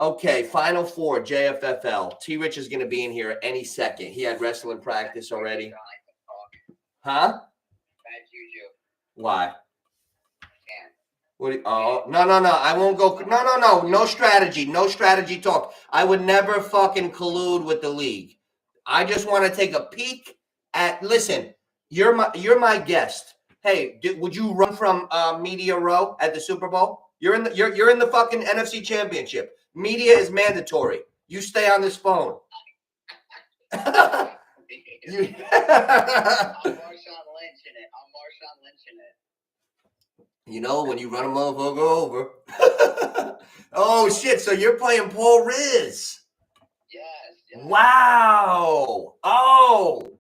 Okay, Final Four, JFFL. T-Rich is going to be in here any second. He had wrestling practice already. Huh? Bad juju. Why? Can't. What? Oh, no. I won't go. No. No strategy. No strategy talk. I would never fucking collude with the league. I just want to take a peek at. Listen, you're my guest. Hey, would you run from Media Row at the Super Bowl? You're in the fucking NFC Championship. Media is mandatory. You stay on this phone. I'm Marshawn Lynch in it. You know, when you run a motherfucker over. Oh, shit. So you're playing Paul Riz. Yes. Wow. Oh.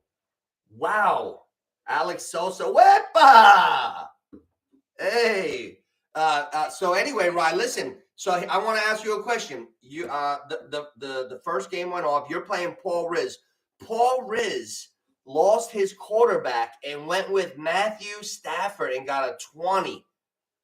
Wow. Alex Sosa. Wepa. Hey. So anyway, Ryan, listen. So I want to ask you a question. You the first game went off. You're playing Paul Riz. Paul Riz lost his quarterback and went with Matthew Stafford and got a 20.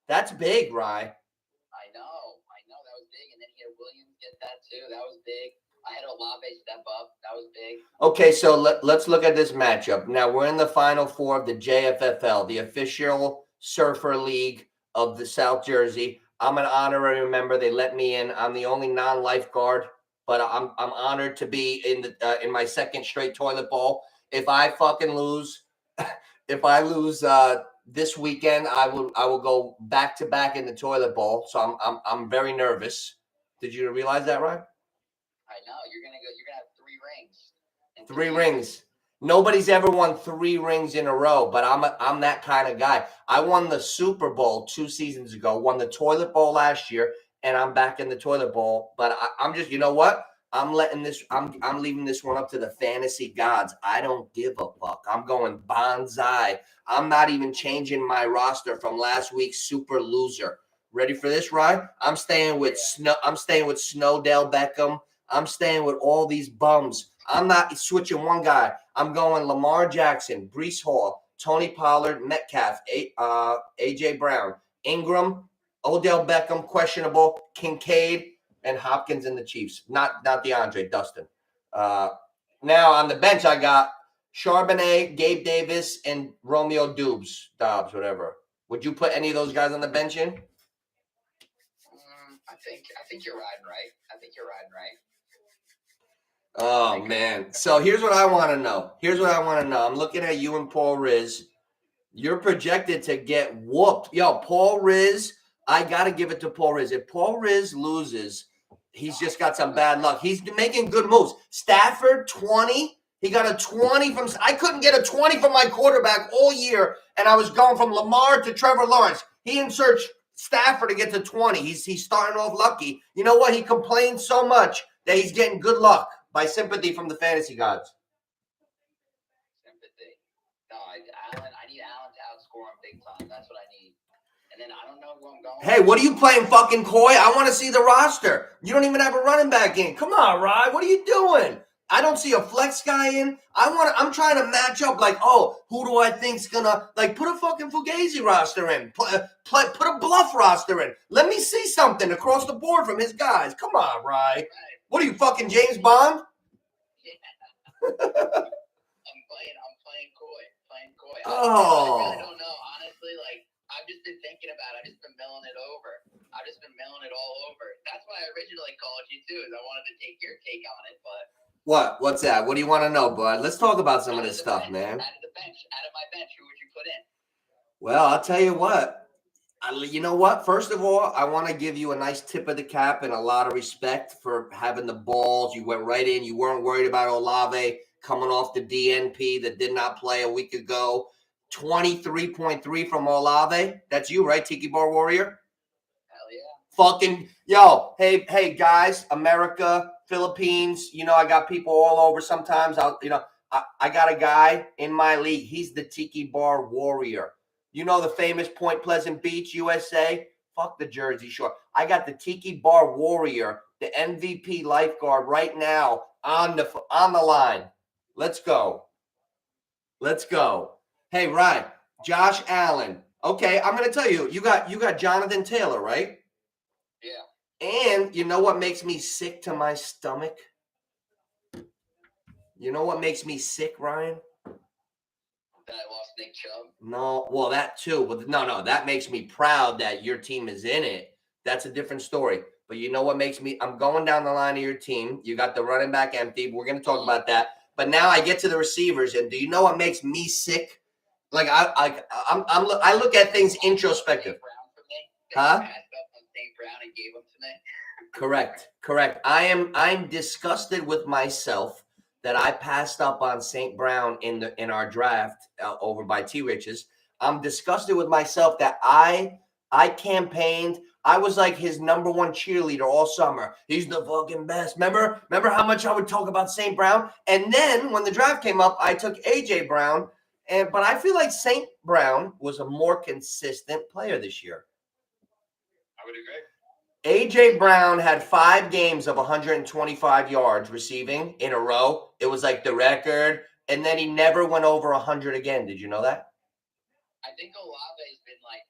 That's big, Ryan. I know. That was big. And then he had Williams get that too. That was big. I had Olave step up. That was big. Okay, so let's look at this matchup. Now, we're in the Final Four of the JFFL, the official surfer league of the South Jersey. I'm an honorary member. They let me in. I'm the only non-lifeguard, but I'm honored to be in my second straight toilet bowl. If I fucking lose, this weekend, I will go back to back in the toilet bowl. So I'm very nervous. Did you realize that, Ryan? I know. You're gonna have 3 rings. 3 rings. Nobody's ever won 3 rings in a row, but I'm that kind of guy. I won the Super Bowl 2 seasons ago, won the toilet bowl last year, and I'm back in the toilet bowl. But I'm just, you know what? I'm leaving this one up to the fantasy gods. I don't give a fuck. I'm going bonsai. I'm not even changing my roster from last week's super loser. Ready for this, Ryan? I'm staying with Snowdell Beckham. I'm staying with all these bums. I'm not switching one guy. I'm going Lamar Jackson, Breece Hall, Tony Pollard, Metcalf, AJ Brown, Ingram, Odell Beckham, questionable, Kincaid, and Hopkins and the Chiefs. Not DeAndre, Dustin. Now on the bench, I got Charbonnet, Gabe Davis, and Romeo Dobbs, whatever. Would you put any of those guys on the bench in? I think you're riding right. Oh, man. So here's what I want to know. I'm looking at you and Paul Riz. You're projected to get whooped. Yo, Paul Riz, I got to give it to Paul Riz. If Paul Riz loses, he's just got some bad luck. He's making good moves. Stafford, 20. He got a 20 from – I couldn't get a 20 from my quarterback all year, and I was going from Lamar to Trevor Lawrence. He inserts Stafford to get to 20. He's starting off lucky. You know what? He complains so much that he's getting good luck. By sympathy from the fantasy gods. Sympathy. No, I need Allen to outscore him big time. That's what I need. And then I don't know who I'm going. Hey, what are you playing, fucking coy? I want to see the roster. You don't even have a running back in. Come on, Rye. What are you doing? I don't see a flex guy in. I'm trying to match up like, oh, who do I think's gonna put a fucking Fugazi roster in? Put a bluff roster in. Let me see something across the board from his guys. Come on, Rye. Right. What are you, fucking James Bond? Yeah. I'm playing coy. Oh. I really don't know. Honestly, I've just been thinking about it. I've just been milling it over. I've just been milling it all over. That's why I originally called you too, is I wanted to take your take on it, but What's that? What do you want to know, bud? Let's talk about some of this stuff, man. Out of my bench, who would you put in? Well, I'll tell you what. You know what? First of all, I want to give you a nice tip of the cap and a lot of respect for having the balls. You went right in. You weren't worried about Olave coming off the DNP that did not play a week ago. 23.3 from Olave. That's you, right, Tiki Bar Warrior? Hell yeah. Fucking, yo, hey, guys, America, Philippines, I got people all over sometimes. I got a guy in my league. He's the Tiki Bar Warrior. You know the famous Point Pleasant Beach, USA? Fuck the Jersey Shore. I got the Tiki Bar Warrior, the MVP lifeguard right now on the line. Let's go. Hey, Ryan, Josh Allen. Okay, I'm going to tell you, you got Jonathan Taylor, right? Yeah. And you know what makes me sick to my stomach? You know what makes me sick, Ryan? That I lost Nick Chubb. No, well, that too. But no, that makes me proud that your team is in it. That's a different story. But you know what makes me? I'm going down the line of your team. You got the running back empty. We're going to talk about that. But now I get to the receivers, and do you know what makes me sick? Like I look at things introspective. Huh? Brown and gave him to me. Correct. I'm disgusted with myself that I passed up on St. Brown in our draft over by T Rich's. I'm disgusted with myself that I campaigned. I was like his number one cheerleader all summer. He's the fucking best. Remember how much I would talk about St. Brown? And then when the draft came up, I took AJ Brown. But I feel like St. Brown was a more consistent player this year. I would agree. AJ Brown had 5 games of 125 yards receiving in a row. It was like the record. And then he never went over 100 again. Did you know that? I think Olave's been like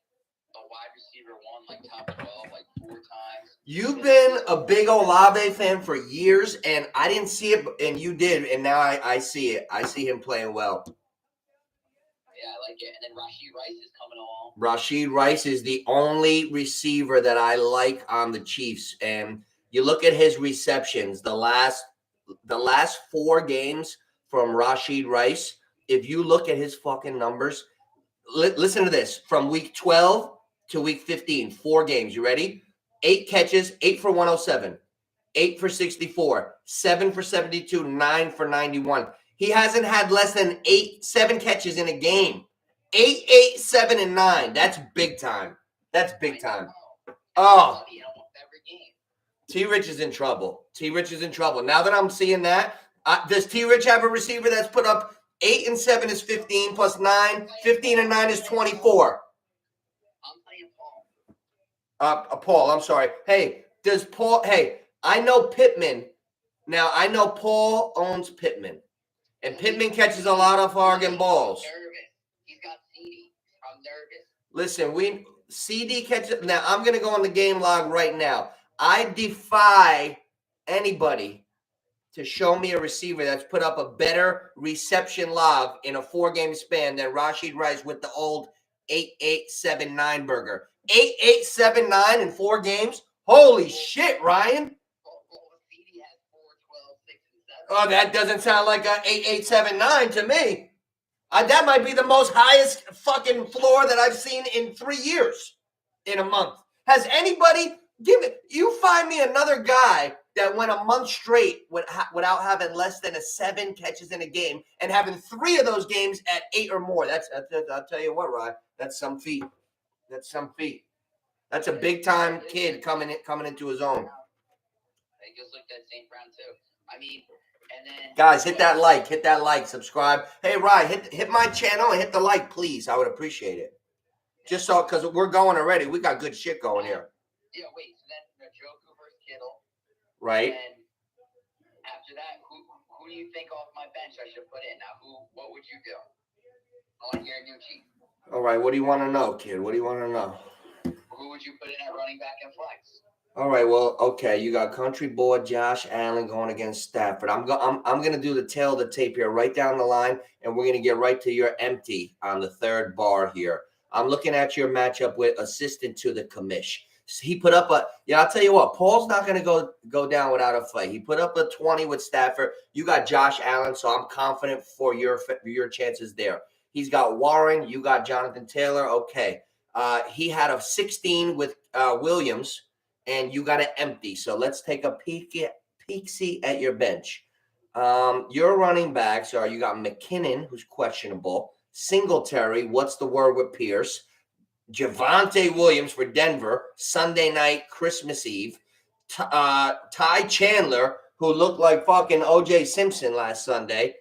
a wide receiver one, like top 12, like 4 times. You've been a big Olave fan for years, and I didn't see it, and you did, and now I see it. I see him playing well. Yeah, I like it. And then Rashee Rice is coming along. Rashee Rice is the only receiver that I like on the Chiefs. And you look at his receptions, the last 4 games from Rashee Rice, if you look at his fucking numbers, listen to this. From week 12 to week 15, 4 games. You ready? 8 catches, 8 for 107, 8 for 64, 7 for 72, 9 for 91. He hasn't had less than 7 catches in a game. 8, 8, 7, and 9. That's big time. That's big time. Oh. T-Rich is in trouble. T-Rich is in trouble. Now that I'm seeing that, does T-Rich have a receiver that's put up 8 and 7 is 15 plus 9? 15 and 9 is 24. I'm playing Paul. Paul, I'm sorry. Hey, I know Pittman. Now, I know Paul owns Pittman. And Pittman catches a lot of Oregon balls. He's got CD. I'm nervous. Listen, CD catches. Now, I'm going to go on the game log right now. I defy anybody to show me a receiver that's put up a better reception log in a 4-game span than Rashee Rice with the old 8-8-7-9 burger. 8-8-7-9 in 4 games? Holy shit, Ryan. Oh, that doesn't sound like a 8-8-7-9 to me. That might be the most highest fucking floor that I've seen in 3 years in a month. Has anybody you find me another guy that went a month straight without having less than 7 catches in a game and having 3 of those games at 8 or more. I'll tell you what, Ryan, that's some feat. That's some feat. That's a big time kid coming into his own. I just looked at St. Brown too. I mean, and then guys, hit that like, subscribe. Hey, Ryan, hit my channel and hit the like, please. I would appreciate it. Just so, because we're going already. We got good shit going here. Yeah, wait. So then Njoku versus Kittle. Right. And after that, who do you think off my bench I should put in? Now, what would you do? I want to hear a new chief. All right. What do you want to know, kid? What do you want to know? Who would you put in at running back and flex? All right. Well, okay. You got country boy Josh Allen going against Stafford. I'm gonna do the tail of the tape here, right down the line, and we're gonna get right to your empty on the 3rd bar here. I'm looking at your matchup with assistant to the commish. He put up I'll tell you what, Paul's not going to go down without a fight. He put up a 20 with Stafford. You got Josh Allen, so I'm confident for your chances there. He's got Warren. You got Jonathan Taylor. Okay. He had a 16 with Williams, and you got an empty. So let's take a peek see at your bench. Your running backs are, you got McKinnon, who's questionable. Singletary, what's the word with Pierce? Javonte Williams for Denver, Sunday night, Christmas Eve. Ty Chandler, who looked like fucking O.J. Simpson last Sunday.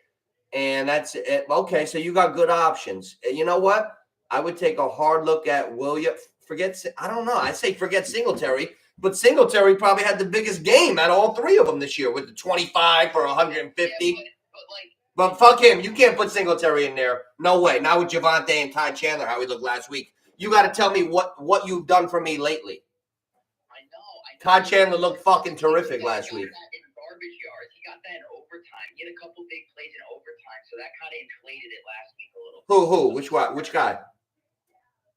And that's it. Okay, so you got good options. You know what? I would take a hard look at Williams. I don't know. I'd say forget Singletary. But Singletary probably had the biggest game out of all 3 of them this year with the 25 for 150. Yeah, but fuck him. You can't put Singletary in there. No way. Not with Javonte and Ty Chandler, how he looked last week. You got to tell me what you've done for me lately. I know. Todd Chandler looked fucking terrific last week. In garbage yards, he got that in overtime. He had a couple big plays in overtime, so that kind of inflated it last week a little. Who? Which guy?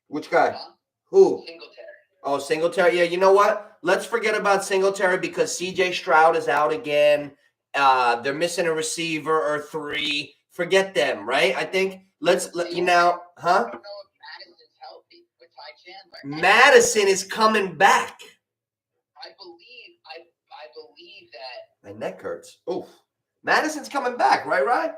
Which guy? Huh? Who? Singletary. Oh, Singletary. Yeah, you know what? Let's forget about Singletary because C.J. Stroud is out again. They're missing a receiver or 3. Forget them, right? I think huh? I don't know if Madison's healthy with Ty Chandler. Madison is coming back. I believe that. My neck hurts. Oof. Madison's coming back, right?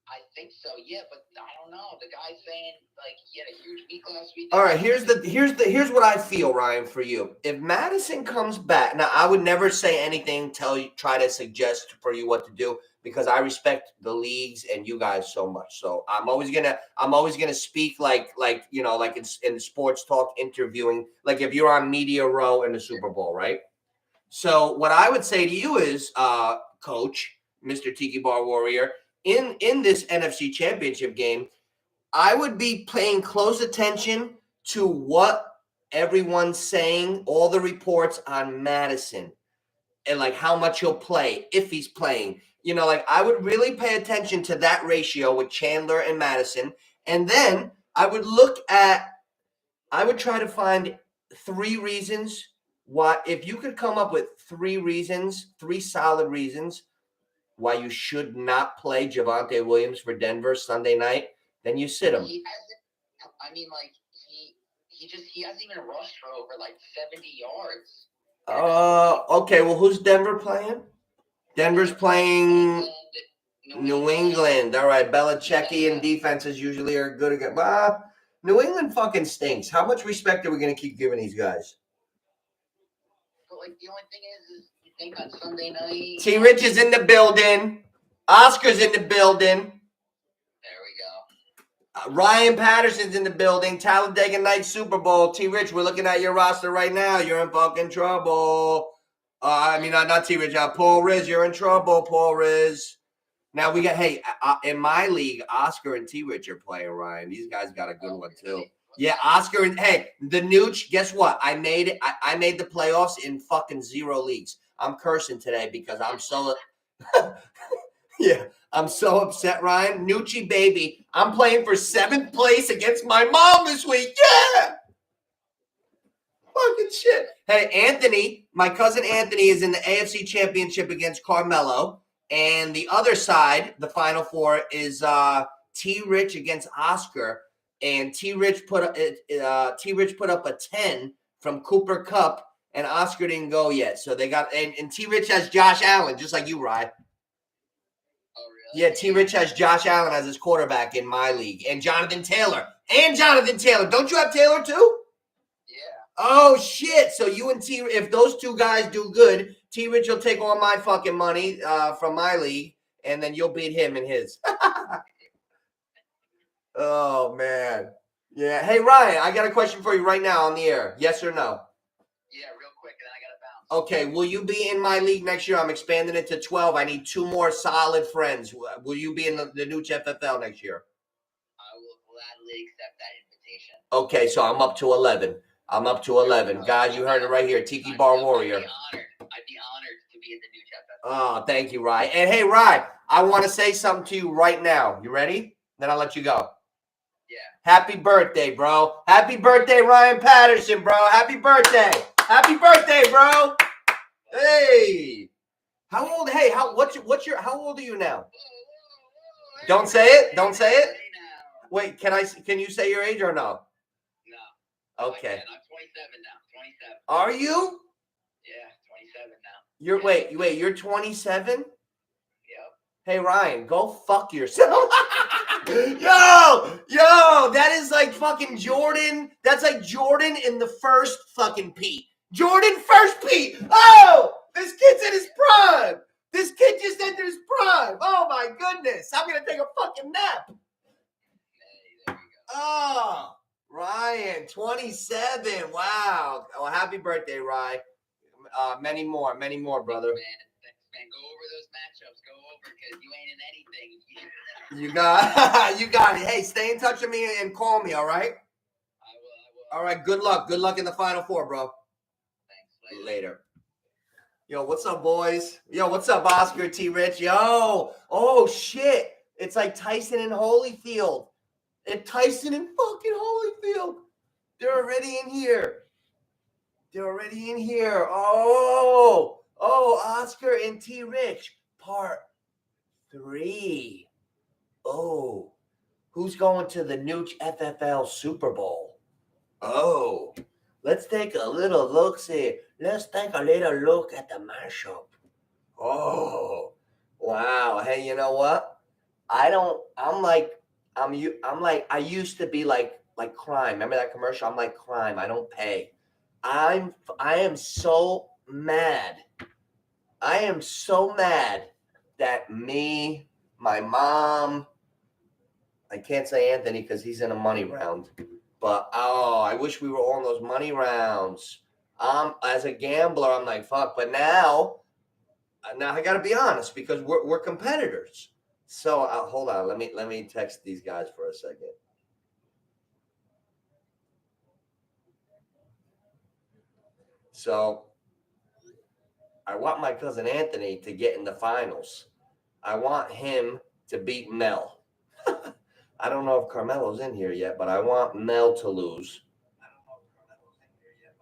I think so, yeah, but I don't know. The guy's saying like he had a huge week last week. All right, here's what I feel, Ryan, for you. If Madison comes back, now I would never say anything, try to suggest for you what to do because I respect the leagues and you guys so much. So I'm always gonna speak like in sports talk interviewing, like if you're on Media Row in the Super Bowl, right? So what I would say to you is, Coach, Mr. Tiki Bar Warrior, in this NFC Championship game, I would be paying close attention to what everyone's saying, all the reports on Madison, and like how much he'll play, if he's playing. I would really pay attention to that ratio with Chandler and Madison. And then I would try to find 3 reasons why, if you could come up with 3 solid reasons why you should not play Javonte Williams for Denver Sunday night, then you sit him. He hasn't even rushed for over like 70 yards. Okay. Well, who's Denver playing? Denver's playing New England. All right, Belichickian defenses usually are good again. New England fucking stinks. How much respect are we going to keep giving these guys? But like the only thing is you think on Sunday night. T. Rich is in the building. Oscar's in the building. There we go. Ryan Patterson's in the building. Talladega Night Super Bowl. T. Rich, we're looking at your roster right now. You're in fucking trouble. Not T. Rich. Paul Riz, you're in trouble, Paul Riz. Now we got, in my league, Oscar and T. Rich are playing, Ryan. These guys got a good one, too. Yeah, Oscar and, the Nooch, guess what? I made it. I made the playoffs in fucking 0 leagues. I'm cursing today because I'm so, I'm so upset, Ryan. Nucci, baby. I'm playing for 7th place against my mom this week. Yeah! Fucking shit. Hey, Anthony, my cousin Anthony is in the AFC Championship against Carmelo. And the other side, the Final Four, is T. Rich against Oscar. And T. Rich put up a 10 from Cooper Kupp, and Oscar didn't go yet. So they got and T. Rich has Josh Allen, just like you, Ryan. Oh, really? Yeah, T. Rich has Josh Allen as his quarterback in my league, and Jonathan Taylor. Don't you have Taylor too? Yeah. Oh shit! So you and T, if those 2 guys do good, T. Rich will take all my fucking money from my league, and then you'll beat him in his. Oh man, yeah. Hey Ryan, I got a question for you right now on the air. Yes or no? Yeah, real quick, and then I gotta bounce. Okay, will you be in my league next year? I'm expanding it to 12. I need 2 more solid friends. Will you be in the new FFL next year? I will gladly accept that invitation. Okay, so I'm up to 11. Guys, you heard it right here. Tiki Bar Warrior. I'd be honored to be in the new FFL. Oh, thank you, Ryan. And hey, Ryan, I want to say something to you right now. You ready? Then I'll let you go. Yeah. Happy birthday, bro. Happy birthday, Ryan Patterson, bro. Happy birthday. Happy birthday, bro. Hey. How old are you now? Don't say it. Wait, can you say your age or no? No. Okay. I'm 27 now. 27. Are you? Yeah, 27 now. You're 27? Yep. Hey Ryan, go fuck yourself. Yo, that is like fucking Jordan. That's like Jordan in the first fucking Pete. Jordan first Pete. Oh, this kid's in his prime. This kid just entered his prime. Oh my goodness. I'm gonna take a fucking nap. Hey, there we go. Oh, Ryan, 27. Wow. Well, happy birthday, Ryan. Many more, brother. Man, go over those matchups. Go over because you ain't in anything. You got it. Hey, stay in touch with me and call me, all right? I will. All right, good luck. Good luck in the Final Four, bro. Thanks. Later. Yo, what's up, boys? Yo, what's up, Oscar T. Rich? Yo, oh shit! It's like Tyson and Holyfield. It's Tyson and fucking Holyfield. They're already in here. Oh, Oscar and T. Rich, part 3. Oh, who's going to the new FFL Super Bowl? Oh, let's take a little look. Let's take a little look at the mashup. Oh, wow. Hey, you know what? I used to be like crime. Remember that commercial? I'm like crime. I don't pay. I am so mad. I am so mad that me, my mom, I can't say Anthony because he's in a money round. But I wish we were all in those money rounds. As a gambler, I'm like, fuck. But now I got to be honest because we're competitors. So hold on, let me text these guys for a second. So I want my cousin Anthony to get in the finals. I want him to beat Mel. I don't know if Carmelo's in here yet, but I want Mel to lose.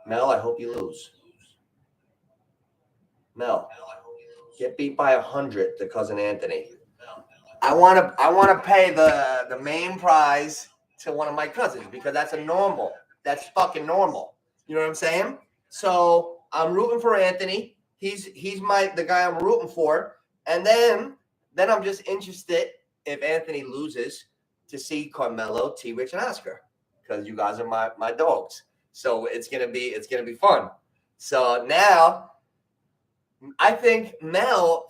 Mel, I hope you lose. Mel, get beat by 100 to cousin Anthony. I want to pay the main prize to one of my cousins because that's normal. That's fucking normal. You know what I'm saying? So I'm rooting for Anthony. He's the guy I'm rooting for, and then I'm just interested if Anthony loses to see Carmelo, T. Rich, and Oscar because you guys are my dogs. So it's gonna be fun. So now I think Mel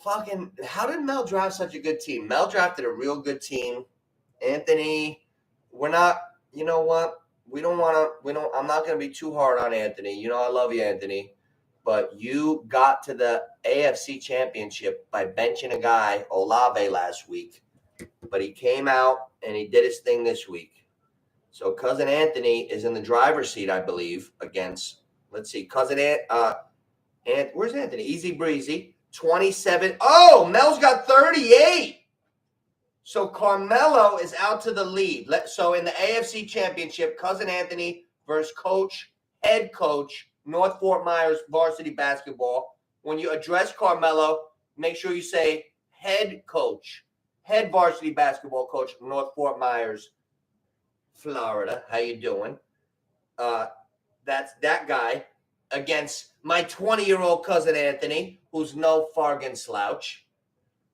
how did Mel draft such a good team? Mel drafted a real good team. Anthony, we're not, you know what? I'm not going to be too hard on Anthony. You know, I love you, Anthony. But you got to the AFC Championship by benching a guy, Olave, last week. But he came out and he did his thing this week. So cousin Anthony is in the driver's seat, I believe, against, let's see, cousin and where's Anthony? Easy breezy. 27. Oh, Mel's got 38. So Carmelo is out to the lead. So in the AFC Championship, cousin Anthony versus head coach, North Fort Myers varsity basketball. When you address Carmelo, make sure you say head varsity basketball coach, North Fort Myers, Florida. How you doing? That's that guy against my 20-year-old cousin Anthony, who's no fargan slouch.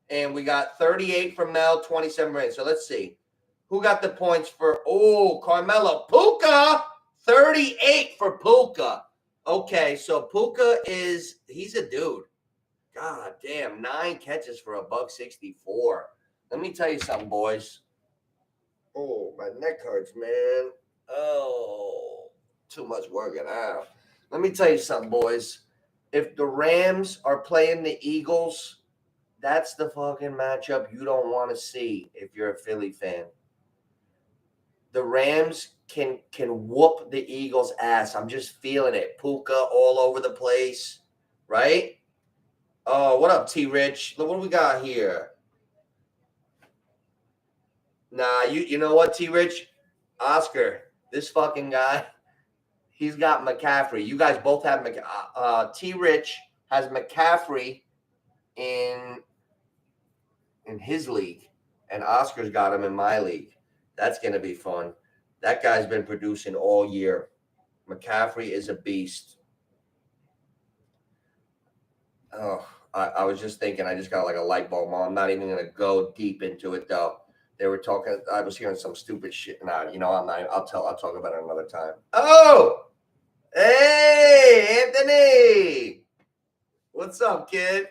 And we got 38 for Mel, 27 Rain. So let's see. Who got the points for, Carmelo. Puka, 38 for Puka. Okay, so Puka he's a dude. God damn, 9 catches for $164. Let me tell you something, boys. Oh, my neck hurts, man. Oh, too much working out. Let me tell you something, boys. If the Rams are playing the Eagles, that's the fucking matchup you don't want to see if you're a Philly fan. The Rams can whoop the Eagles' ass. I'm just feeling it. Puka all over the place, right? Oh, what up, T-Rich? Look what we got here. Nah, you know what, T-Rich? Oscar, this fucking guy, he's got McCaffrey. You guys both have T-Rich has McCaffrey in his league, and Oscar's got him in my league. That's going to be fun. That guy's been producing all year. McCaffrey is a beast. Oh, I was just thinking, I just got like a light bulb on. I'm not even going to go deep into it, though. They were talking, I was hearing some stupid shit. Nah, I'm not, I'll talk about it another time. Oh, hey, Anthony. What's up, kid?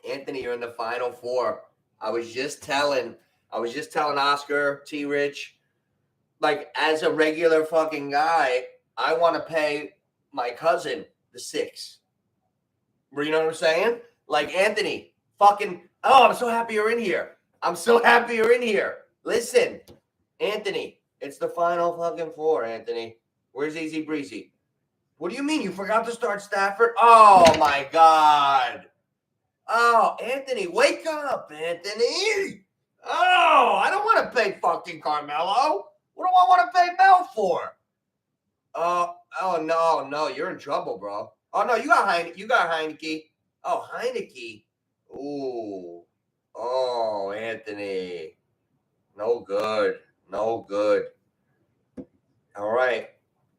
Anthony, you're in the Final Four. I was just telling Oscar, T. Rich, like as a regular fucking guy, I want to pay my cousin the 6. You know what I'm saying? Like Anthony, I'm so happy you're in here. Listen, Anthony, it's the Final fucking Four, Anthony. Where's Easy Breezy? What do you mean? You forgot to start Stafford? Oh, my God. Oh, Anthony, wake up, Anthony. Oh, I don't want to pay fucking Carmelo. What do I want to pay Mel for? No, you're in trouble, bro. Oh, no, you got Heineke. Oh, Heineke. Ooh. Oh, Anthony. No good. No good. All right.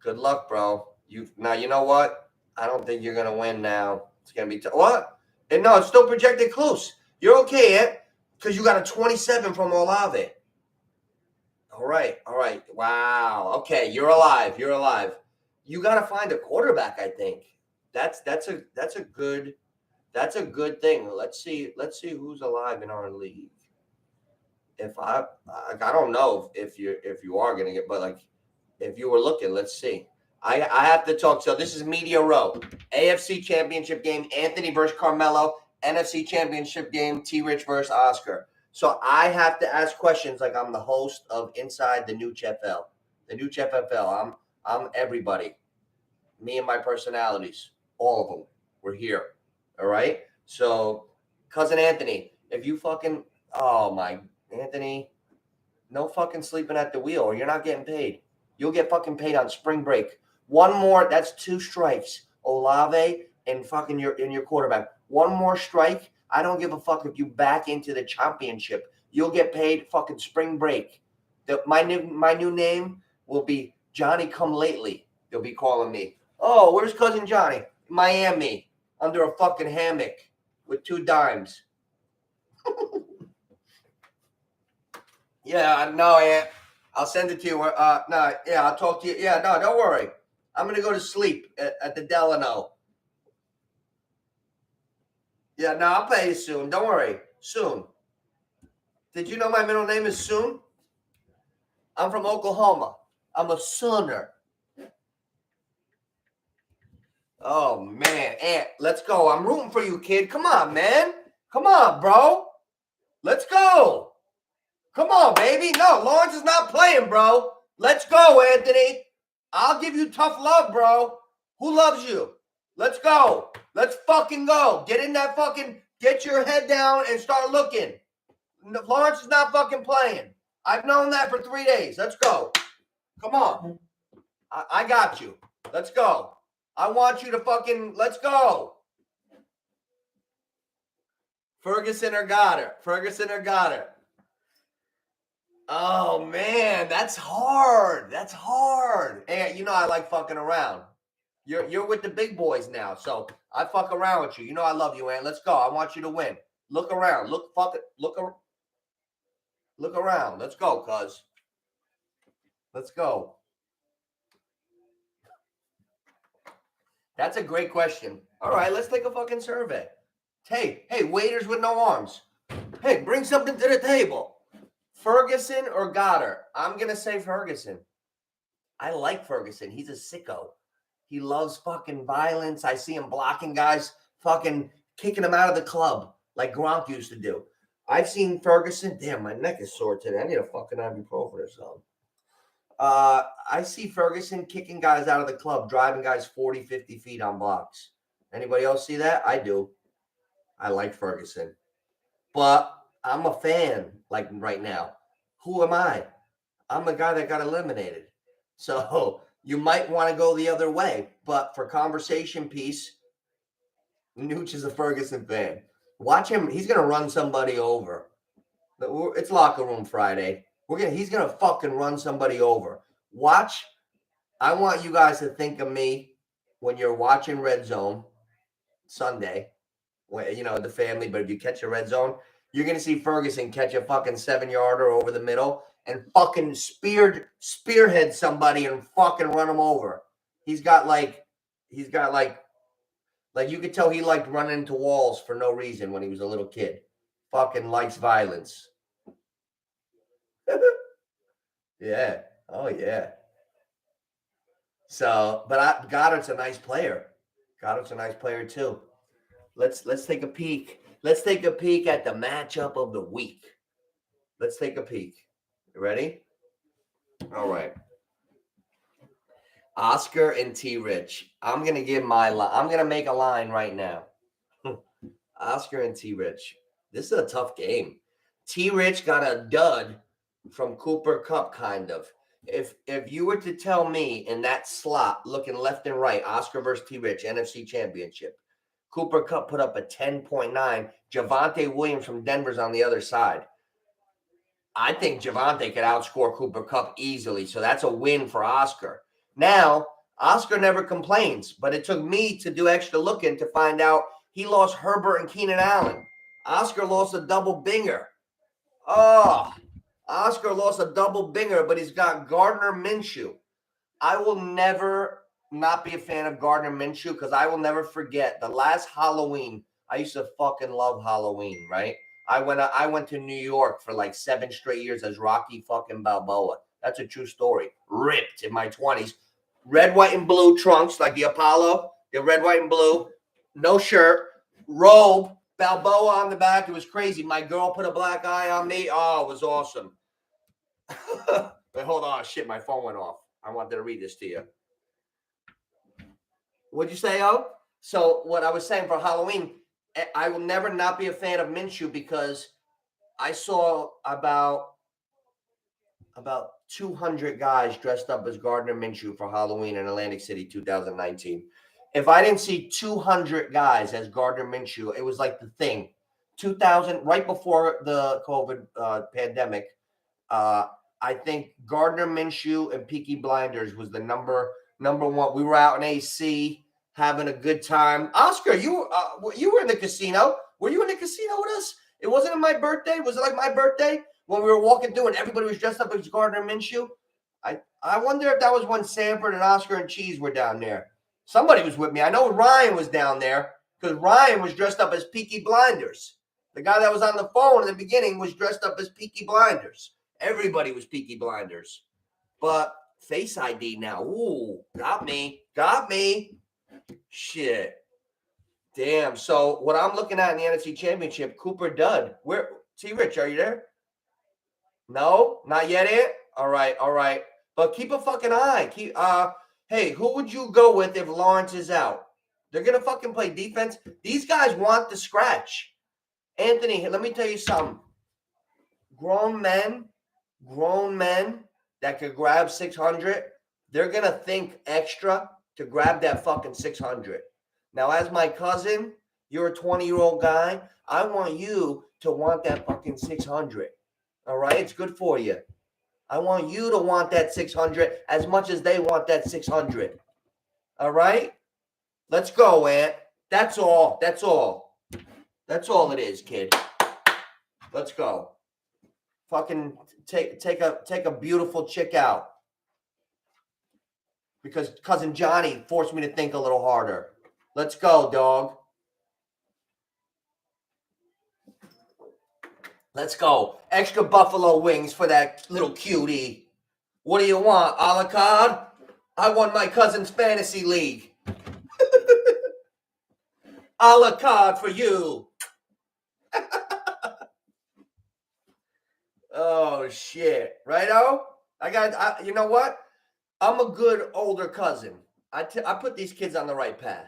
Good luck, bro. You know what? I don't think you're gonna win now. It's gonna be what? And no, it's still projected close. You're okay, Ant, because you got a 27 from Olave. All right. Wow. Okay, you're alive. You gotta find a quarterback, I think. That's a good thing. Let's see who's alive in our league. If I don't know if you are gonna get, but like if you were looking, let's see. I have to talk. So this is Media Row, AFC Championship game, Anthony versus Carmelo, NFC Championship game, T. Rich versus Oscar. So I have to ask questions like I'm the host of Inside the New FL. The New FL. I'm everybody. Me and my personalities, all of them. We're here. All right. So, cousin Anthony, if you fucking, oh my, Anthony, no fucking sleeping at the wheel, or you're not getting paid. You'll get fucking paid on spring break. One more, that's 2 strikes. Olave and fucking your quarterback. One more strike. I don't give a fuck if you back into the championship. You'll get paid fucking spring break. My new name will be Johnny Come Lately. They'll be calling me. Oh, where's cousin Johnny? Miami, under a fucking hammock with 2 dimes. Yeah, no, Aunt. I'll send it to you. I'll talk to you. Yeah, no, don't worry. I'm going to go to sleep at the Delano. Yeah, no, I'll pay you soon. Don't worry. Soon. Did you know my middle name is Soon? I'm from Oklahoma. I'm a Sooner. Oh, man. Aunt, let's go. I'm rooting for you, kid. Come on, man. Come on, bro. Let's go. Come on, baby. No, Lawrence is not playing, bro. Let's go, Anthony. I'll give you tough love, bro. Who loves you? Let's go. Let's fucking go. Get in that fucking, get your head down and start looking. Lawrence is not fucking playing. I've known that for 3 days. Let's go. Come on. I got you. Let's go. I want you to fucking, let's go. Ferguson or Goddard? Oh, man, that's hard. And you know I like fucking around. You're with the big boys now, so I fuck around with you. You know I love you, Aunt. Let's go. I want you to win. Look around. Look around. Let's go, cuz. Let's go. That's a great question. All right, let's take a fucking survey. Hey, waiters with no arms. Hey, bring something to the table. Ferguson or Goddard? I'm going to say Ferguson. I like Ferguson. He's a sicko. He loves fucking violence. I see him blocking guys, fucking kicking them out of the club like Gronk used to do. I've seen Ferguson. Damn, my neck is sore today. I need a fucking ibuprofen or something. I see Ferguson kicking guys out of the club, driving guys 40, 50 feet on blocks. Anybody else see that? I do. I like Ferguson. But I'm a fan, like right now. Who am I? I'm the guy that got eliminated. So you might want to go the other way. But for conversation piece, Nooch is a Ferguson fan. Watch him. He's going to run somebody over. It's locker room Friday. He's going to fucking run somebody over. Watch. I want you guys to think of me when you're watching Red Zone Sunday. When, you know, the family, but if you catch a Red Zone, you're going to see Ferguson catch a fucking 7-yarder over the middle and fucking spearhead somebody and fucking run him over. He's got like you could tell he liked running into walls for no reason when he was a little kid. Fucking likes violence. Yeah. Oh, yeah. So, but Goddard's a nice player. Too. Let's take a peek. Let's take a peek at the matchup of the week. Let's take a peek. You ready? All right. Oscar and T. Rich. I'm gonna give I'm gonna make a line right now. Oscar and T. Rich. This is a tough game. T. Rich got a dud from Cooper Cup, kind of. If you were to tell me in that slot, looking left and right, Oscar versus T. Rich, NFC Championship, Cooper Cup put up a 10.9. Javonte Williams from Denver's on the other side. I think Javonte could outscore Cooper Cup easily, so that's a win for Oscar. Now, Oscar never complains, but it took me to do extra looking to find out he lost Herbert and Keenan Allen. Oscar lost a double binger. Oh, Oscar lost a double binger, but he's got Gardner Minshew. I will never not be a fan of Gardner Minshew because I will never forget the last Halloween. I used to fucking love Halloween, right? I went to New York for like 7 straight years as Rocky fucking Balboa. That's a true story. Ripped in my 20s. Red, white, and blue trunks like the Apollo. The red, white, and blue. No shirt. Robe. Balboa on the back. It was crazy. My girl put a black eye on me. Oh, it was awesome. But hold on. Shit, my phone went off. I wanted to read this to you. What'd you say, O? So what I was saying for Halloween, I will never not be a fan of Minshew because I saw about 200 guys dressed up as Gardner Minshew for Halloween in Atlantic City 2019. If I didn't see 200 guys as Gardner Minshew, it was like the thing. 2000, right before the COVID pandemic, I think Gardner Minshew and Peaky Blinders was the number one. We were out in AC having a good time. Oscar, you were in the casino. Were you in the casino with us? It wasn't my birthday. Was it like my birthday when we were walking through and everybody was dressed up as Gardner Minshew? I wonder if that was when Sanford and Oscar and Cheese were down there. Somebody was with me. I know Ryan was down there because Ryan was dressed up as Peaky Blinders. The guy that was on the phone in the beginning was dressed up as Peaky Blinders. Everybody was Peaky Blinders. But Face ID now. Ooh, got me. Shit. Damn. So what I'm looking at in the NFC Championship, Cooper dud. Where T-Rich, are you there? No? Not yet, Ant? All right. But keep a fucking eye. Hey, who would you go with if Lawrence is out? They're going to fucking play defense. These guys want the scratch. Anthony, let me tell you something. Grown men that could grab 600, they're going to think extra to grab that fucking 600. Now, as my cousin, you're a 20-year-old guy. I want you to want that fucking 600. All right? It's good for you. I want you to want that 600 as much as they want that 600. All right? Let's go, Ant. That's all. That's all it is, kid. Let's go. Fucking take a beautiful chick out. Because cousin Johnny forced me to think a little harder. Let's go, dog. Let's go. Extra buffalo wings for that little cutie. What do you want, a la carte? I won my cousin's fantasy league. A la carte for you. Oh, shit. Righto? You know what? I'm a good older cousin. I put these kids on the right path.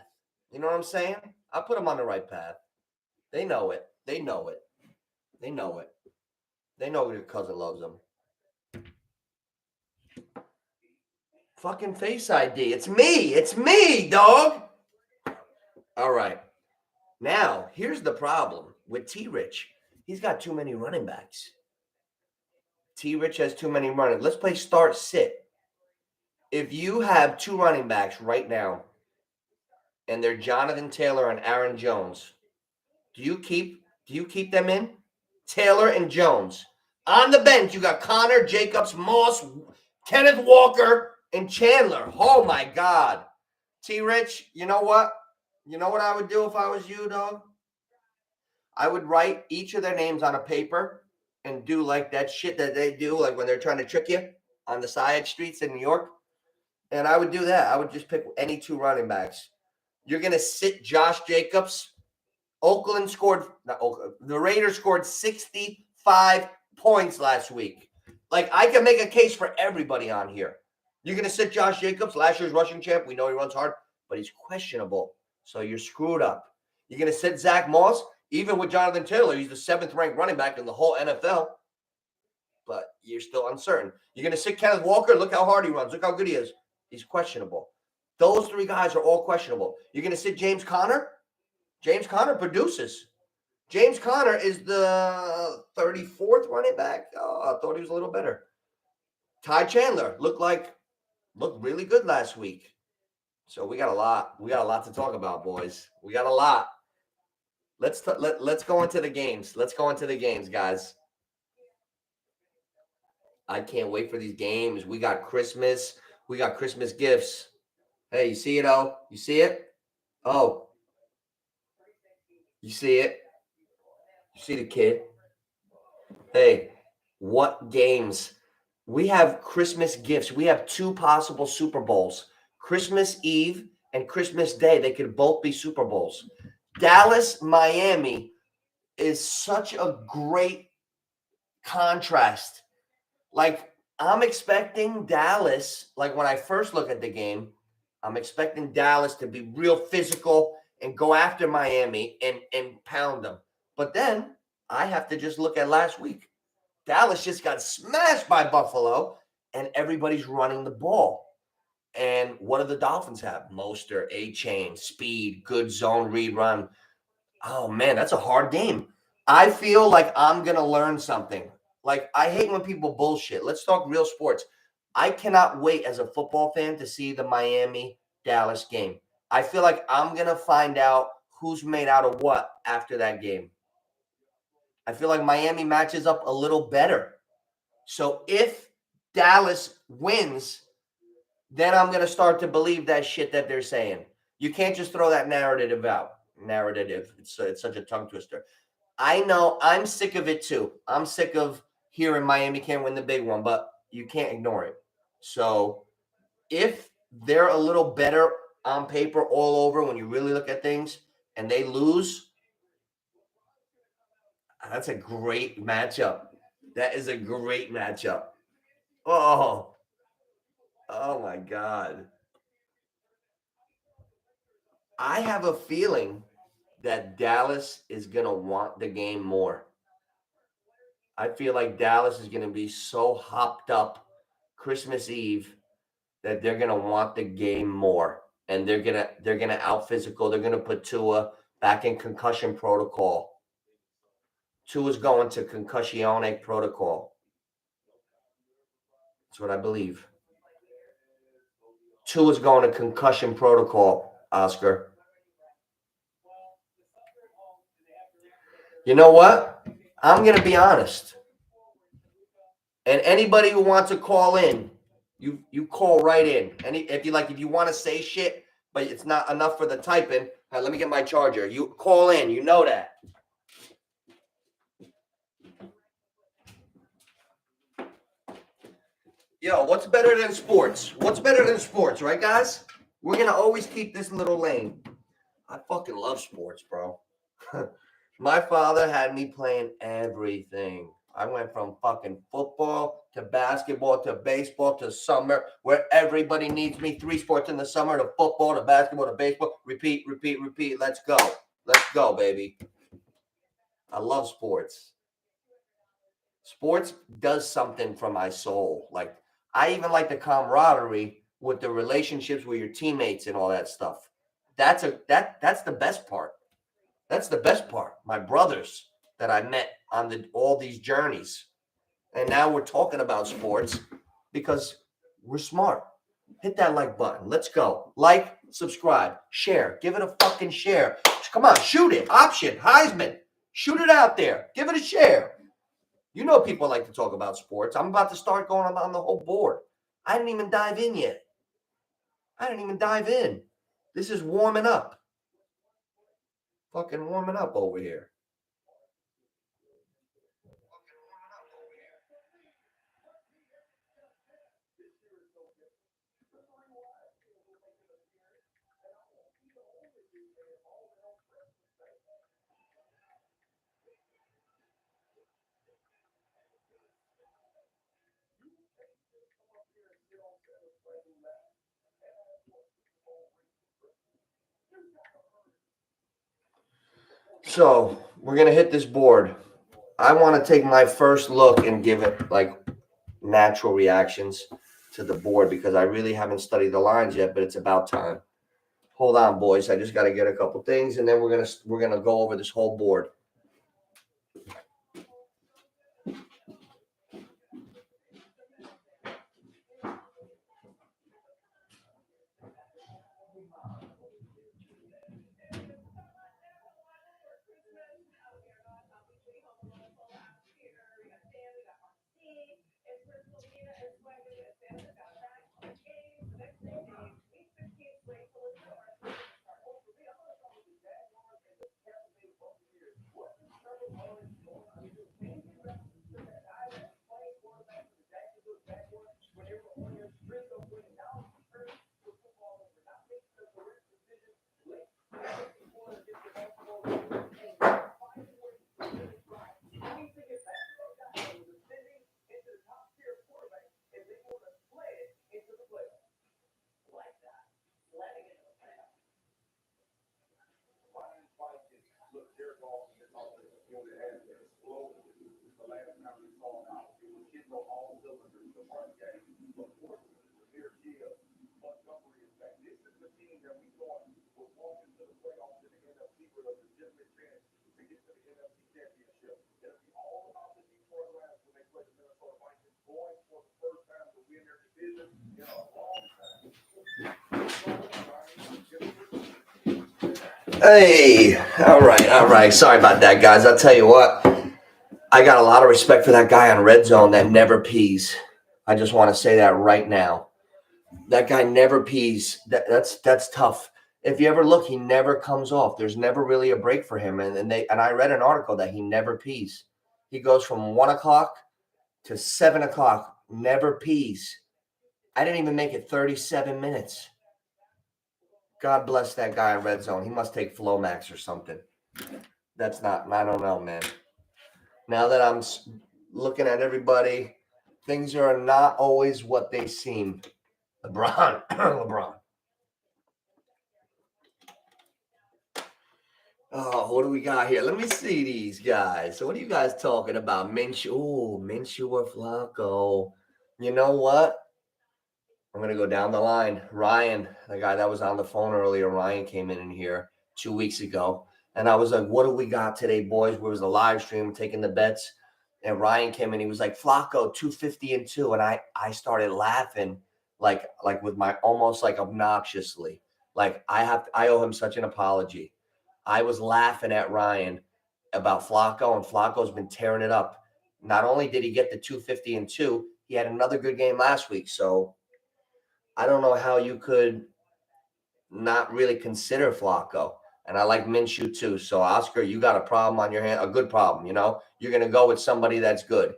You know what I'm saying? I put them on the right path. They know it. They know your cousin loves them. Fucking Face ID. It's me, dog. All right. Now, here's the problem with T-Rich. He's got too many running backs. T-Rich has too many running. Let's play start sit. If you have 2 running backs right now, and they're Jonathan Taylor and Aaron Jones, do you keep them in? Taylor and Jones. On the bench, you got Connor, Jacobs, Moss, Kenneth Walker, and Chandler. Oh my God. T-Rich, you know what? You know what I would do if I was you, dog? I would write each of their names on a paper and do like that shit that they do, like when they're trying to trick you on the side streets in New York. And I would do that. I would just pick any 2 running backs. You're going to sit Josh Jacobs. The Raiders scored 65 points last week. Like, I can make a case for everybody on here. You're going to sit Josh Jacobs, last year's rushing champ. We know he runs hard, but he's questionable. So you're screwed up. You're going to sit Zach Moss, even with Jonathan Taylor. He's the 7th-ranked running back in the whole NFL, but you're still uncertain. You're going to sit Kenneth Walker. Look how hard he runs. Look how good he is. He's questionable. Those 3 guys are all questionable. You're going to sit James Conner. James Conner produces. James Conner is the 34th running back. Oh, I thought he was a little better. Ty Chandler looked really good last week. So we got a lot. We got a lot to talk about, boys. We got a lot. Let's go into the games. Let's go into the games, guys. I can't wait for these games. We got Christmas. We got Christmas gifts. Hey, you see it, oh? You see it? Oh. You see it? You see the kid? Hey, what games? We have Christmas gifts. We have 2 possible Super Bowls. Christmas Eve and Christmas Day. They could both be Super Bowls. Dallas, Miami is such a great contrast. Like, I'm expecting Dallas, like when I first look at the game, I'm expecting Dallas to be real physical and go after Miami and pound them. But then I have to just look at last week. Dallas just got smashed by Buffalo, and everybody's running the ball. And what do the Dolphins have? Mostert, A-Chain, speed, good zone read run. Oh, man, that's a hard game. I feel like I'm going to learn something. Like, I hate when people bullshit. Let's talk real sports. I cannot wait as a football fan to see the Miami-Dallas game. I feel like I'm going to find out who's made out of what after that game. I feel like Miami matches up a little better. So if Dallas wins, then I'm going to start to believe that shit that they're saying. You can't just throw that narrative out. Narrative. It's such a tongue twister. I know I'm sick of it too. I'm sick of hearing Miami can't win the big one, but you can't ignore it. So if they're a little better on paper all over when you really look at things and they lose, that's a great matchup. That is a great matchup. Oh my God. I have a feeling that Dallas is going to want the game more. I feel like Dallas is going to be so hopped up Christmas Eve that they're going to want the game more. And they're going to out physical. They're going to put Tua back in concussion protocol. Tua's going to concussione protocol. That's what I believe. Tua's going to concussion protocol, Oscar. You know what? I'm going to be honest. And anybody who wants to call in, you call right in. If you want to say shit, but it's not enough for the typing, let me get my charger. You call in. You know that. Yo, what's better than sports? What's better than sports, right, guys? We're going to always keep this little lane. I fucking love sports, bro. My father had me playing everything. I went from fucking football to basketball to baseball to summer, where everybody needs me. 3 sports in the summer, to football to basketball to baseball. Repeat, repeat, repeat. Let's go. Let's go, baby. I love sports. Sports does something for my soul. Like, I even like the camaraderie with the relationships with your teammates and all that stuff. That's the best part. That's the best part. My brothers that I met on all these journeys. And now we're talking about sports because we're smart. Hit that like button. Let's go. Like, subscribe, share. Give it a fucking share. Come on, shoot it. Option, Heisman. Shoot it out there. Give it a share. You know people like to talk about sports. I'm about to start going on the whole board. I didn't even dive in yet. This is warming up. Fucking warming up over here. So we're gonna hit this board. I want to take my first look and give it like natural reactions to the board because I really haven't studied the lines yet, but it's about time. Hold on, boys. I just got to get a couple things, and then we're gonna go over this whole board. Hey, all right, all right. Sorry about that, guys. I'll tell you what. I got a lot of respect for that guy on Red Zone that never pees. I just want to say that right now. That guy never pees. That's tough. If you ever look, he never comes off. There's never really a break for him. And I read an article that he never pees. He goes from 1 o'clock to 7 o'clock, never pees. I didn't even make it 37 minutes. God bless that guy on Red Zone. He must take Flomax or something. That's not, I don't know, man. Now that I'm looking at everybody, things are not always what they seem. LeBron. LeBron. Oh, what do we got here? Let me see these guys. So what are you guys talking about? Minshew. Ooh, Minshew or Flacco. You know what? I'm going to go down the line. Ryan, the guy that was on the phone earlier, Ryan came in here 2 weeks ago. And I was like, what do we got today, boys? Where was the live stream taking the bets? And Ryan came in. He was like, Flacco, 250 and 2. And I started laughing like with my almost like obnoxiously. Like I owe him such an apology. I was laughing at Ryan about Flacco, and Flacco's been tearing it up. Not only did he get the 250 and 2, he had another good game last week. So I don't know how you could not really consider Flacco. And I like Minshew too. So, Oscar, you got a problem on your hand, a good problem, you know? You're going to go with somebody that's good.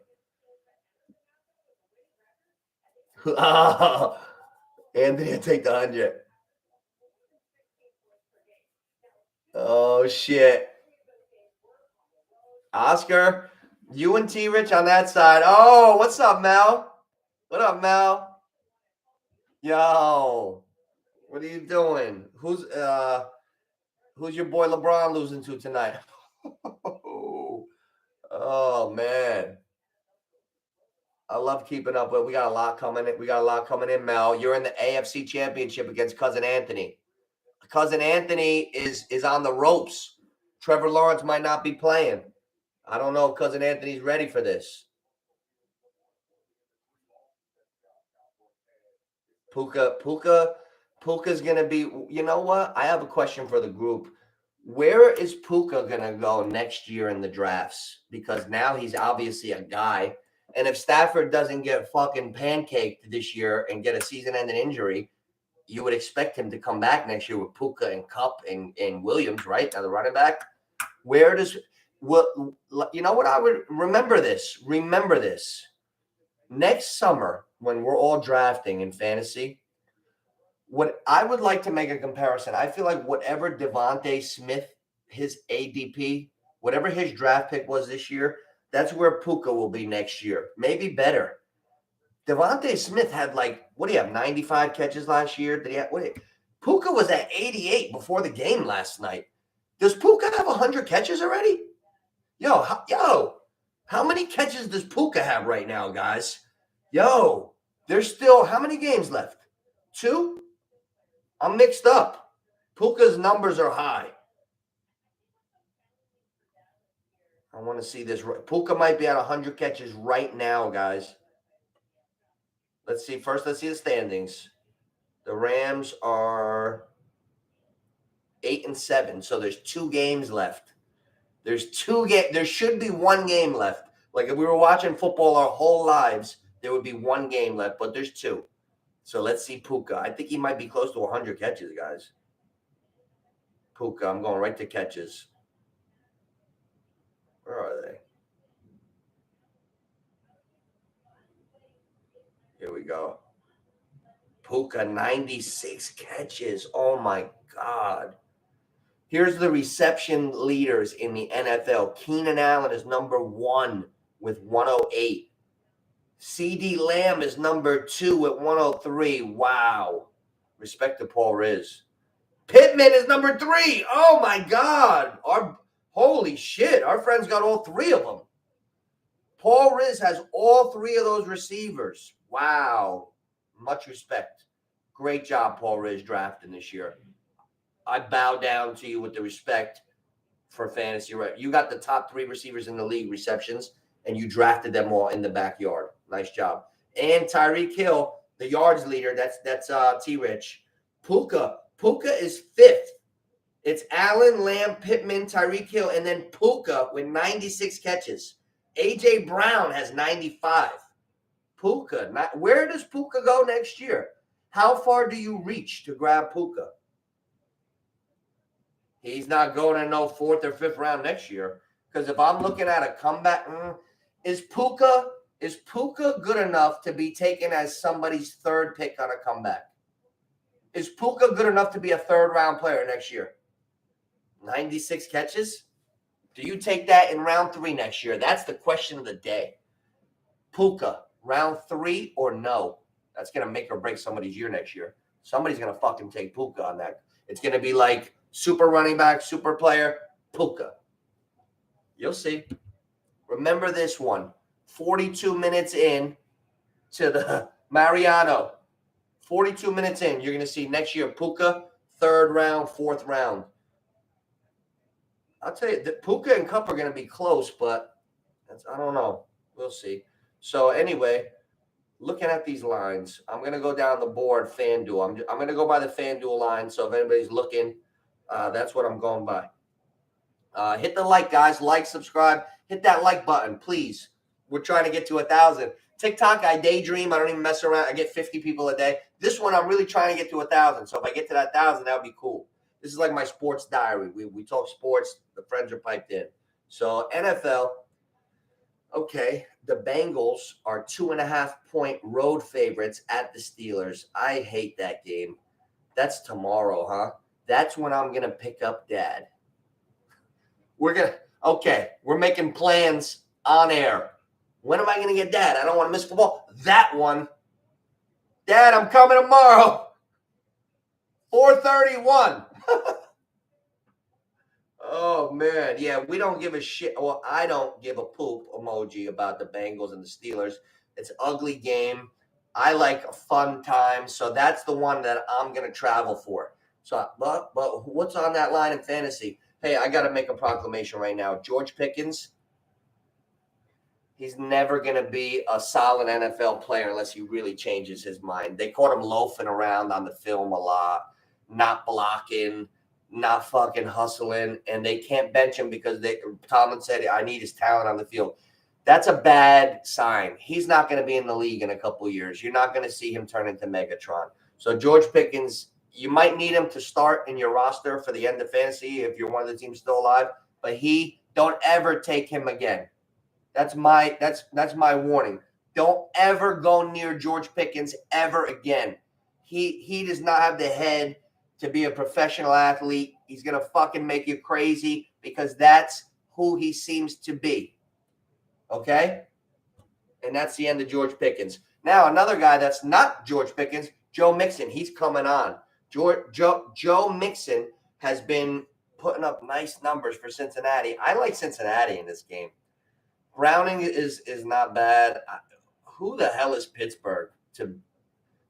Anthony, take the 100. Oh, shit. Oscar, you and T Rich on that side. Oh, what's up, Mel? What up, Mel? Yo, what are you doing? Who's your boy LeBron losing to tonight? Oh man. I love keeping up with. We got a lot coming in. We got a lot coming in, Mel. You're in the AFC Championship against Cousin Anthony. Cousin Anthony is on the ropes. Trevor Lawrence might not be playing. I don't know if Cousin Anthony's ready for this. Puka's gonna be. You know what? I have a question for the group. Where is Puka gonna go next year in the drafts? Because now he's obviously a guy. And if Stafford doesn't get fucking pancaked this year and get a season-ending injury, you would expect him to come back next year with Puka and Cup and Williams, right? Now the running back. Where does what you know what I would remember this? Remember this. Next summer, when we're all drafting in fantasy, what I would like to make a comparison. I feel like whatever Devontae Smith, his ADP, whatever his draft pick was this year, that's where Puka will be next year. Maybe better. Devontae Smith had like, what do you have, 95 catches last year? Did he have, Puka was at 88 before the game last night. Does Puka have 100 catches already? Yo, how many catches does Puka have right now, guys? Yo, there's still, how many games left? 2? I'm mixed up. Puka's numbers are high. I want to see this. Puka might be at 100 catches right now, guys. Let's see. First, let's see the standings. The Rams are 8-7, so there's 2 games left. There should be 1 game left. Like if we were watching football our whole lives, there would be 1 game left, but there's 2. So let's see Puka. I think he might be close to 100 catches, guys. Puka, I'm going right to catches. Where are they? Here we go. Puka, 96 catches. Oh, my God. Here's the reception leaders in the NFL. Keenan Allen is number 1 with 108. CeeDee Lamb is number 2 at 103. Wow. Respect to Paul Riz. Pittman is number 3. Oh, my God. Holy shit. Our friend's got all 3 of them. Paul Riz has all 3 of those receivers. Wow. Much respect. Great job, Paul Riz, drafting this year. I bow down to you with the respect for fantasy. Right? You got the top 3 receivers in the league receptions, and you drafted them all in the backyard. Nice job. And Tyreek Hill, the yards leader. That's T-Rich. Puka is 5th. It's Allen, Lamb, Pittman, Tyreek Hill, and then Puka with 96 catches. A.J. Brown has 95. Puka. Where does Puka go next year? How far do you reach to grab Puka? He's not going in no 4th or 5th round next year. Because if I'm looking at a comeback, is Puka good enough to be taken as somebody's 3rd pick on a comeback? Is Puka good enough to be a 3rd round player next year? 96 catches? Do you take that in round 3 next year? That's the question of the day. Puka, round 3 or no? That's going to make or break somebody's year next year. Somebody's going to fucking take Puka on that. It's going to be like super running back, super player, Puka. You'll see. Remember this one. 42 minutes in to the Mariano. 42 minutes in. You're going to see next year Puka, 3rd round, 4th round. I'll tell you, the Puka and Cup are going to be close, but I don't know. We'll see. So anyway, looking at these lines, I'm going to go down the board, FanDuel. I'm going to go by the FanDuel line. So if anybody's looking, that's what I'm going by. Hit the like, guys. Like, subscribe. Hit that like button, please. We're trying to get to 1,000. TikTok, I daydream. I don't even mess around. I get 50 people a day. This one, I'm really trying to get to 1,000. So if I get to that 1,000, that would be cool. This is like my sports diary. We talk sports. The friends are piped in. So NFL, okay, the Bengals are 2.5-point road favorites at the Steelers. I hate that game. That's tomorrow, huh? That's when I'm going to pick up Dad. We're making plans on air. When am I going to get Dad? I don't want to miss football. That one. Dad, I'm coming tomorrow. 4:31. Oh, man. Yeah, we don't give a shit. Well, I don't give a poop emoji about the Bengals and the Steelers. It's an ugly game. I like a fun time. So that's the one that I'm going to travel for. So, but what's on that line in fantasy? Hey, I got to make a proclamation right now. George Pickens, he's never going to be a solid NFL player unless he really changes his mind. They caught him loafing around on the film a lot, not blocking, not fucking hustling, and they can't bench him because Tomlin said, I need his talent on the field. That's a bad sign. He's not going to be in the league in a couple of years. You're not going to see him turn into Megatron. So George Pickens, you might need him to start in your roster for the end of fantasy if you're one of the teams still alive, but don't ever take him again. That's my warning. Don't ever go near George Pickens ever again. He does not have the head to be a professional athlete. He's going to fucking make you crazy because that's who he seems to be. Okay? And that's the end of George Pickens. Now, another guy that's not George Pickens, Joe Mixon. He's coming on. Joe Mixon has been putting up nice numbers for Cincinnati. I like Cincinnati in this game. Browning is not bad. Who the hell is Pittsburgh?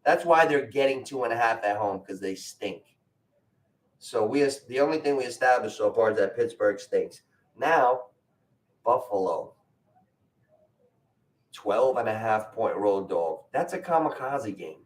That's why they're getting 2.5 at home, because they stink. So the only thing we established so far is that Pittsburgh stinks. Now, Buffalo, 12.5-point road dog. That's a kamikaze game.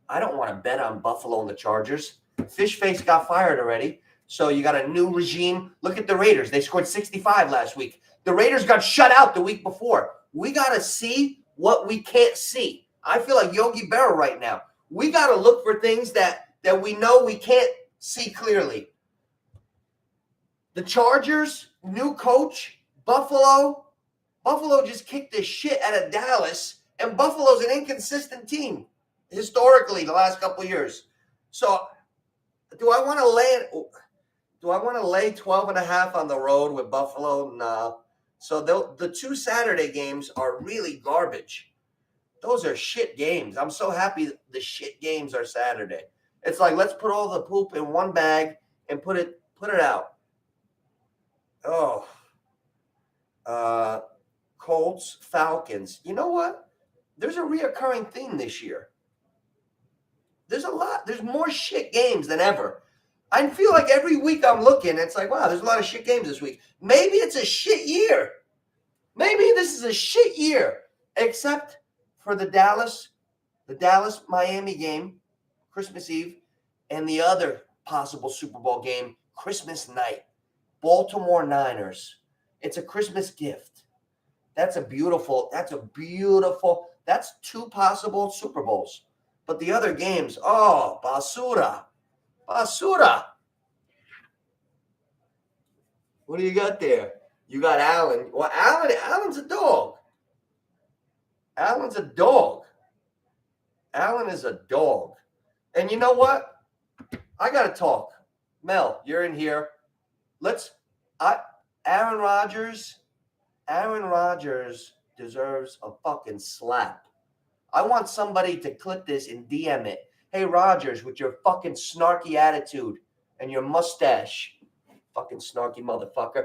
I don't want to bet on Buffalo and the Chargers. Fishface got fired already. So you got a new regime. Look at the Raiders. They scored 65 last week. The Raiders got shut out the week before. We got to see what we can't see. I feel like Yogi Berra right now. We got to look for things that we know we can't see clearly. The Chargers, new coach, Buffalo just kicked the shit out of Dallas, and Buffalo's an inconsistent team historically the last couple of years. So do I want to lay 12.5 on the road with Buffalo? No. So the 2 Saturday games are really garbage. Those are shit games. I'm so happy the shit games are Saturday. It's like, let's put all the poop in one bag and put it out. Oh. Colts, Falcons. You know what? There's a reoccurring theme this year. There's a lot. There's more shit games than ever. I feel like every week I'm looking, it's like, wow, there's a lot of shit games this week. Maybe it's a shit year. Maybe this is a shit year, except for the Dallas-Miami game, Christmas Eve, and the other possible Super Bowl game, Christmas night, Baltimore Niners. It's a Christmas gift. That's 2 possible Super Bowls. But the other games, oh, basura. What do you got there? You got Allen. Well, Allen's a dog. Allen is a dog. And you know what? I got to talk. Mel, you're in here. Aaron Rodgers deserves a fucking slap. I want somebody to clip this and DM it. Hey, Rodgers, with your fucking snarky attitude and your mustache, fucking snarky motherfucker.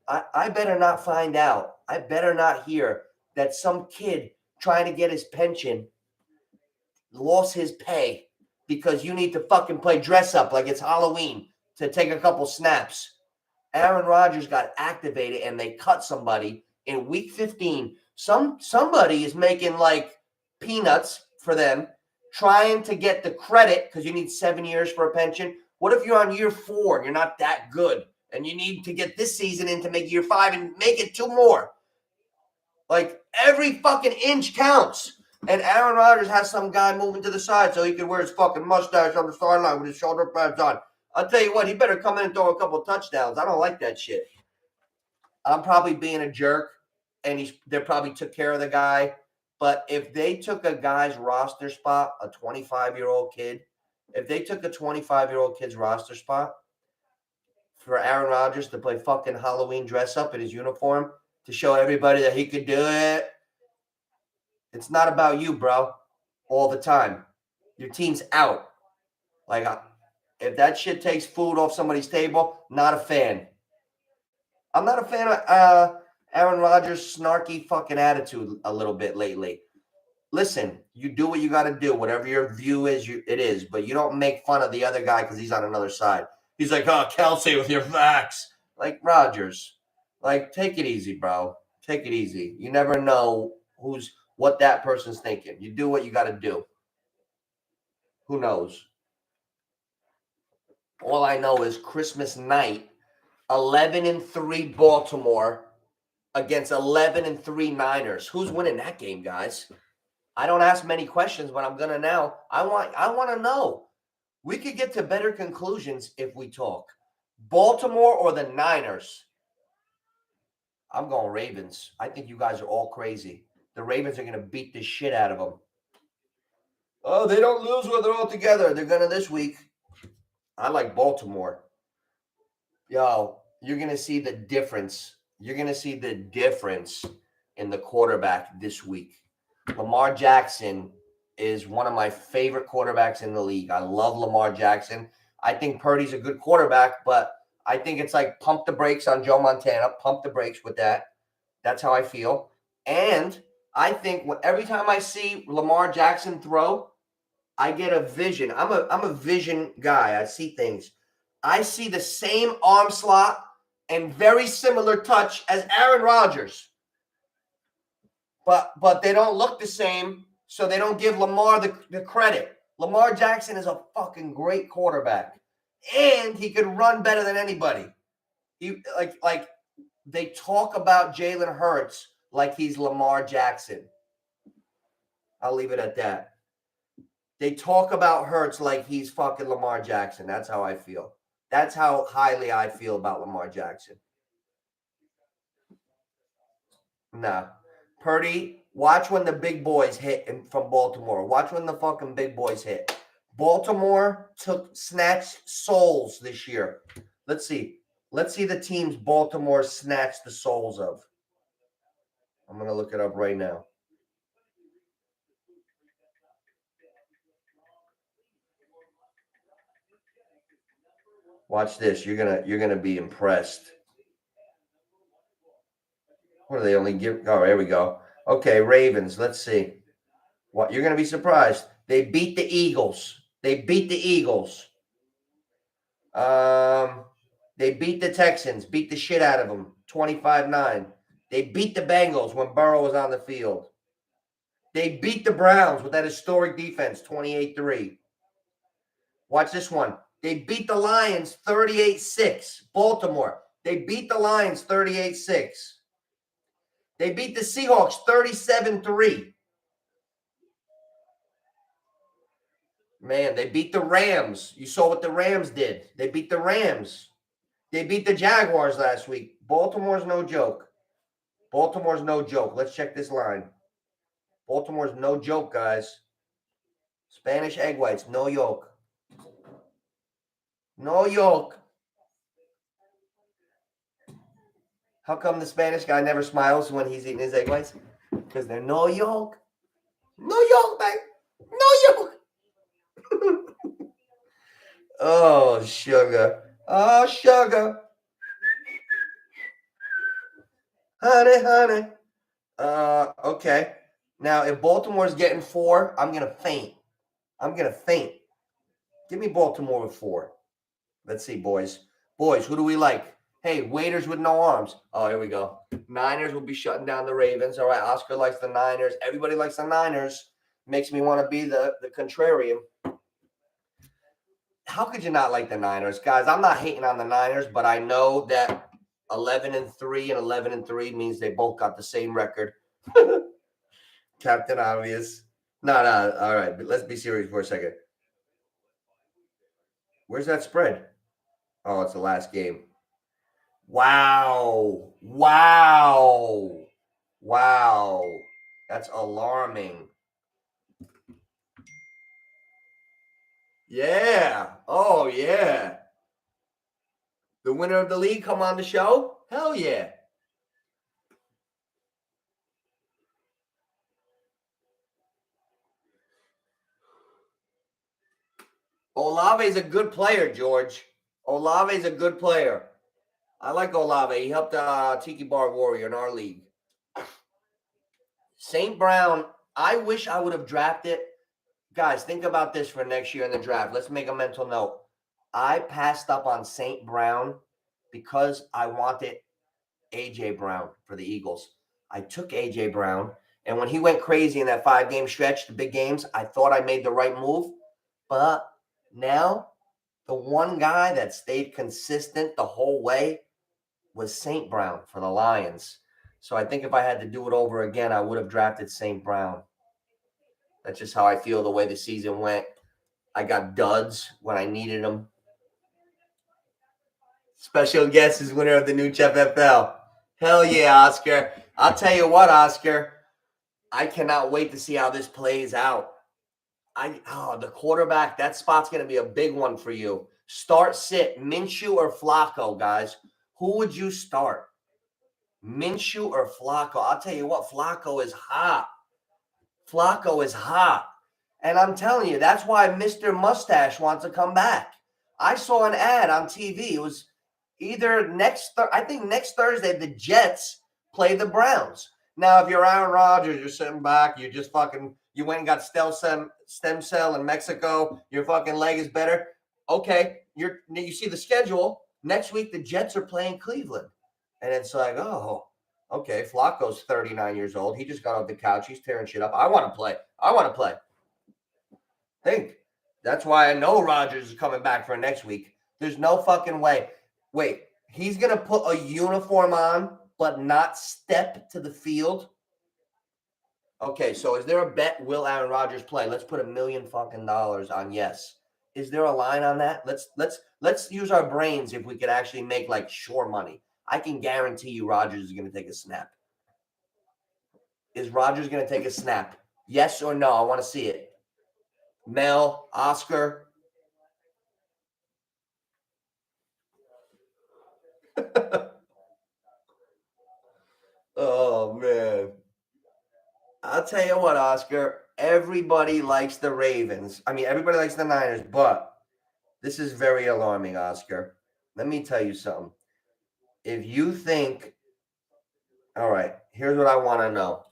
I better not find out. I better not hear that some kid trying to get his pension lost his pay because you need to fucking play dress up like it's Halloween to take a couple snaps. Aaron Rodgers got activated and they cut somebody in week 15. Somebody is making like peanuts for them, trying to get the credit because you need 7 years for a pension. What if you're on year 4 and you're not that good and you need to get this season in to make year 5 and make it 2 more? Like, every fucking inch counts. And Aaron Rodgers has some guy moving to the side so he can wear his fucking mustache on the sideline with his shoulder pads on. I'll tell you what, he better come in and throw a couple touchdowns. I don't like that shit. I'm probably being a jerk, and they probably took care of the guy. But if they took a guy's roster spot, a 25-year-old kid, if they took a 25-year-old kid's roster spot for Aaron Rodgers to play fucking Halloween dress up in his uniform to show everybody that he could do it, it's not about you, bro, all the time. Your team's out. Like, if that shit takes food off somebody's table, not a fan. I'm not a fan of Aaron Rodgers' snarky fucking attitude a little bit lately. Listen, you do what you got to do. Whatever your view is, it is. But you don't make fun of the other guy because he's on another side. He's like, oh, Kelsey with your vax. Like, Rodgers. Like, take it easy, bro. Take it easy. You never know what that person's thinking. You do what you got to do. Who knows? All I know is Christmas night, 11-3 Baltimore against 11-3 Niners. Who's winning that game, guys? I don't ask many questions, but I'm gonna now. I want to know. We could get to better conclusions if we talk. Baltimore or the Niners? I'm going Ravens. I think you guys are all crazy. The Ravens are gonna beat the shit out of them. Oh, they don't lose when they're all together. They're gonna this week. I like Baltimore. Yo, you're going to see the difference. You're going to see the difference in the quarterback this week. Lamar Jackson is one of my favorite quarterbacks in the league. I love Lamar Jackson. I think Purdy's a good quarterback, but I think it's like pump the brakes on Joe Montana. Pump the brakes with that. That's how I feel. And I think every time I see Lamar Jackson throw, I get a vision. I'm a vision guy. I see things. I see the same arm slot and very similar touch as Aaron Rodgers. But they don't look the same, so they don't give Lamar the credit. Lamar Jackson is a fucking great quarterback, and he could run better than anybody. He like they talk about Jalen Hurts like he's Lamar Jackson. I'll leave it at that. They talk about Hurts like he's fucking Lamar Jackson. That's how I feel. That's how highly I feel about Lamar Jackson. Nah. Purdy, watch when the big boys hit from Baltimore. Watch when the fucking big boys hit. Baltimore snatched souls this year. Let's see. Let's see the teams Baltimore snatched the souls of. I'm going to look it up right now. Watch this. You're gonna be impressed. What do they only give? Oh, here we go. Okay, Ravens. Let's see. What you're gonna be surprised. They beat the Eagles. They beat the Eagles. They beat the Texans. Beat the shit out of them. 25-9. They beat the Bengals when Burrow was on the field. They beat the Browns with that historic defense, 28-3. Watch this one. They beat the Lions 38-6. Baltimore. They beat the Lions 38-6. They beat the Seahawks 37-3. Man, they beat the Rams. You saw what the Rams did. They beat the Rams. They beat the Jaguars last week. Baltimore's no joke. Baltimore's no joke. Let's check this line. Baltimore's no joke, guys. Spanish egg whites, no yolk. No yolk. How come the Spanish guy never smiles when he's eating his egg whites? Because they're no yolk. No yolk, man. No yolk. Oh, sugar. Oh, sugar. Honey, honey. Okay. Now, if Baltimore's getting 4, I'm going to faint. I'm going to faint. Give me Baltimore with 4. Let's see, boys. Boys, who do we like? Hey, waiters with no arms. Oh, here we go. Niners will be shutting down the Ravens. All right, Oscar likes the Niners. Everybody likes the Niners. Makes me want to be the contrarian. How could you not like the Niners? Guys, I'm not hating on the Niners, but I know that 11-3 and 11-3 means they both got the same record. Captain Obvious. No. All right, but let's be serious for a second. Where's that spread? Oh, it's the last game. Wow. That's alarming. Yeah. Oh, yeah. The winner of the league come on the show? Hell yeah. Olave's a good player, George. Olave's a good player. I like Olave. He helped Tiki Bar Warrior in our league. St. Brown, I wish I would have drafted. Guys, think about this for next year in the draft. Let's make a mental note. I passed up on St. Brown because I wanted A.J. Brown for the Eagles. I took A.J. Brown, and when he went crazy in that 5-game stretch, the big games, I thought I made the right move. But now, the one guy that stayed consistent the whole way was St. Brown for the Lions. So I think if I had to do it over again, I would have drafted St. Brown. That's just how I feel the way the season went. I got duds when I needed them. Special guest is winner of the new Chef FL. Hell yeah, Oscar. I'll tell you what, Oscar. I cannot wait to see how this plays out. The quarterback, that spot's going to be a big one for you. Start, sit, Minshew or Flacco, guys. Who would you start? Minshew or Flacco? I'll tell you what, Flacco is hot. And I'm telling you, that's why Mr. Mustache wants to come back. I saw an ad on TV. It was either I think next Thursday, the Jets play the Browns. Now, if you're Aaron Rodgers, you're sitting back, you just fucking, you went and got stem cell in Mexico, your fucking leg is better. Okay, you see the schedule. Next week, the Jets are playing Cleveland. And it's like, oh, okay, Flacco's 39 years old. He just got off the couch. He's tearing shit up. I want to play. Think. That's why I know Rodgers is coming back for next week. There's no fucking way. Wait, he's going to put a uniform on but not step to the field? Okay, so is there a bet will Aaron Rodgers play? Let's put $1 million fucking on yes. Is there a line on that? Let's use our brains if we could actually make like sure money. I can guarantee you Rodgers is going to take a snap. Is Rodgers going to take a snap? Yes or no? I want to see it. Mel, Oscar. Oh, man. I'll tell you what, Oscar. Everybody likes the Ravens. I mean, everybody likes the Niners, but this is very alarming, Oscar. Let me tell you something. If you think, all right, here's what I want to know.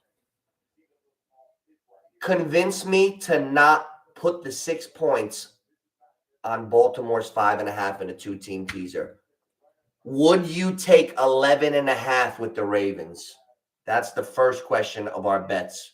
Convince me to not put the 6 points on Baltimore's 5.5 in a 2-team teaser. Would you take 11.5 with the Ravens? That's the first question of our bets.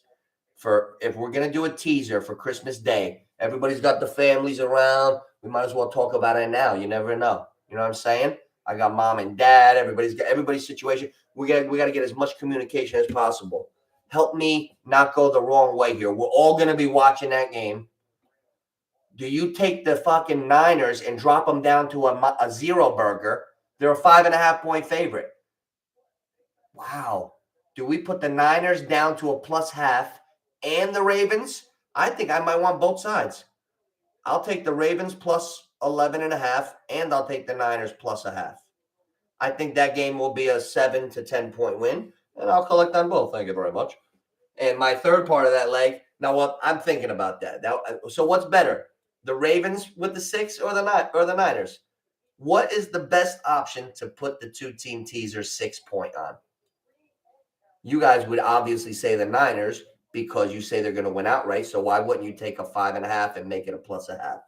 For if we're going to do a teaser for Christmas Day, everybody's got the families around. We might as well talk about it now. You never know. You know what I'm saying? I got mom and dad. Everybody's situation. We got to get as much communication as possible. Help me not go the wrong way here. We're all going to be watching that game. Do you take the fucking Niners and drop them down to a zero burger? They're a 5.5 point favorite. Wow. Do we put the Niners down to a +0.5 and the Ravens? I think I might want both sides. I'll take the Ravens plus 11.5 and I'll take the Niners +0.5. I think that game will be a 7 to 10 point win, and I'll collect on both. Thank you very much. And my third part of that leg, now what I'm thinking about that. Now, so what's better, the Ravens with the 6 or the Niners? What is the best option to put the 2-team teaser 6 point on? You guys would obviously say the Niners because you say they're going to win outright. So why wouldn't you take a 5.5 and make it a +0.5?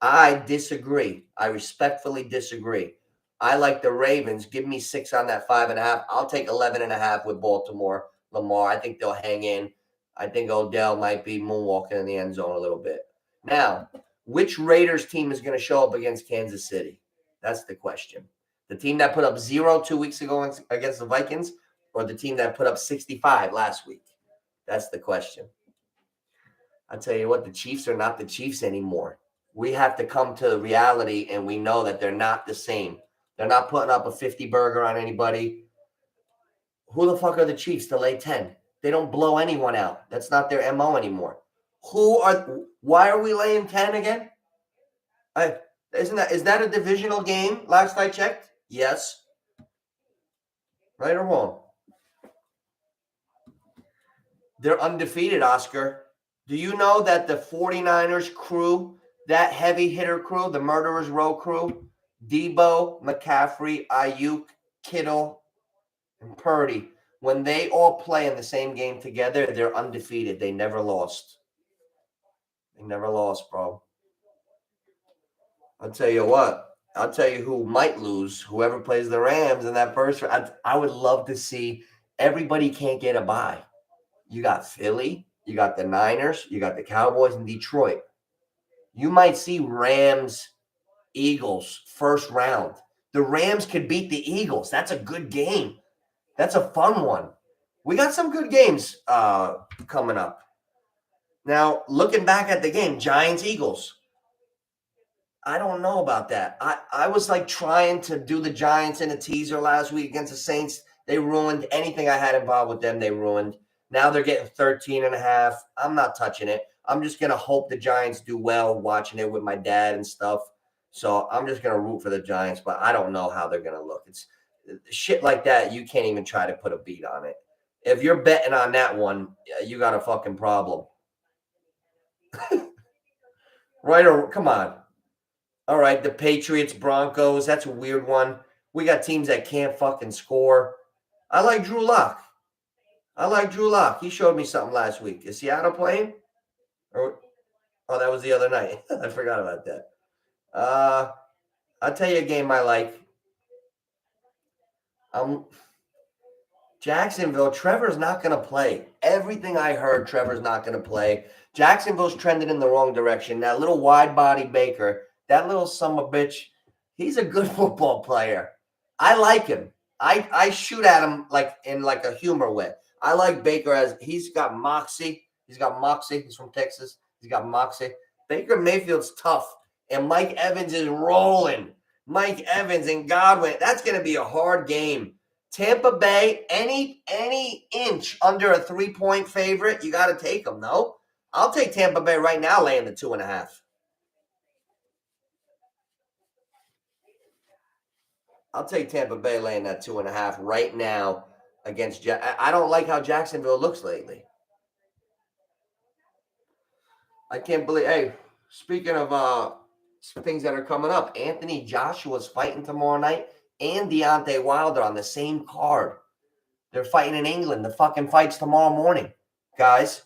I disagree. I respectfully disagree. I like the Ravens. Give me 6 on that 5.5. I'll take 11.5 with Baltimore. Lamar, I think they'll hang in. I think Odell might be moonwalking in the end zone a little bit. Now, which Raiders team is going to show up against Kansas City? That's the question. The team that put up 0 2 weeks ago against the Vikings, or the team that put up 65 last week? That's the question. I'll tell you what, the Chiefs are not the Chiefs anymore. We have to come to reality, and we know that they're not the same. They're not putting up a 50 burger on anybody. Who the fuck are the Chiefs to lay 10? They don't blow anyone out. That's not their MO anymore. Why are we laying 10 again? Is that a divisional game last I checked? Yes. Right or wrong? They're undefeated, Oscar. Do you know that the 49ers crew, that heavy hitter crew, the Murderers Row crew, Debo, McCaffrey, Ayuk, Kittle, and Purdy, when they all play in the same game together, they're undefeated. They never lost. They never lost, bro. I'll tell you what. I'll tell you who might lose. Whoever plays the Rams in that first round. I would love to see. Everybody can't get a bye. You got Philly, you got the Niners, you got the Cowboys and Detroit. You might see Rams, Eagles, first round. The Rams could beat the Eagles. That's a good game. That's a fun one. We got some good games coming up. Now, looking back at the game, Giants-Eagles. I don't know about that. I was like trying to do the Giants in a teaser last week against the Saints. They ruined anything I had involved with them. They ruined. Now they're getting 13.5. I'm not touching it. I'm just going to hope the Giants do well watching it with my dad and stuff. So I'm just going to root for the Giants, but I don't know how they're going to look. It's shit like that. You can't even try to put a beat on it. If you're betting on that one, you got a fucking problem. Right or come on. All right, the Patriots, Broncos. That's a weird one. We got teams that can't fucking score. I like Drew Lock. He showed me something last week. Is Seattle playing? Or oh, that was the other night. I forgot about that. I'll tell you a game I like. Jacksonville, Trevor's not going to play. Everything I heard, Trevor's not going to play. Jacksonville's trending in the wrong direction. That little wide body Baker, that little son of a bitch, he's a good football player. I like him. I shoot at him like in like a humor way. I like Baker as he's got moxie. He's from Texas. He's got moxie. Baker Mayfield's tough. And Mike Evans is rolling. Mike Evans and Godwin. That's going to be a hard game. Tampa Bay, any inch under a 3-point favorite, you got to take them, no? I'll take Tampa Bay right now laying the 2.5. I'll take Tampa Bay laying that 2.5 right now against I don't like how Jacksonville looks lately. I can't believe. Hey, speaking of things that are coming up, Anthony Joshua's fighting tomorrow night and Deontay Wilder on the same card. They're fighting in England. The fucking fight's tomorrow morning. Guys,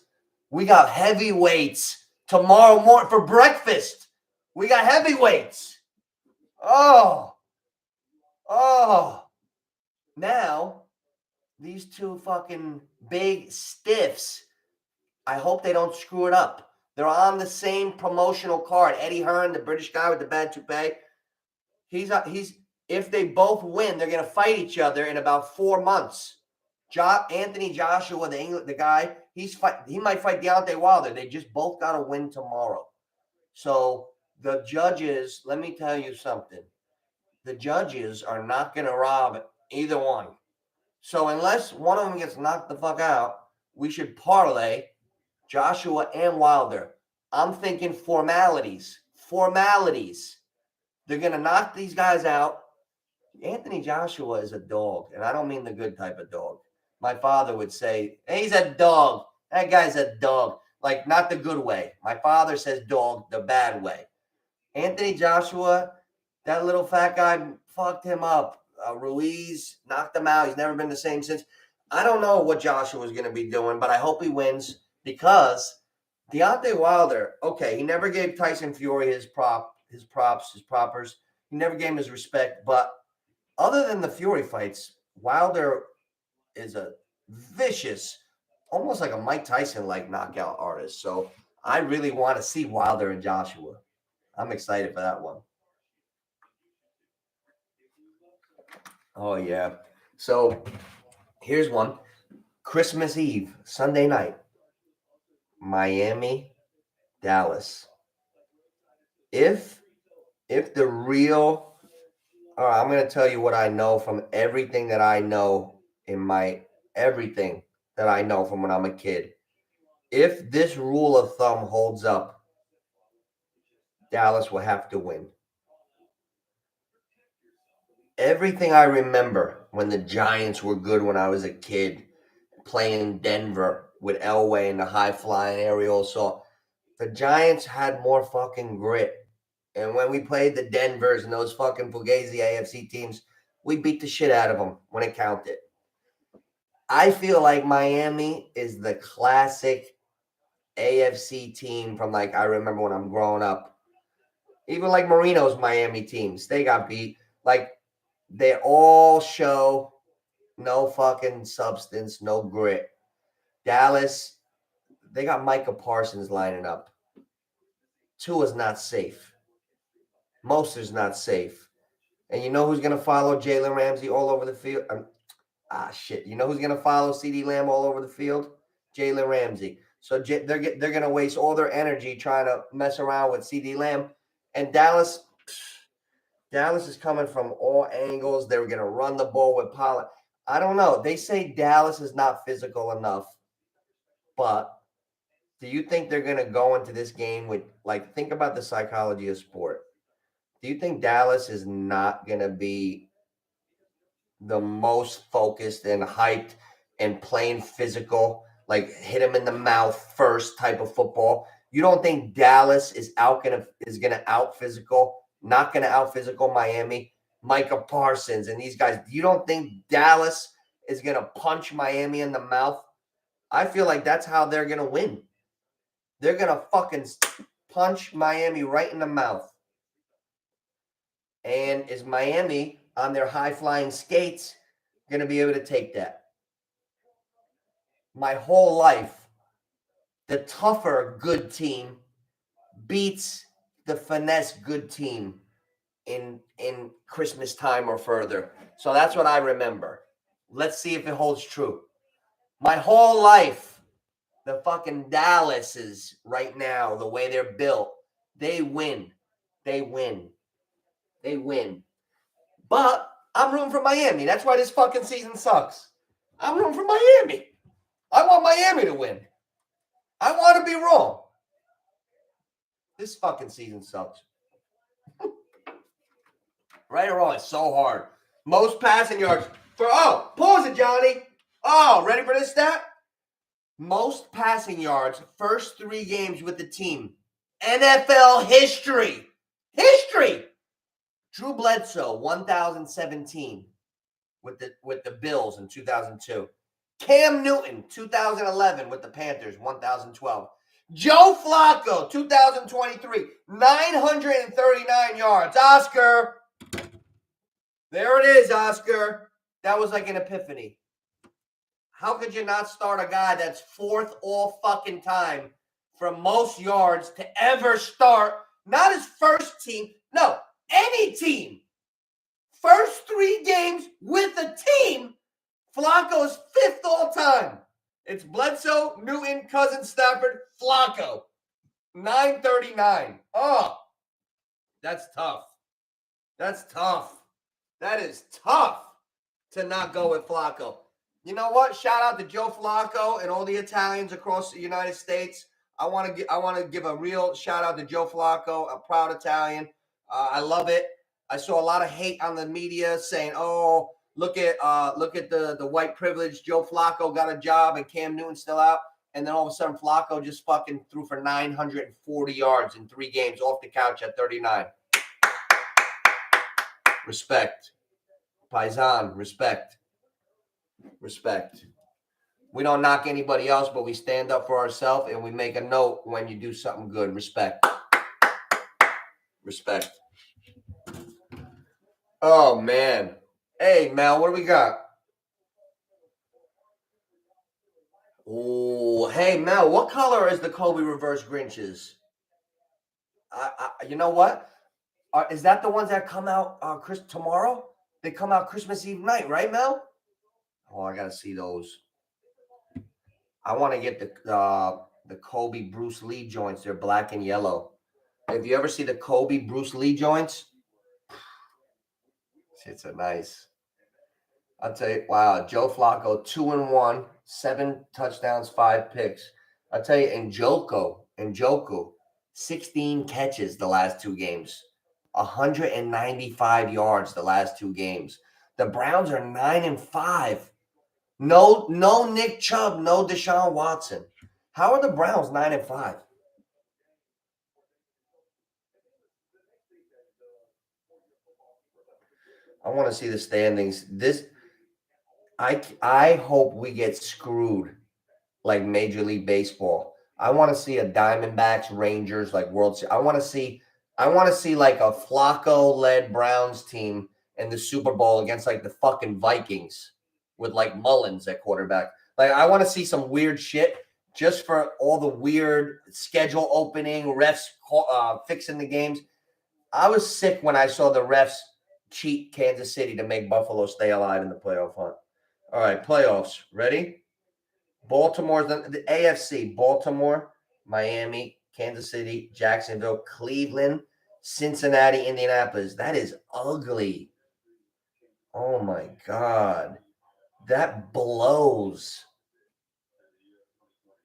we got heavyweights tomorrow morning for breakfast. We got heavyweights. Oh. Now, these two fucking big stiffs, I hope they don't screw it up. They're on the same promotional card. Eddie Hearn, the British guy with the bad toupee, he's if they both win, they're going to fight each other in about 4 months. Anthony Joshua, the guy, he might fight Deontay Wilder. They just both got to win tomorrow. So the judges, let me tell you something. The judges are not going to rob either one. So unless one of them gets knocked the fuck out, we should parlay Joshua and Wilder. I'm thinking formalities. They're going to knock these guys out. Anthony Joshua is a dog, and I don't mean the good type of dog. My father would say, hey, he's a dog. That guy's a dog. Like, not the good way. My father says dog the bad way. Anthony Joshua, that little fat guy fucked him up. Ruiz knocked him out. He's never been the same since. I don't know what Joshua is going to be doing, but I hope he wins because Deontay Wilder, okay, he never gave Tyson Fury his propers. He never gave him his respect. But other than the Fury fights, Wilder is a vicious, almost like a Mike Tyson-like knockout artist. So I really want to see Wilder and Joshua. I'm excited for that one. Oh, yeah. So here's one. Christmas Eve, Sunday night, Miami, Dallas. If the real, all right, I'm going to tell you what I know from everything that I know everything that I know from when I'm a kid. If this rule of thumb holds up, Dallas will have to win. Everything I remember when the Giants were good when I was a kid, playing Denver with Elway and the high-flying aerial assault, the Giants had more fucking grit. And when we played the Denvers and those fucking Fugazi AFC teams, we beat the shit out of them when it counted. I feel like Miami is the classic AFC team from like I remember when I'm growing up. Even like Marino's Miami teams, they got beat. Like they all show no fucking substance, no grit. Dallas, they got Micah Parsons lining up. Tua's not safe. Mostert's not safe. And you know who's going to follow Jalen Ramsey all over the field? Shit. You know who's going to follow CeeDee Lamb all over the field? Jalen Ramsey. So they're going to waste all their energy trying to mess around with CeeDee Lamb. And Dallas is coming from all angles. They're going to run the ball with Pollard. I don't know. They say Dallas is not physical enough. But do you think they're going to go into this game with, like, think about the psychology of sport. Do you think Dallas is not going to be the most focused and hyped and playing physical, like hit him in the mouth first type of football? You don't think Dallas is going to out physical not going to out-physical Miami. Micah Parsons and these guys. You don't think Dallas is going to punch Miami in the mouth? I feel like that's how they're going to win. They're going to fucking punch Miami right in the mouth. And is Miami on their high-flying skates going to be able to take that? My whole life, the tougher good team beats the finesse good team in Christmas time or further. So that's what I remember. Let's see if it holds true. My whole life, the fucking Dallases right now, the way they're built, they win. They win. They win. But I'm rooting for Miami. That's why this fucking season sucks. I'm rooting for Miami. I want Miami to win. I want to be wrong. This fucking season sucks. Right or wrong, it's so hard. Most passing yards for, pause it, Johnny. Ready for this stat? Most passing yards, first 3 games with the team. NFL history. History. Drew Bledsoe, 1,017 with the Bills in 2002. Cam Newton, 2011 with the Panthers, 1,012. Joe Flacco, 2023, 939 yards. Oscar. There it is, Oscar. That was like an epiphany. How could you not start a guy that's 4th all fucking time from most yards to ever start, not his first team, no, any team. First 3 games with a team, Flacco's 5th all time. It's Bledsoe, Newton, Cousins, Stafford, Flacco. 939. Oh, that's tough. That's tough. That is tough to not go with Flacco. You know what? Shout out to Joe Flacco and all the Italians across the United States. I want to give a real shout out to Joe Flacco, a proud Italian. I love it. I saw a lot of hate on the media saying, "Oh, look at the white privilege. Joe Flacco got a job and Cam Newton's still out." And then all of a sudden, Flacco just fucking threw for 940 yards in 3 games off the couch at 39. Respect. Paisan, respect. Respect. We don't knock anybody else, but we stand up for ourselves and we make a note when you do something good. Respect. Respect. Oh, man. Hey, Mel, what do we got? Oh, hey, Mel, what color is the Kobe Reverse Grinches? You know what? Is that the ones that come out tomorrow? They come out Christmas Eve night, right, Mel? Oh, I got to see those. I want to get the Kobe Bruce Lee joints. They're black and yellow. If you ever see the Kobe Bruce Lee joints, it's a nice. I'll tell you, wow, Joe Flacco, 2-1, 7 touchdowns, 5 picks. I'll tell you, Njoku, 16 catches the last 2 games, 195 yards the last 2 games. The Browns are 9-5. No Nick Chubb, no Deshaun Watson. How are the Browns 9-5? I want to see the standings. I hope we get screwed like Major League Baseball. I want to see a Diamondbacks, Rangers, like World Series. I want to see like a Flacco-led Browns team in the Super Bowl against like the fucking Vikings with like Mullins at quarterback. Like I want to see some weird shit just for all the weird schedule opening, refs fixing the games. I was sick when I saw the refs cheat Kansas City to make Buffalo stay alive in the playoff hunt. All right, playoffs. Ready? Baltimore's the AFC. Baltimore, Miami, Kansas City, Jacksonville, Cleveland, Cincinnati, Indianapolis. That is ugly. Oh, my God. That blows.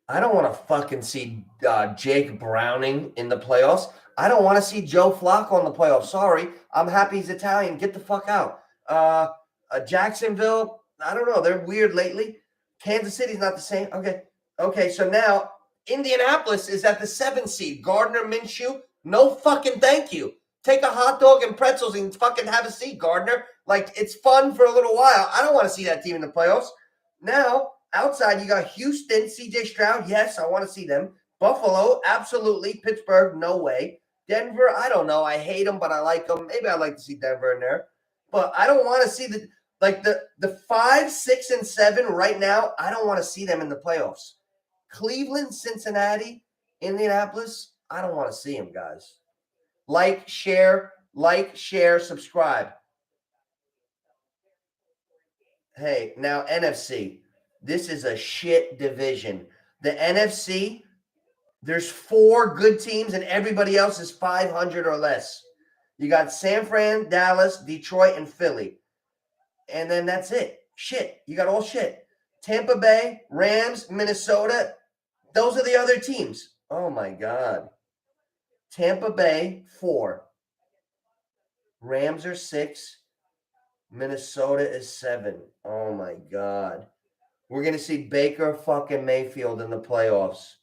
I don't want to fucking see Jake Browning in the playoffs. I don't want to see Joe Flacco in the playoffs. Sorry. I'm happy he's Italian. Get the fuck out. Jacksonville, I don't know. They're weird lately. Kansas City's not the same. Okay. So now Indianapolis is at the 7th seed. Gardner Minshew, no fucking thank you. Take a hot dog and pretzels and fucking have a seat, Gardner. Like, it's fun for a little while. I don't want to see that team in the playoffs. Now, outside, you got Houston, CJ Stroud. Yes, I want to see them. Buffalo, absolutely. Pittsburgh, no way. Denver, I don't know. I hate them, but I like them. Maybe I'd like to see Denver in there. But I don't want to see the 5, 6, and 7 right now. I don't want to see them in the playoffs. Cleveland, Cincinnati, Indianapolis, I don't want to see them, guys. Like, share, subscribe. Hey, now NFC. This is a shit division. The NFC, there's 4 good teams and everybody else is 500 or less. You got San Fran, Dallas, Detroit, and Philly. And then that's it. Shit. You got all shit. Tampa Bay, Rams, Minnesota. Those are the other teams. Oh, my God. Tampa Bay, 4. Rams are 6. Minnesota is 7. Oh, my God. We're going to see Baker fucking Mayfield in the playoffs.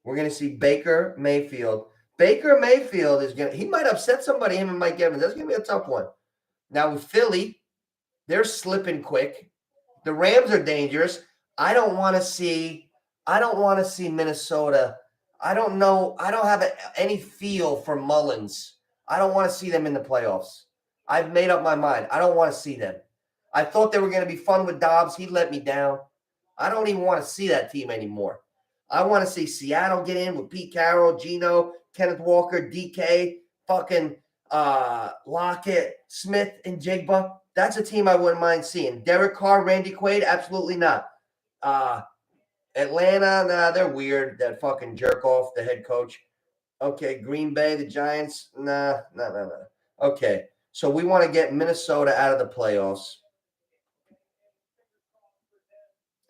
We're going to see Baker Mayfield. Baker Mayfield is going to – he might upset somebody, him and Mike Evans. That's going to be a tough one. Now, with Philly, they're slipping quick. The Rams are dangerous. I don't want to see Minnesota. I don't know. I don't have any feel for Mullins. I don't want to see them in the playoffs. I've made up my mind. I don't want to see them. I thought they were going to be fun with Dobbs. He let me down. I don't even want to see that team anymore. I want to see Seattle get in with Pete Carroll, Geno, Kenneth Walker, DK, fucking Lockett, Smith, and Jigba. That's a team I wouldn't mind seeing. Derek Carr, Randy Quaid, absolutely not. Atlanta, nah, they're weird. That fucking jerk off, the head coach. Okay, Green Bay, the Giants, nah. Okay, so we want to get Minnesota out of the playoffs.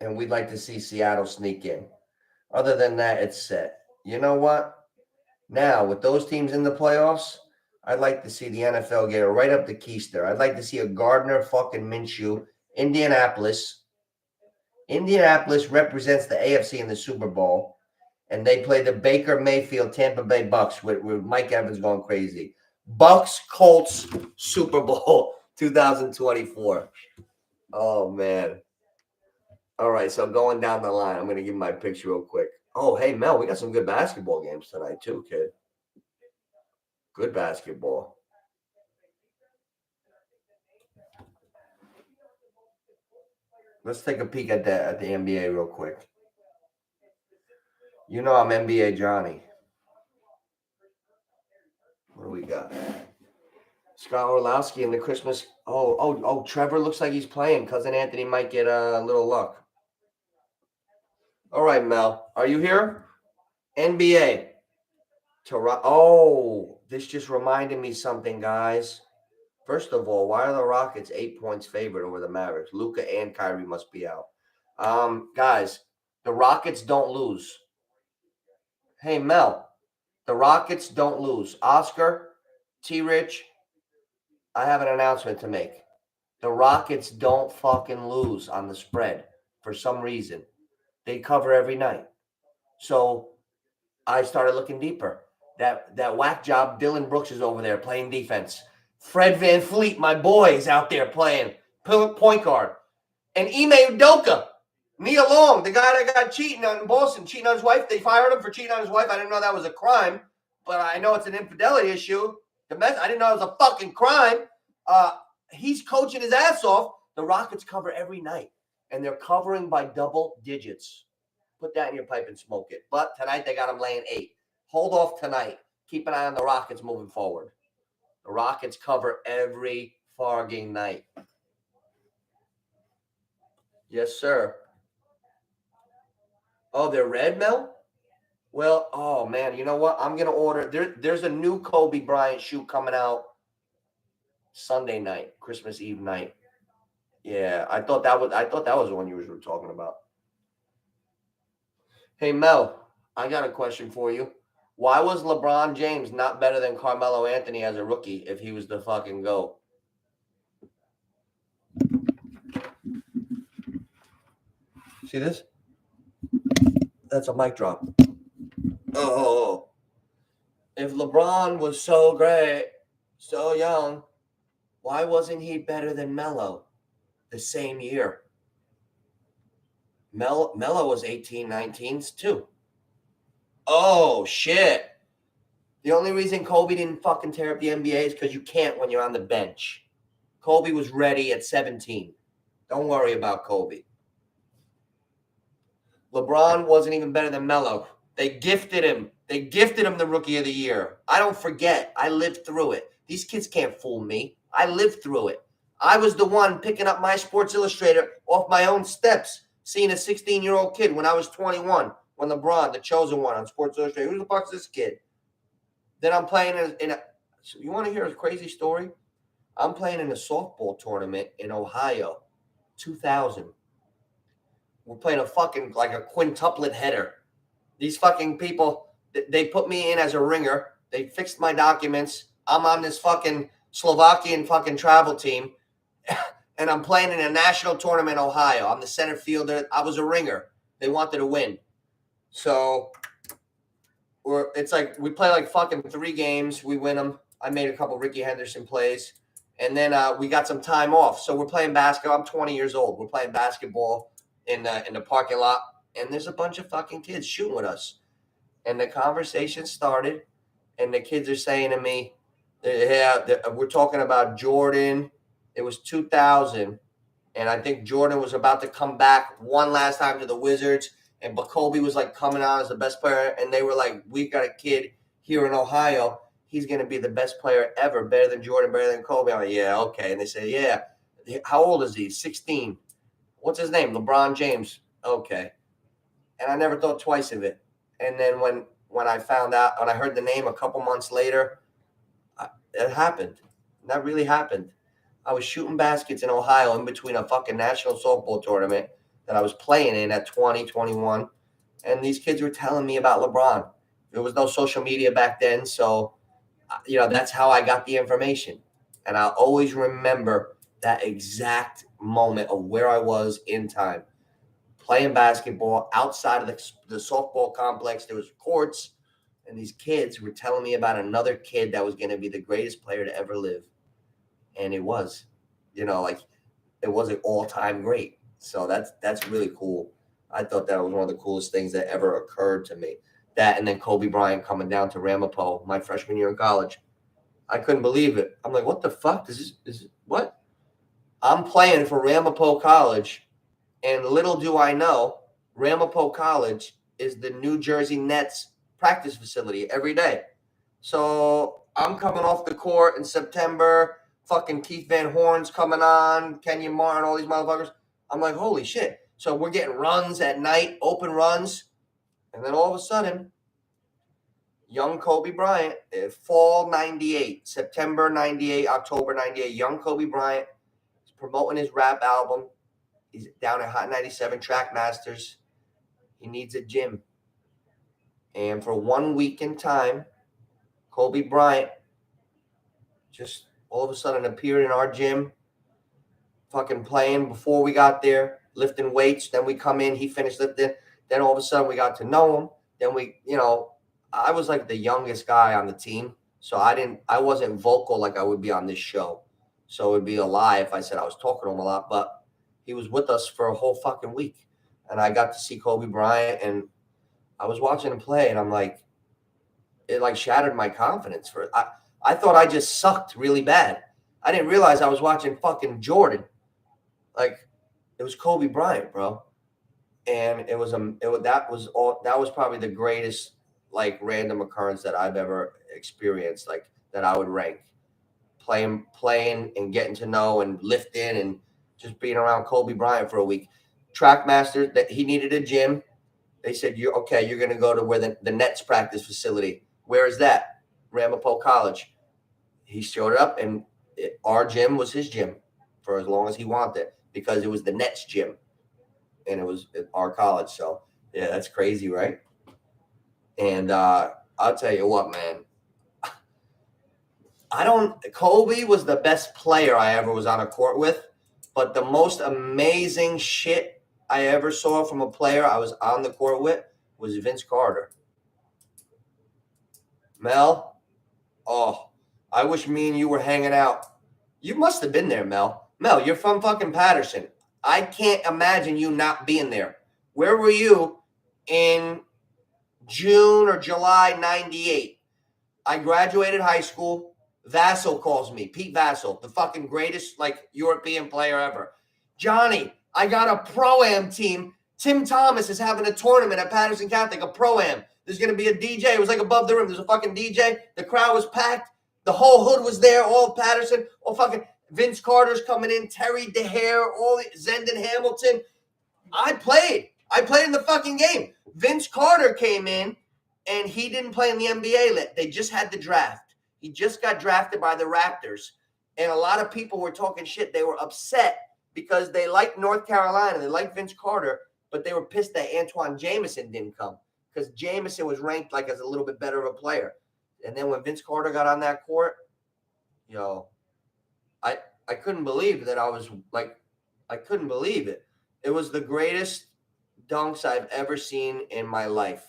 And we'd like to see Seattle sneak in. Other than that, it's set. You know what? Now, with those teams in the playoffs, I'd like to see the NFL get it right up the keister. I'd like to see a Gardner fucking Minshew. Indianapolis. Indianapolis represents the AFC in the Super Bowl, and they play the Baker Mayfield Tampa Bay Bucks with Mike Evans going crazy. Bucks Colts Super Bowl 2024. Oh, man. All right, so going down the line, I'm going to give my picks real quick. Oh, hey, Mel, we got some good basketball games tonight too, kid. Good basketball. Let's take a peek at the NBA real quick. You know I'm NBA Johnny. What do we got? Scott Orlowski in the Christmas. Oh, Trevor looks like he's playing. Cousin Anthony might get a little luck. All right, Mel. Are you here? NBA. Oh, this just reminded me something, guys. First of all, why are the Rockets 8 points favored over the Mavericks? Luka and Kyrie must be out. Guys, the Rockets don't lose. Hey, Mel, the Rockets don't lose. Oscar, T-Rich, I have an announcement to make. The Rockets don't fucking lose on the spread for some reason. They cover every night. So I started looking deeper. That whack job, Dylan Brooks is over there playing defense. Fred VanVleet, my boy, is out there playing point guard. And Ime Udoka, Nia Long, the guy that got cheating on Boston, cheating on his wife. They fired him for cheating on his wife. I didn't know that was a crime, but I know it's an infidelity issue. I didn't know it was a fucking crime. He's coaching his ass off. The Rockets cover every night, and they're covering by double digits. Put that in your pipe and smoke it. But tonight they got them laying 8. Hold off tonight. Keep an eye on the Rockets moving forward. The Rockets cover every fucking night. Yes, sir. Oh, they're red, Mel? Well, oh, man, you know what? I'm going to order. There's a new Kobe Bryant shoe coming out Sunday night, Christmas Eve night. Yeah, I thought that was the one you were talking about. Hey, Mel, I got a question for you. Why was LeBron James not better than Carmelo Anthony as a rookie if he was the fucking GOAT? See this? That's a mic drop. Oh. If LeBron was so great, So young. Why wasn't he better than Melo the same year? Melo was 18, 19 too. Oh, shit. The only reason Kobe didn't fucking tear up the NBA is because you can't when you're on the bench. Kobe was ready at 17. Don't worry about Kobe. LeBron wasn't even better than Melo. They gifted him. They gifted him the Rookie of the Year. I don't forget. I lived through it. These kids can't fool me. I lived through it. I was the one picking up my Sports Illustrated off my own steps, seeing a 16-year-old kid when I was 21, when LeBron, the chosen one on Sports Illustrated. Who the fuck's this kid? Then I'm playing in a so you want to hear a crazy story? I'm playing in a softball tournament in Ohio, 2000. We're playing a fucking like a quintuplet header. These fucking people, they put me in as a ringer. They fixed my documents. I'm on this fucking Slovakian fucking travel team, and I'm playing in a national tournament in Ohio. I'm the center fielder. I was a ringer. They wanted to win. So it's like we play like fucking 3 games. We win them. I made a couple Ricky Henderson plays. And then we got some time off. So we're playing basketball. I'm 20 years old. We're playing basketball in the parking lot. And there's a bunch of fucking kids shooting with us. And the conversation started. And the kids are saying to me, yeah, we're talking about Jordan. It was 2000. And I think Jordan was about to come back one last time to the Wizards. But Kobe was like coming out as the best player. And they were like, we got a kid here in Ohio. He's going to be the best player ever, better than Jordan, better than Kobe. I'm like, yeah, okay. And they say, yeah. How old is he? 16. What's his name? LeBron James. Okay. And I never thought twice of it. And then when I found out, when I heard the name a couple months later, it happened. That really happened. I was shooting baskets in Ohio in between a fucking national softball tournament that I was playing in at 20, 21. And these kids were telling me about LeBron. There was no social media back then. So, that's how I got the information. And I'll always remember that exact moment of where I was in time. Playing basketball outside of the softball complex. There was courts. And these kids were telling me about another kid that was going to be the greatest player to ever live. And it was, like it was an all-time great. So that's really cool. I thought that was one of the coolest things that ever occurred to me. That and then Kobe Bryant coming down to Ramapo my freshman year in college. I couldn't believe it. I'm like, what the fuck? Is what? I'm playing for Ramapo College, and little do I know, Ramapo College is the New Jersey Nets practice facility every day. So I'm coming off the court in September. Fucking Keith Van Horn's coming on, Kenyon Martin, all these motherfuckers. I'm like, holy shit. So we're getting runs at night, open runs. And then all of a sudden, young Kobe Bryant, fall 98, September 98, October 98, young Kobe Bryant is promoting his rap album. He's down at Hot 97 Trackmasters. He needs a gym. And for 1 week in time, Kobe Bryant just all of a sudden appeared in our gym, fucking playing before we got there, lifting weights. Then we come in, he finished lifting. Then all of a sudden we got to know him. Then I was like the youngest guy on the team. So I wasn't vocal like I would be on this show. So it would be a lie if I said I was talking to him a lot, but he was with us for a whole fucking week. And I got to see Kobe Bryant and I was watching him play and I'm like, it like shattered my confidence I thought I just sucked really bad. I didn't realize I was watching fucking Jordan. Like it was Kobe Bryant, bro. And that was probably the greatest like random occurrence that I've ever experienced, like that I would rank. Playing and getting to know and lifting and just being around Kobe Bryant for a week. Trackmaster, that he needed a gym. They said, you're going to go to where the Nets practice facility. Where is that? Ramapo College. He showed up and our gym was his gym for as long as he wanted because it was the Nets gym and it was at our college. So yeah, that's crazy, right? And I'll tell you what, man. Kobe was the best player I ever was on a court with, but the most amazing shit I ever saw from a player I was on the court with was Vince Carter. Mel, I wish me and you were hanging out. You must have been there, Mel. Mel, you're from fucking Patterson. I can't imagine you not being there. Where were you in June or July 98? I graduated high school. Vassell calls me. Pete Vassell, the fucking greatest like European player ever. Johnny, I got a pro-am team. Tim Thomas is having a tournament at Patterson Catholic, a pro-am. There's going to be a DJ. It was like above the rim. There's a fucking DJ. The crowd was packed. The whole hood was there, all Patterson, all fucking Vince Carter's coming in, Terry DeHare, all Zendon Hamilton. I played. I played in the fucking game. Vince Carter came in, and he didn't play in the NBA. They just had the draft. He just got drafted by the Raptors. And a lot of people were talking shit. They were upset because they liked North Carolina. They liked Vince Carter, but they were pissed that Antoine Jameson didn't come because Jameson was ranked like as a little bit better of a player. And then when Vince Carter got on that court, I couldn't believe that I couldn't believe it. It was the greatest dunks I've ever seen in my life.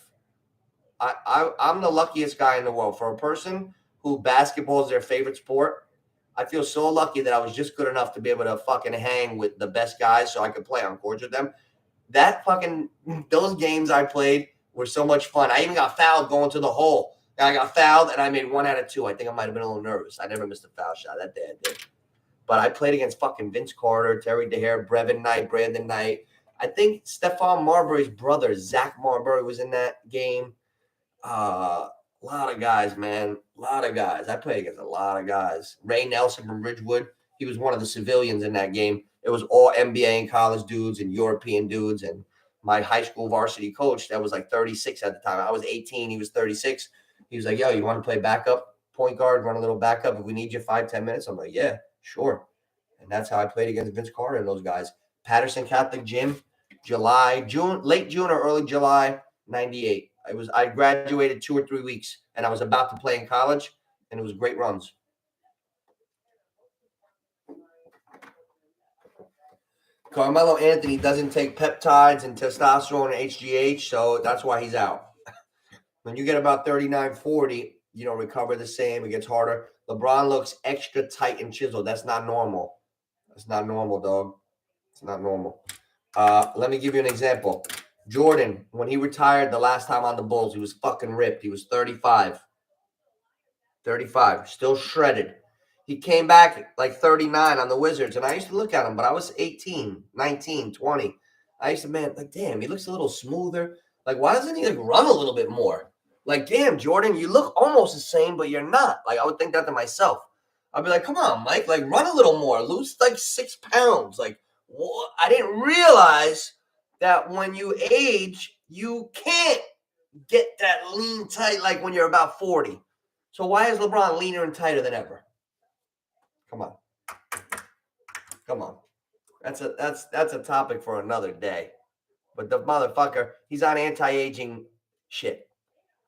I'm the luckiest guy in the world. For a person who basketball is their favorite sport, I feel so lucky that I was just good enough to be able to fucking hang with the best guys so I could play on courts with them. Those games I played were so much fun. I even got fouled going to the hole. I got fouled, and I made 1 out of 2. I think I might have been a little nervous. I never missed a foul shot. That day I did. But I played against fucking Vince Carter, Terry DeHare, Brevin Knight, Brandon Knight. I think Stephon Marbury's brother, Zach Marbury, was in that game. A lot of guys, man. A lot of guys. I played against a lot of guys. Ray Nelson from Ridgewood. He was one of the civilians in that game. It was all NBA and college dudes and European dudes. And my high school varsity coach, that was like 36 at the time. I was 18. He was 36. He was like, yo, you want to play backup point guard, run a little backup if we need you 5-10 minutes? I'm like, yeah, sure. And that's how I played against Vince Carter and those guys. Patterson Catholic Gym, late June or early July, 98. I graduated 2 or 3 weeks, and I was about to play in college, and it was great runs. Carmelo Anthony doesn't take peptides and testosterone and HGH, so that's why he's out. When you get about 39, 40, you don't recover the same. It gets harder. LeBron looks extra tight and chiseled. That's not normal. That's not normal, dog. It's not normal. Let me give you an example. Jordan, when he retired the last time on the Bulls, he was fucking ripped. He was 35. 35, still shredded. He came back like 39 on the Wizards, and I used to look at him, but I was 18, 19, 20. I used to, man, like, damn, he looks a little smoother. Like, why doesn't he like run a little bit more? Like, damn, Jordan, you look almost the same, but you're not. Like, I would think that to myself. I'd be like, come on, Mike, like, run a little more. Lose like 6 pounds. Like, what? I didn't realize that when you age, you can't get that lean tight like when you're about 40. So why is LeBron leaner and tighter than ever? Come on. Come on. That's a topic for another day. But the motherfucker, he's on anti-aging shit.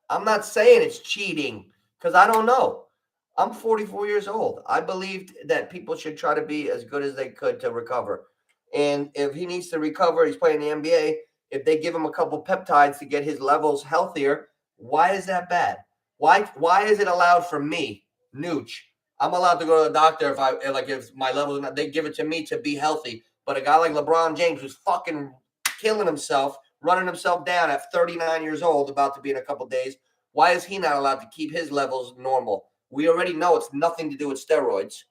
I'm not saying it's cheating because I don't know. I'm 44 years old. I believed that people should try to be as good as they could to recover. And if he needs to recover, he's playing the NBA. If they give him a couple peptides to get his levels healthier, why is that bad? Why is it allowed for me, Nooch? I'm allowed to go to the doctor if my levels are not, they give it to me to be healthy. But a guy like LeBron James who's fucking killing himself, running himself down at 39 years old, about to be in a couple days, why is he not allowed to keep his levels normal? We already know it's nothing to do with steroids.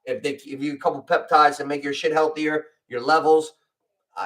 If you a couple peptides and make your shit healthier, your levels,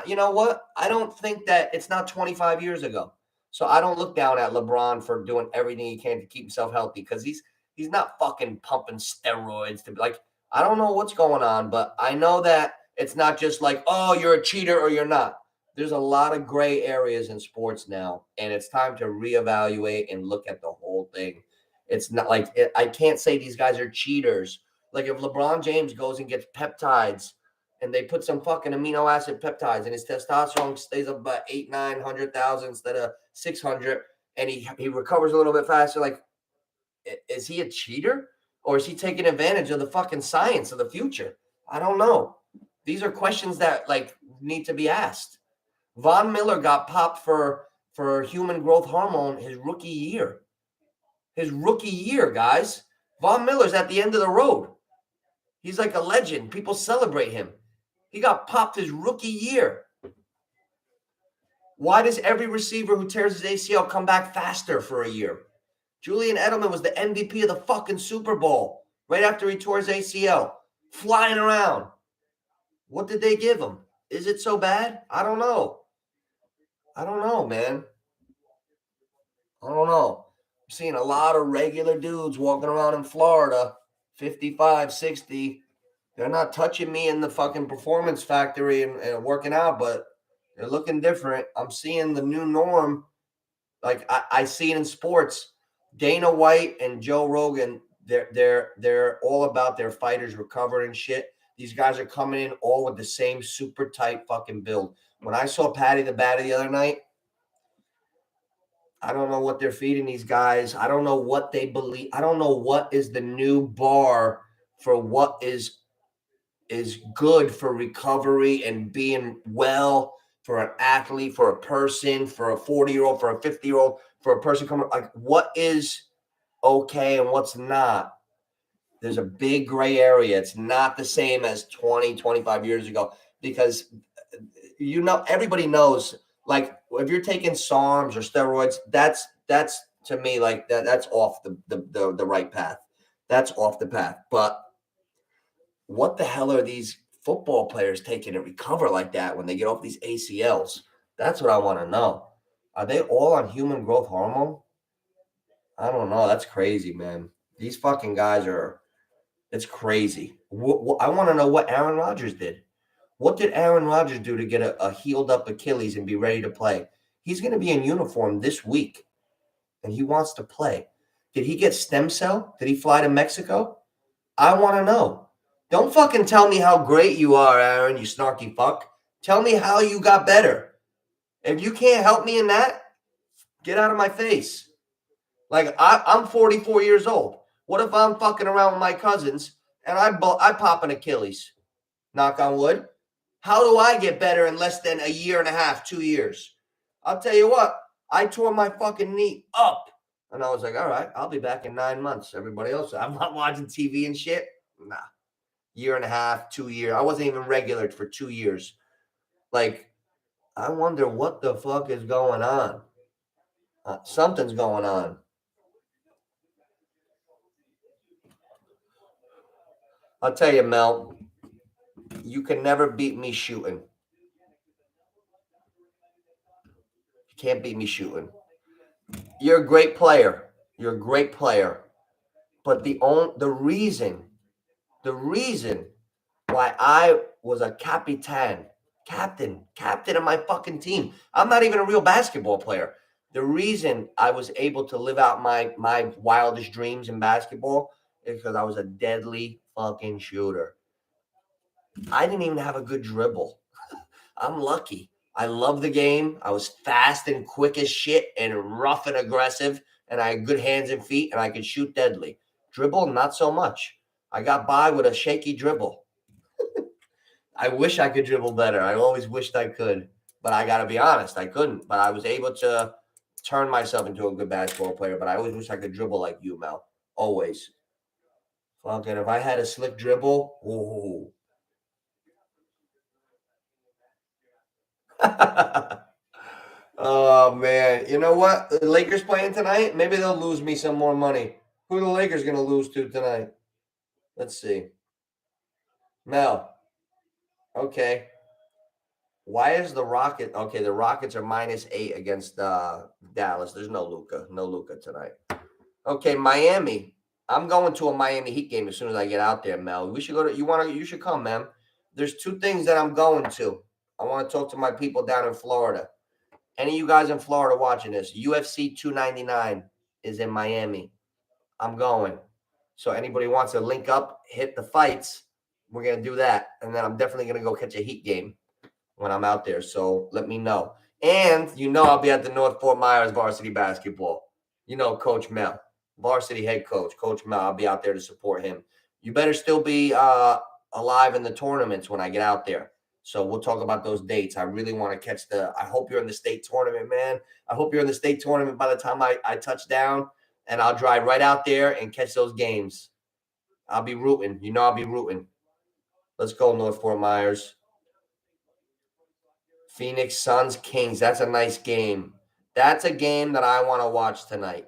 you know what? I don't think that it's not 25 years ago. So I don't look down at LeBron for doing everything he can to keep himself healthy because he's not fucking pumping steroids to be like, I don't know what's going on, but I know that it's not just like, oh, you're a cheater or you're not. There's a lot of gray areas in sports now, and it's time to reevaluate and look at the whole thing. It's not like I can't say these guys are cheaters. Like if LeBron James goes and gets peptides and they put some fucking amino acid peptides and his testosterone stays up about 800,000-900,000 instead of 600, and he recovers a little bit faster, like, is he a cheater or is he taking advantage of the fucking science of the future? I don't know. These are questions that like need to be asked. Von Miller got popped for human growth hormone his rookie year. His rookie year, guys. Von Miller's at the end of the road. He's like a legend. People celebrate him. He got popped his rookie year. Why does every receiver who tears his ACL come back faster for a year? Julian Edelman was the MVP of the fucking Super Bowl right after he tore his ACL, flying around. What did they give him? Is it so bad? I don't know. I don't know, man. I don't know. I'm seeing a lot of regular dudes walking around in Florida, 55, 60. They're not touching me in the fucking performance factory and working out, but they're looking different. I'm seeing the new norm. Like I see it in sports. Dana White and Joe Rogan, they're all about their fighters recovering and shit. These guys are coming in all with the same super tight fucking build. When I saw Patty the Batty the other night, I don't know what they're feeding these guys. I don't know what they believe. I don't know what is the new bar for what is good for recovery and being well for an athlete, for a person, for a 40-year-old, for a 50-year-old, for a person coming. Like, what is okay and what's not? There's a big gray area. It's not the same as 20, 25 years ago because, everybody knows, like, if you're taking SARMs or steroids, that's to me, like, that's off the right path. That's off the path. But what the hell are these football players taking to recover like that when they get off these ACLs? That's what I want to know. Are they all on human growth hormone? I don't know. That's crazy, man. These fucking guys it's crazy. I want to know what Aaron Rodgers did. What did Aaron Rodgers do to get a healed up Achilles and be ready to play? He's going to be in uniform this week, and he wants to play. Did he get stem cell? Did he fly to Mexico? I want to know. Don't fucking tell me how great you are, Aaron, you snarky fuck. Tell me how you got better. If you can't help me in that, get out of my face. Like, I'm 44 years old. What if I'm fucking around with my cousins and I pop an Achilles? Knock on wood. How do I get better in less than a year and a half, 2 years? I'll tell you what, I tore my fucking knee up. And I was like, all right, I'll be back in 9 months. Everybody else, I'm not watching TV and shit. Nah. Year and a half, 2 years. I wasn't even regular for 2 years. Like, I wonder what the fuck is going on. Something's going on. I'll tell you, Mel, you can never beat me shooting. You can't beat me shooting. You're a great player. You're a great player. But the reason why I was a captain of my fucking team. I'm not even a real basketball player. The reason I was able to live out my wildest dreams in basketball is because I was a deadly fucking shooter. I didn't even have a good dribble. I'm lucky. I love the game. I was fast and quick as shit and rough and aggressive, and I had good hands and feet, and I could shoot deadly. Dribble, not so much. I got by with a shaky dribble. I wish I could dribble better. I always wished I could, but I got to be honest, I couldn't. But I was able to turn myself into a good basketball player, but I always wish I could dribble like you, Mel. Always. Fucking, if I had a slick dribble, ooh. Oh, man. You know what? The Lakers playing tonight? Maybe they'll lose me some more money. Who are the Lakers going to lose to tonight? Let's see. Mel. Okay. Why is the Rocket? Okay, the Rockets are -8 against Dallas. There's no Luka. No Luka tonight. Okay, Miami. I'm going to a Miami Heat game as soon as I get out there, Mel. We should go to. You should come, man. There's 2 things that I'm going to. I want to talk to my people down in Florida. Any of you guys in Florida watching this? UFC 299 is in Miami. I'm going. So anybody wants to link up, hit the fights, we're gonna do that, and then I'm definitely gonna go catch a Heat game when I'm out there. So let me know. And I'll be at the North Fort Myers varsity basketball. Coach Mel, varsity head coach, Coach Mel. I'll be out there to support him. You better still be alive in the tournaments when I get out there. So we'll talk about those dates. I really want to catch I hope you're in the state tournament, man. I hope you're in the state tournament by the time I touch down, and I'll drive right out there and catch those games. I'll be rooting. You know I'll be rooting. Let's go, North Fort Myers. Phoenix Suns Kings. That's a nice game. That's a game that I want to watch tonight.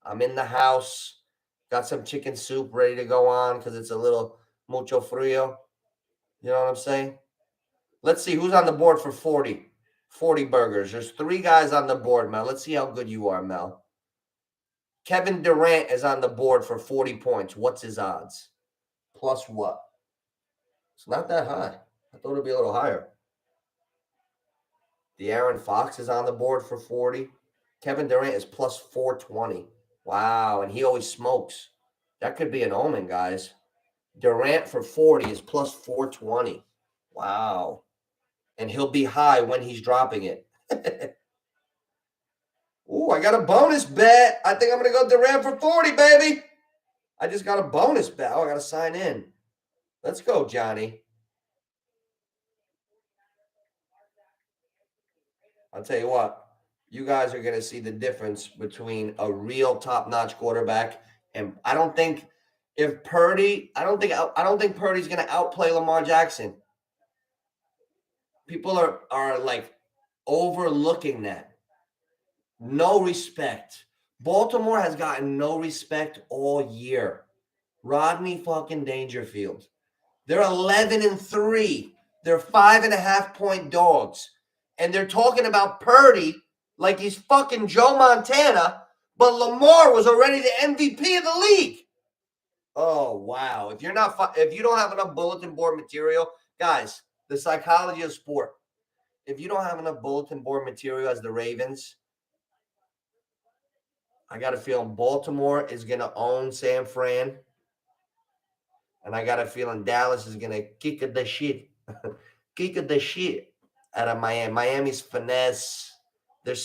I'm in the house. Got some chicken soup ready to go on because it's a little mucho frio. You know what I'm saying? Let's see who's on the board for 40. 40 burgers. There's 3 guys on the board, Mel. Let's see how good you are, Mel. Kevin Durant is on the board for 40 points. What's his odds? Plus what? It's not that high. I thought it'd be a little higher. De'Aaron Fox is on the board for 40. Kevin Durant is plus 420. Wow, and he always smokes. That could be an omen, guys. Durant for 40 is plus 420. Wow. And he'll be high when he's dropping it. Ooh, I got a bonus bet. I think I'm going to go Durant for 40, baby. I just got a bonus bet. Oh, I got to sign in. Let's go, Johnny. I'll tell you what. You guys are going to see the difference between a real top-notch quarterback and I don't think Purdy's going to outplay Lamar Jackson. People are like overlooking that. No respect. Baltimore has gotten no respect all year. Rodney fucking Dangerfield. They're 11-3. They're 5.5-point dogs. And they're talking about Purdy like he's fucking Joe Montana, but Lamar was already the MVP of the league. Oh, wow. If you don't have enough bulletin board material, guys, the psychology of sport. If you don't have enough bulletin board material as the Ravens, I got a feeling Baltimore is going to own San Fran. And I got a feeling Dallas is going to kick the shit out of Miami. Miami's finesse.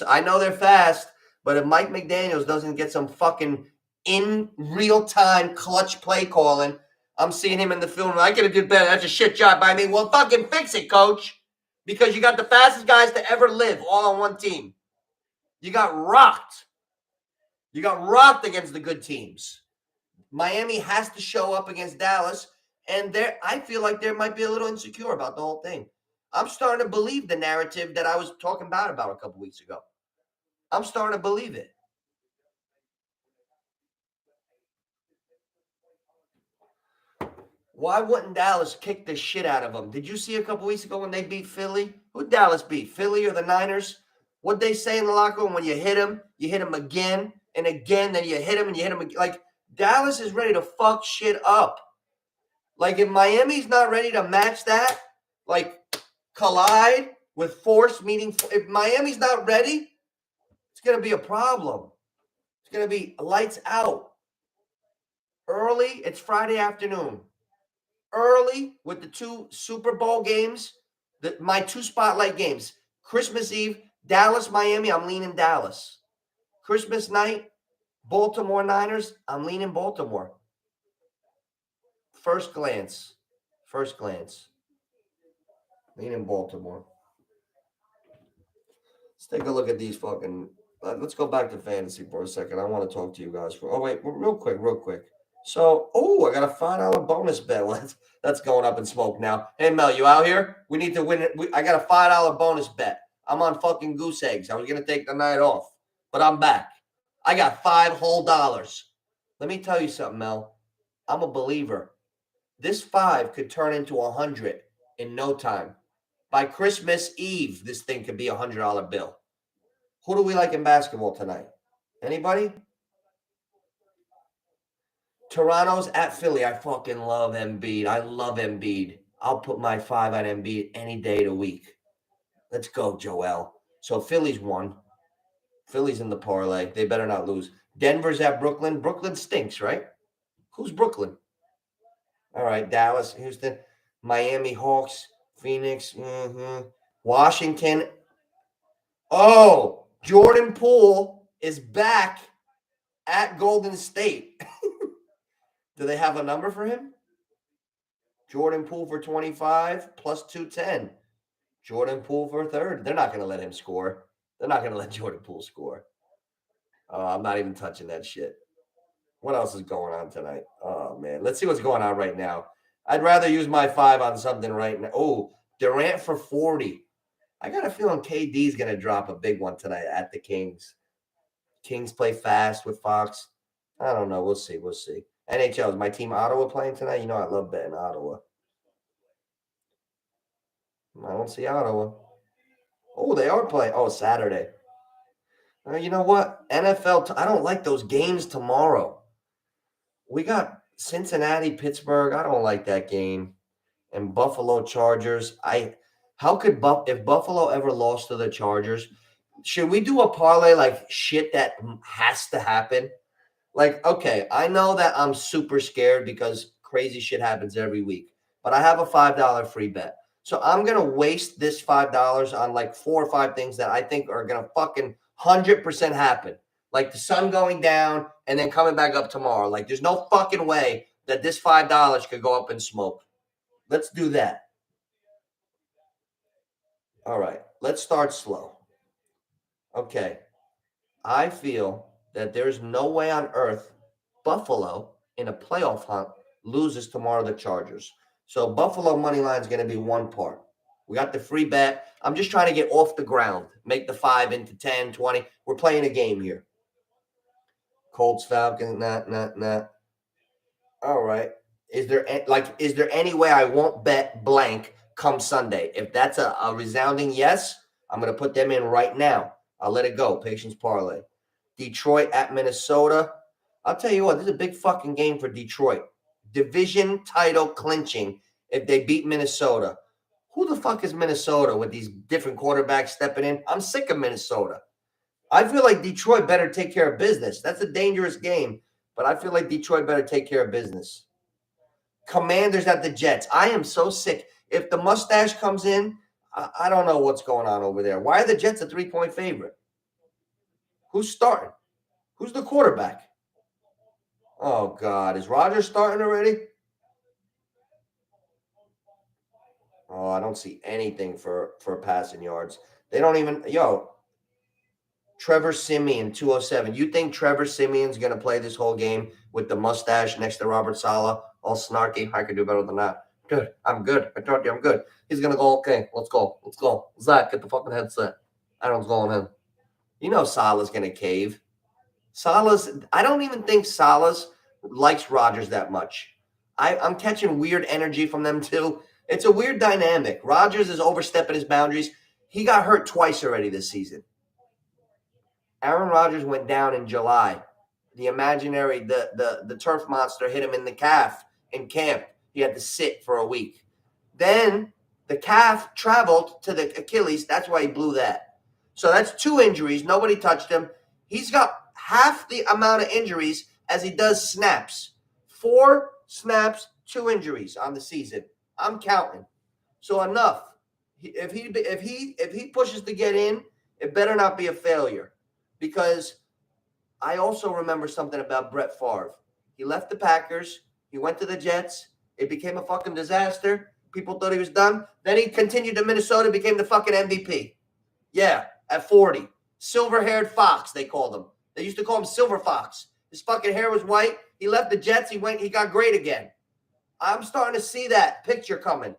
I know they're fast, but if Mike McDaniels doesn't get some fucking in real-time clutch play calling, I'm seeing him in the film. I could have did better. That's a shit job by me. Well, fucking fix it, coach. Because you got the fastest guys to ever live all on one team. You got rocked. You got rocked against the good teams. Miami has to show up against Dallas, and I feel like they might be a little insecure about the whole thing. I'm starting to believe the narrative that I was talking about a couple weeks ago. I'm starting to believe it. Why wouldn't Dallas kick the shit out of them? Did you see a couple weeks ago when they beat Philly? Who Dallas beat? Philly or the Niners? What'd they say in the locker room? When you hit him again and again, then you hit him and you hit him again. Like, Dallas is ready to fuck shit up. Like, if Miami's not ready to match that, like, collide with force, meaning if Miami's not ready, it's going to be a problem. It's going to be lights out. Early, it's Friday afternoon. Early with the 2 Super Bowl games, my 2 spotlight games. Christmas Eve, Dallas, Miami, I'm leaning Dallas. Christmas night, Baltimore Niners, I'm leaning Baltimore. First glance. Leaning Baltimore. Let's take a look at these fucking. Let's go back to fantasy for a second. I want to talk to you guys real quick. So, I got a $5 bonus bet. That's going up in smoke now. Hey, Mel, you out here? We need to win it. I got a $5 bonus bet. I'm on fucking goose eggs. I was going to take the night off, but I'm back. I got $5 whole. Let me tell you something, Mel. I'm a believer. This 5 could turn into 100 in no time. By Christmas Eve, this thing could be a $100 bill. Who do we like in basketball tonight? Anybody? Toronto's at Philly. I fucking love Embiid. I love Embiid. I'll put my 5 on Embiid any day of the week. Let's go, Joel. So Philly's won. Philly's in the parlay. They better not lose. Denver's at Brooklyn. Brooklyn stinks, right? Who's Brooklyn? All right, Dallas, Houston, Miami Hawks, Phoenix, Washington. Oh, Jordan Poole is back at Golden State. Do they have a number for him? Jordan Poole for 25 plus 210. Jordan Poole for a third. They're not going to let him score. They're not going to let Jordan Poole score. I'm not even touching that shit. What else is going on tonight? Oh, man. Let's see what's going on right now. I'd rather use my 5 on something right now. Oh, Durant for 40. I got a feeling KD's going to drop a big one tonight at the Kings. Kings play fast with Fox. I don't know. We'll see. We'll see. NHL, is my team Ottawa playing tonight? You know I love betting Ottawa. I don't see Ottawa. Oh, they are playing. Oh, Saturday. You know what? NFL, I don't like those games tomorrow. We got Cincinnati, Pittsburgh. I don't like that game. And Buffalo Chargers. How could if Buffalo ever lost to the Chargers, should we do a parlay like shit that has to happen? Like, okay, I know that I'm super scared because crazy shit happens every week, but I have a $5 free bet. So I'm going to waste this $5 on like 4 or 5 things that I think are going to fucking 100% happen. Like the sun going down and then coming back up tomorrow. Like there's no fucking way that this $5 could go up in smoke. Let's do that. All right, let's start slow. Okay, I feel that there's no way on earth Buffalo in a playoff hunt loses tomorrow to the Chargers. So Buffalo money line is going to be one part. We got the free bet. I'm just trying to get off the ground, make the 5 into 10, 20. We're playing a game here. Colts, Falcons, nah. All right. Is there any way I won't bet blank come Sunday? If that's a resounding yes, I'm going to put them in right now. I'll let it go. Patience parlay. Detroit at Minnesota. I'll tell you what, this is a big fucking game for Detroit. Division title clinching if they beat Minnesota. Who the fuck is Minnesota with these different quarterbacks stepping in? I'm sick of Minnesota. I feel like Detroit better take care of business. That's a dangerous game, but I feel like Detroit better take care of business. Commanders at the Jets. I am so sick. If the mustache comes in, I don't know what's going on over there. Why are the Jets a 3-point favorite? Who's starting? Who's the quarterback? Oh, God. Is Rodgers starting already? Oh, I don't see anything for passing yards. They don't even – Trevor Siemian, 207. You think Trevor Siemian's going to play this whole game with the mustache next to Robert Saleh, all snarky? I could do better than that. Good. I'm good. I told you I'm good. He's going to go, okay, let's go. Let's go. Zach, get the fucking headset. Aaron's going in. You know Saleh's going to cave. I don't even think Saleh likes Rodgers that much. I'm catching weird energy from them too. It's a weird dynamic. Rodgers is overstepping his boundaries. He got hurt twice already this season. Aaron Rodgers went down in July. The imaginary, the turf monster hit him in the calf in camp. He had to sit for a week. Then the calf traveled to the Achilles. That's why he blew that. So that's 2 injuries. Nobody touched him. He's got half the amount of injuries as he does snaps. 4 snaps, 2 injuries on the season. I'm counting. So enough. If he pushes to get in, it better not be a failure. Because I also remember something about Brett Favre. He left the Packers. He went to the Jets. It became a fucking disaster. People thought he was done. Then he continued to Minnesota, became the fucking MVP. Yeah, at 40. Silver-haired fox, they called him. They used to call him Silver Fox. His fucking hair was white. He left the Jets. He got great again. I'm starting to see that picture coming.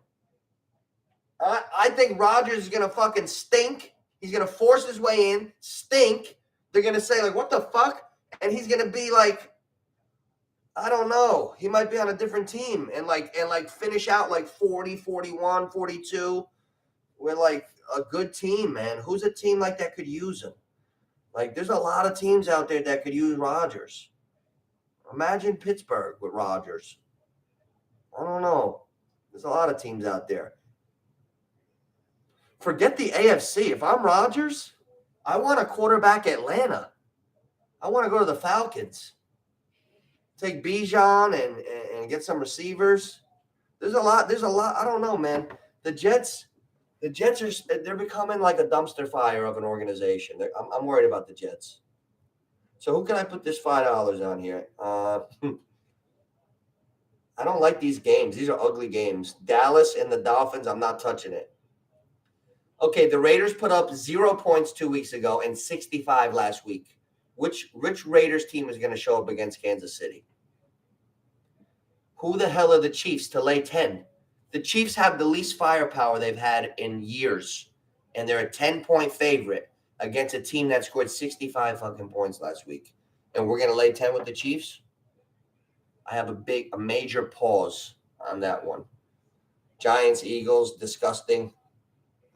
I think Rodgers is going to fucking stink. He's going to force his way in, stink. They're going to say, like, what the fuck? And he's going to be like, I don't know. He might be on a different team and finish out like 40, 41, 42. We're like a good team, man. Who's a team like that could use him? Like, there's a lot of teams out there that could use Rodgers. Imagine Pittsburgh with Rodgers. I don't know. There's a lot of teams out there. Forget the AFC. If I'm Rodgers, I want to quarterback Atlanta. I want to go to the Falcons. Take Bijan and get some receivers. There's a lot. I don't know, man. The Jets they're becoming like a dumpster fire of an organization. I'm worried about the Jets. So who can I put this $5 on here? I don't like these games. These are ugly games. Dallas and the Dolphins, I'm not touching it. Okay, the Raiders put up 0 points 2 weeks ago and 65 last week. Which Raiders team is going to show up against Kansas City? Who the hell are the Chiefs to lay 10? The Chiefs have the least firepower they've had in years, and they're a 10-point favorite against a team that scored 65 fucking points last week. And we're going to lay 10 with the Chiefs? I have a major pause on that one. Giants, Eagles, disgusting.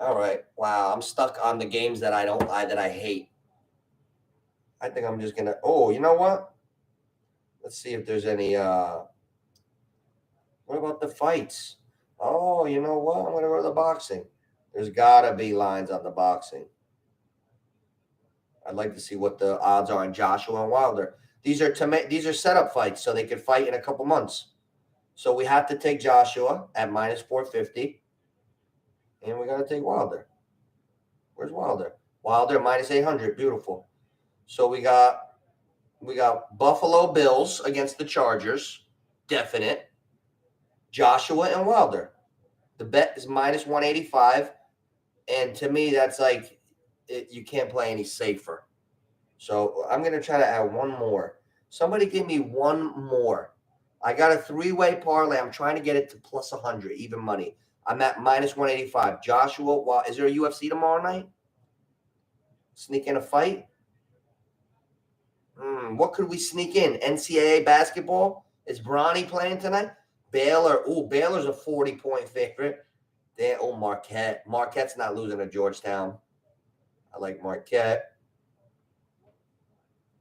All right. Wow, I'm stuck on the games that I hate. I think I'm just going to, you know what? Let's see if there's any, what about the fights? Oh, you know what? I'm going to go to the boxing. There's got to be lines on the boxing. I'd like to see what the odds are on Joshua and Wilder. These are setup fights, so they could fight in a couple months. So we have to take Joshua at minus 450, and we got to take Wilder. Where's Wilder? Wilder minus 800. Beautiful. So we got Buffalo Bills against the Chargers, definite. Joshua and Wilder. The bet is minus 185, and to me, that's like you can't play any safer. So I'm going to try to add one more. Somebody give me one more. I got a 3-way parlay. I'm trying to get it to plus 100, even money. I'm at minus 185. Joshua, is there a UFC tomorrow night? Sneak in a fight? What could we sneak in? NCAA basketball? Is Bronny playing tonight? Baylor. Baylor's a 40-point favorite. Marquette. Marquette's not losing to Georgetown. I like Marquette.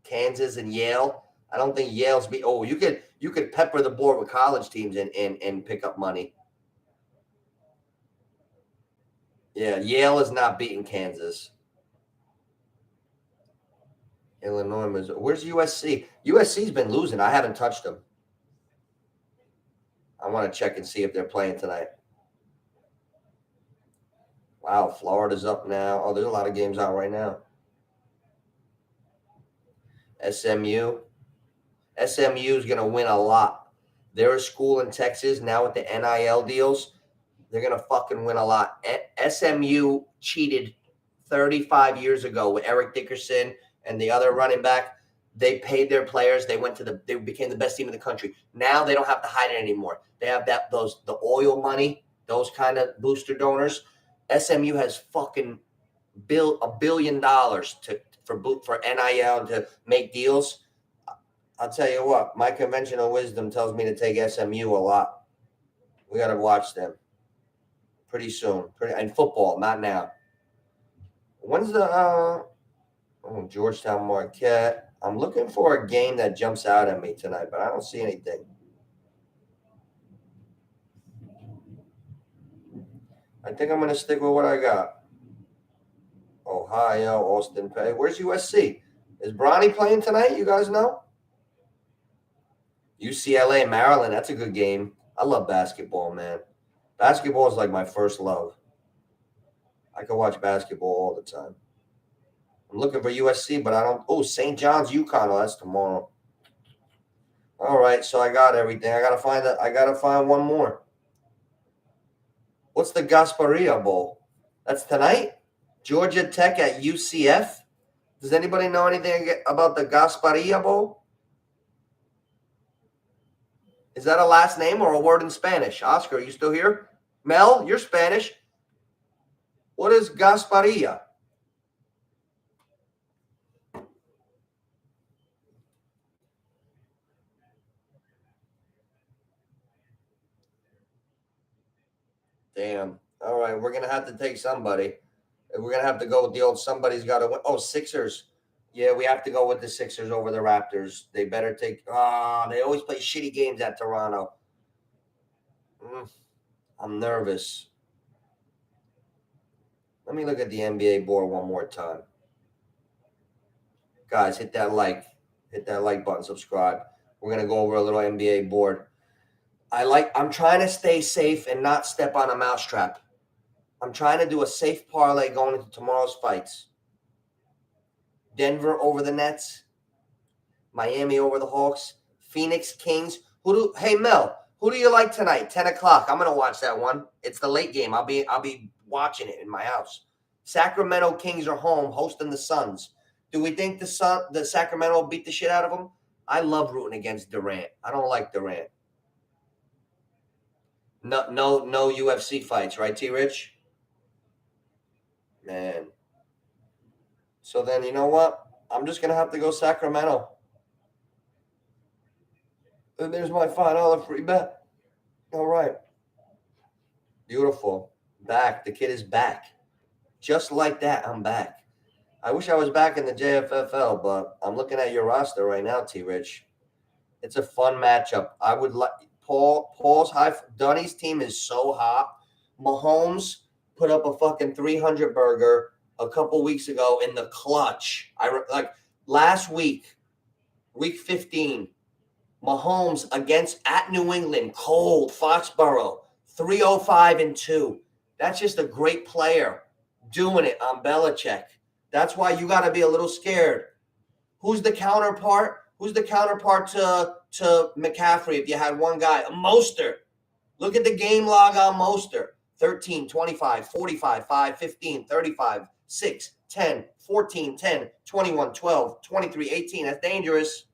Kansas and Yale. I don't think Yale's you could pepper the board with college teams and pick up money. Yeah, Yale is not beating Kansas. Illinois, Missouri. Where's USC? USC's been losing. I haven't touched them. I want to check and see if they're playing tonight. Wow, Florida's up now. Oh, there's a lot of games out right now. SMU. SMU is going to win a lot. They're a school in Texas now with the NIL deals. They're going to fucking win a lot. SMU cheated 35 years ago with Eric Dickerson and the other running back. They paid their players. They became the best team in the country. Now they don't have to hide it anymore. They have the oil money, those kind of booster donors. SMU has fucking $1 billion for NIL to make deals. I'll tell you what, my conventional wisdom tells me to take SMU a lot. We got to watch them pretty soon. And football, not now. When's the Georgetown Marquette? I'm looking for a game that jumps out at me tonight, but I don't see anything. I think I'm going to stick with what I got. Ohio, Austin Peay. Where's USC? Is Bronny playing tonight? You guys know? UCLA, Maryland. That's a good game. I love basketball, man. Basketball is like my first love. I can watch basketball all the time. I'm looking for USC, but I don't. Oh, St. John's, UConn. Oh, that's tomorrow. All right, so I got everything. I gotta find one more. What's the Gasparilla Bowl? That's tonight? Georgia Tech at UCF? Does anybody know anything about the Gasparilla Bowl? Is that a last name or a word in Spanish? Oscar, are you still here? Mel, you're Spanish. What is Gasparilla? Damn. All right, we're going to have to take somebody. We're going to have to go with the old somebody's got to win. Oh, Sixers. Yeah, we have to go with the Sixers over the Raptors. They better take they always play shitty games at Toronto. I'm nervous. Let me look at the NBA board one more time. Guys, hit that like button, subscribe. We're going to go over a little NBA board. I'm trying to stay safe and not step on a mousetrap. I'm trying to do a safe parlay going into tomorrow's fights. Denver over the Nets. Miami over the Hawks. Phoenix Kings. Hey Mel, who do you like tonight? 10 o'clock. I'm gonna watch that one. It's the late game. I'll be watching it in my house. Sacramento Kings are home hosting the Suns. Do we think the Sacramento will beat the shit out of them? I love rooting against Durant. I don't like Durant. No UFC fights, right, T Rich? Man. So then you know what? I'm just gonna have to go Sacramento. And there's my $5 free bet. All right. Beautiful. Back. The kid is back. Just like that, I'm back. I wish I was back in the JFFL, but I'm looking at your roster right now, T Rich. It's a fun matchup. I would like Paul's high. Dunny's team is so hot. Mahomes put up a fucking 300 burger a couple weeks ago in the clutch. Like last week, week 15, Mahomes against at New England, cold Foxborough, 305-2. That's just a great player doing it on Belichick. That's why you got to be a little scared. Who's the counterpart? Who's the counterpart to McCaffrey if you had one guy? Mostert. Look at the game log on Mostert. 13, 25, 45, 5, 15, 35, 6, 10, 14, 10, 21, 12, 23, 18. That's dangerous.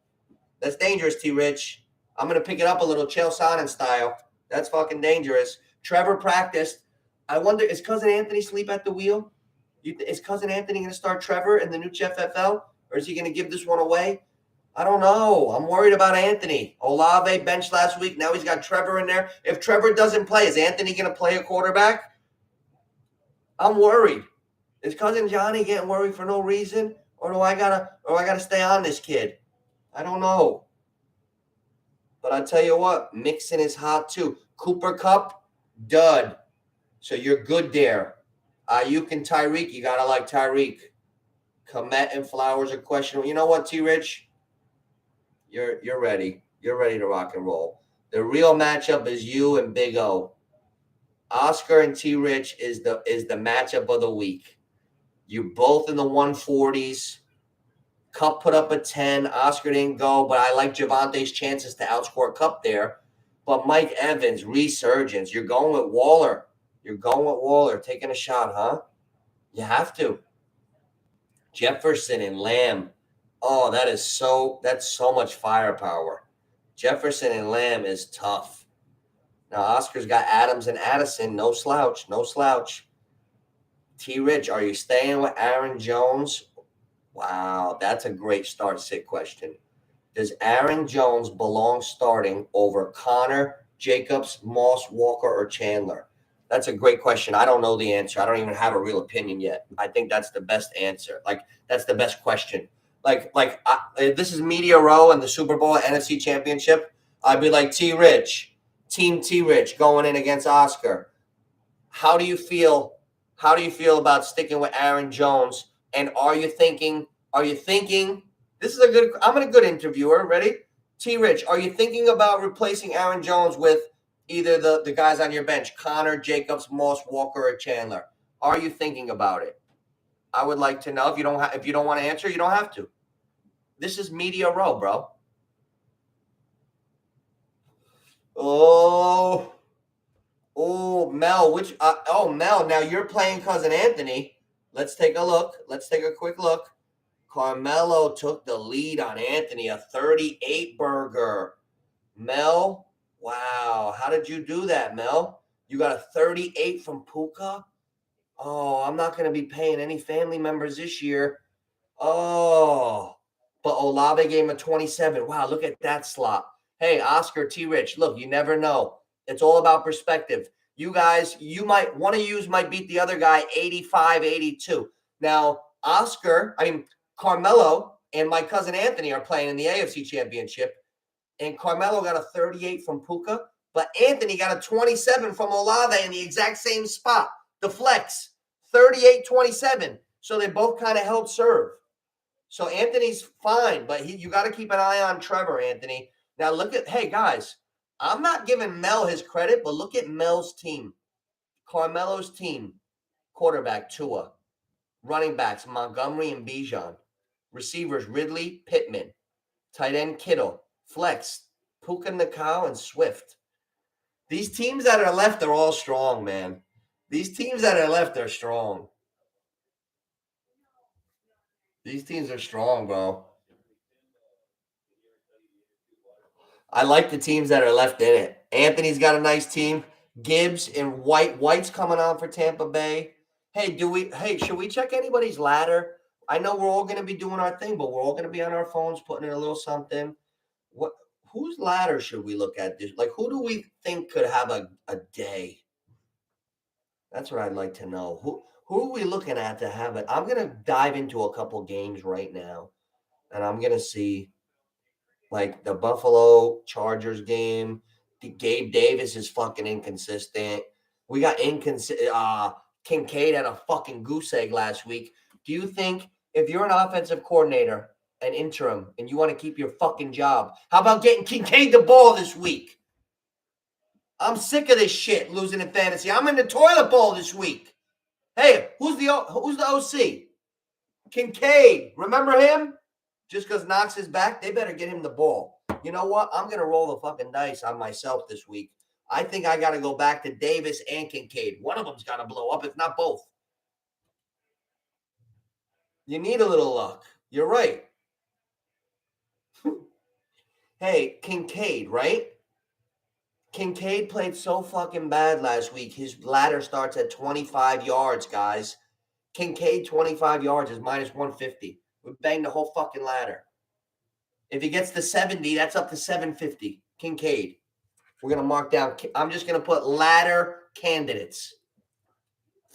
That's dangerous, T-Rich. I'm going to pick it up a little Chael Sonnen style. That's fucking dangerous. Trevor practiced. I wonder, is Cousin Anthony sleep at the wheel? Is Cousin Anthony going to start Trevor in the new FFL? Or is he going to give this one away? I don't know. I'm worried about Anthony. Olave benched last week. Now he's got Trevor in there. If Trevor doesn't play, is Anthony going to play a quarterback? I'm worried. Is Cousin Johnny getting worried for no reason? Or I gotta stay on this kid? I don't know. But I tell you what, Mixon is hot too. Cooper Kupp, dud. So you're good there. Ayuk and Tyreek, you gotta like Tyreek. Komet and Flowers are questionable. You know what, T Rich? You're ready. You're ready to rock and roll. The real matchup is you and Big O. Oscar and T Rich is the matchup of the week. You both in the 140s. Cup put up a 10. Oscar didn't go, but I like Javante's chances to outscore Cup there. But Mike Evans, resurgence. You're going with Waller. Taking a shot, huh? You have to. Jefferson and Lamb. Oh, that's so much firepower. Jefferson and Lamb is tough. Now, Oscar's got Adams and Addison. No slouch. T. Rich, are you staying with Aaron Jones? Wow, that's a great start-sit question. Does Aaron Jones belong starting over Connor, Jacobs, Moss, Walker, or Chandler? That's a great question. I don't know the answer. I don't even have a real opinion yet. I think that's the best answer. That's the best question. If this is Media Row and the Super Bowl NFC Championship, I'd be like Team T Rich going in against Oscar. How do you feel? How do you feel about sticking with Aaron Jones? And are you thinking? This is I'm a good interviewer. Ready? T Rich, are you thinking about replacing Aaron Jones with either the guys on your bench, Connor, Jacobs, Moss, Walker, or Chandler? Are you thinking about it? I would like to know. If you don't want to answer, you don't have to. This is Media Row, bro. Oh, Mel. Mel. Now you're playing Cousin Anthony. Let's take a look. Let's take a quick look. Carmelo took the lead on Anthony, a 38 burger. Mel, wow. How did you do that, Mel? You got a 38 from Puka? Oh, I'm not going to be paying any family members this year. Oh, but Olave gave him a 27. Wow, look at that slot. Hey, Oscar, T. Rich, look, you never know. It's all about perspective. You guys, one of you might beat the other guy 85-82. Now, Carmelo and my cousin Anthony are playing in the AFC Championship, and Carmelo got a 38 from Puka, but Anthony got a 27 from Olave in the exact same spot, the flex, 38-27. So they both kind of held serve. So Anthony's fine, but you got to keep an eye on Trevor, Anthony. Now hey guys, I'm not giving Mel his credit, but look at Mel's team. Carmelo's team, quarterback Tua, running backs Montgomery and Bijan, receivers Ridley, Pittman, tight end Kittle, flex Puka Nakau and Swift. These teams that are left are all strong, man. These teams that are left are strong. These teams are strong, bro. I like the teams that are left in it. Anthony's got a nice team. Gibbs and White. White's coming on for Tampa Bay. Hey, should we check anybody's ladder? I know we're all going to be doing our thing, but we're all going to be on our phones putting in a little something. What? Whose ladder should we look at? Like, who do we think could have a day? That's what I'd like to know. Who are we looking at to have it? I'm going to dive into a couple games right now, and I'm going to see like the Buffalo Chargers game. Gabe Davis is fucking inconsistent. We got Kincaid had a fucking goose egg last week. Do you think if you're an offensive coordinator, an interim, and you want to keep your fucking job, how about getting Kincaid the ball this week? I'm sick of this shit losing in fantasy. I'm in the toilet bowl this week. Hey, who's the OC? Kincaid. Remember him? Just because Knox is back, they better get him the ball. You know what? I'm going to roll the fucking dice on myself this week. I think I got to go back to Davis and Kincaid. One of them's got to blow up, if not both. You need a little luck. You're right. Hey, Kincaid, right? Kincaid played so fucking bad last week. His ladder starts at 25 yards, guys. Kincaid, 25 yards is minus 150. We banged the whole fucking ladder. If he gets to 70, that's up to 750. Kincaid. We're going to mark down. I'm just going to put ladder candidates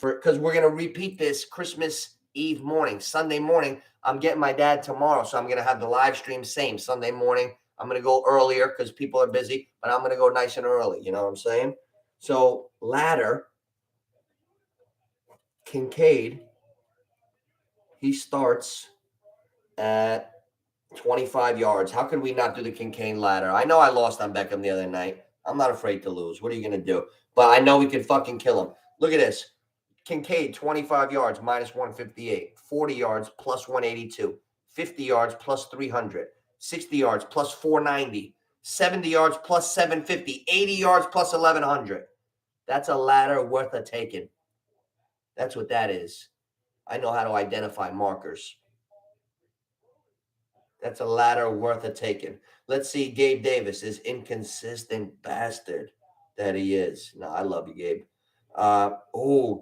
because we're going to repeat this Christmas Eve morning. Sunday morning, I'm getting my dad tomorrow, so I'm going to have the live stream same Sunday morning. I'm going to go earlier because people are busy, but I'm going to go nice and early. You know what I'm saying? So ladder, Kincaid, he starts at 25 yards. How could we not do the Kincaid ladder? I know I lost on Beckham the other night. I'm not afraid to lose. What are you going to do? But I know we can fucking kill him. Look at this. Kincaid, 25 yards, minus 158. 40 yards, plus 182. 50 yards, plus 300. 60 yards, plus 490. 70 yards, plus 750. 80 yards, plus 1,100. That's a ladder worth a taking. That's what that is. I know how to identify markers. That's a ladder worth a taking. Let's see. Gabe Davis is inconsistent bastard that he is. No, I love you, Gabe.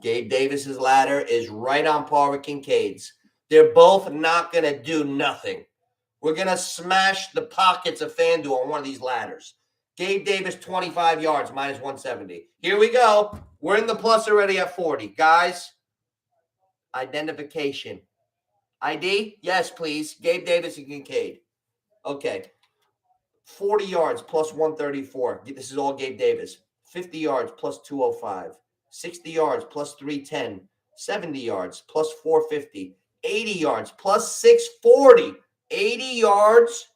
Gabe Davis's ladder is right on par with Kincaid's. They're both not going to do nothing. We're going to smash the pockets of FanDuel on one of these ladders. Gabe Davis, 25 yards, minus 170. Here we go. We're in the plus already at 40. Guys, identification. ID? Yes, please. Gabe Davis and Kincaid. Okay. 40 yards plus 134. This is all Gabe Davis. 50 yards plus 205. 60 yards plus 310. 70 yards plus 450. 80 yards plus 640. 80 yards.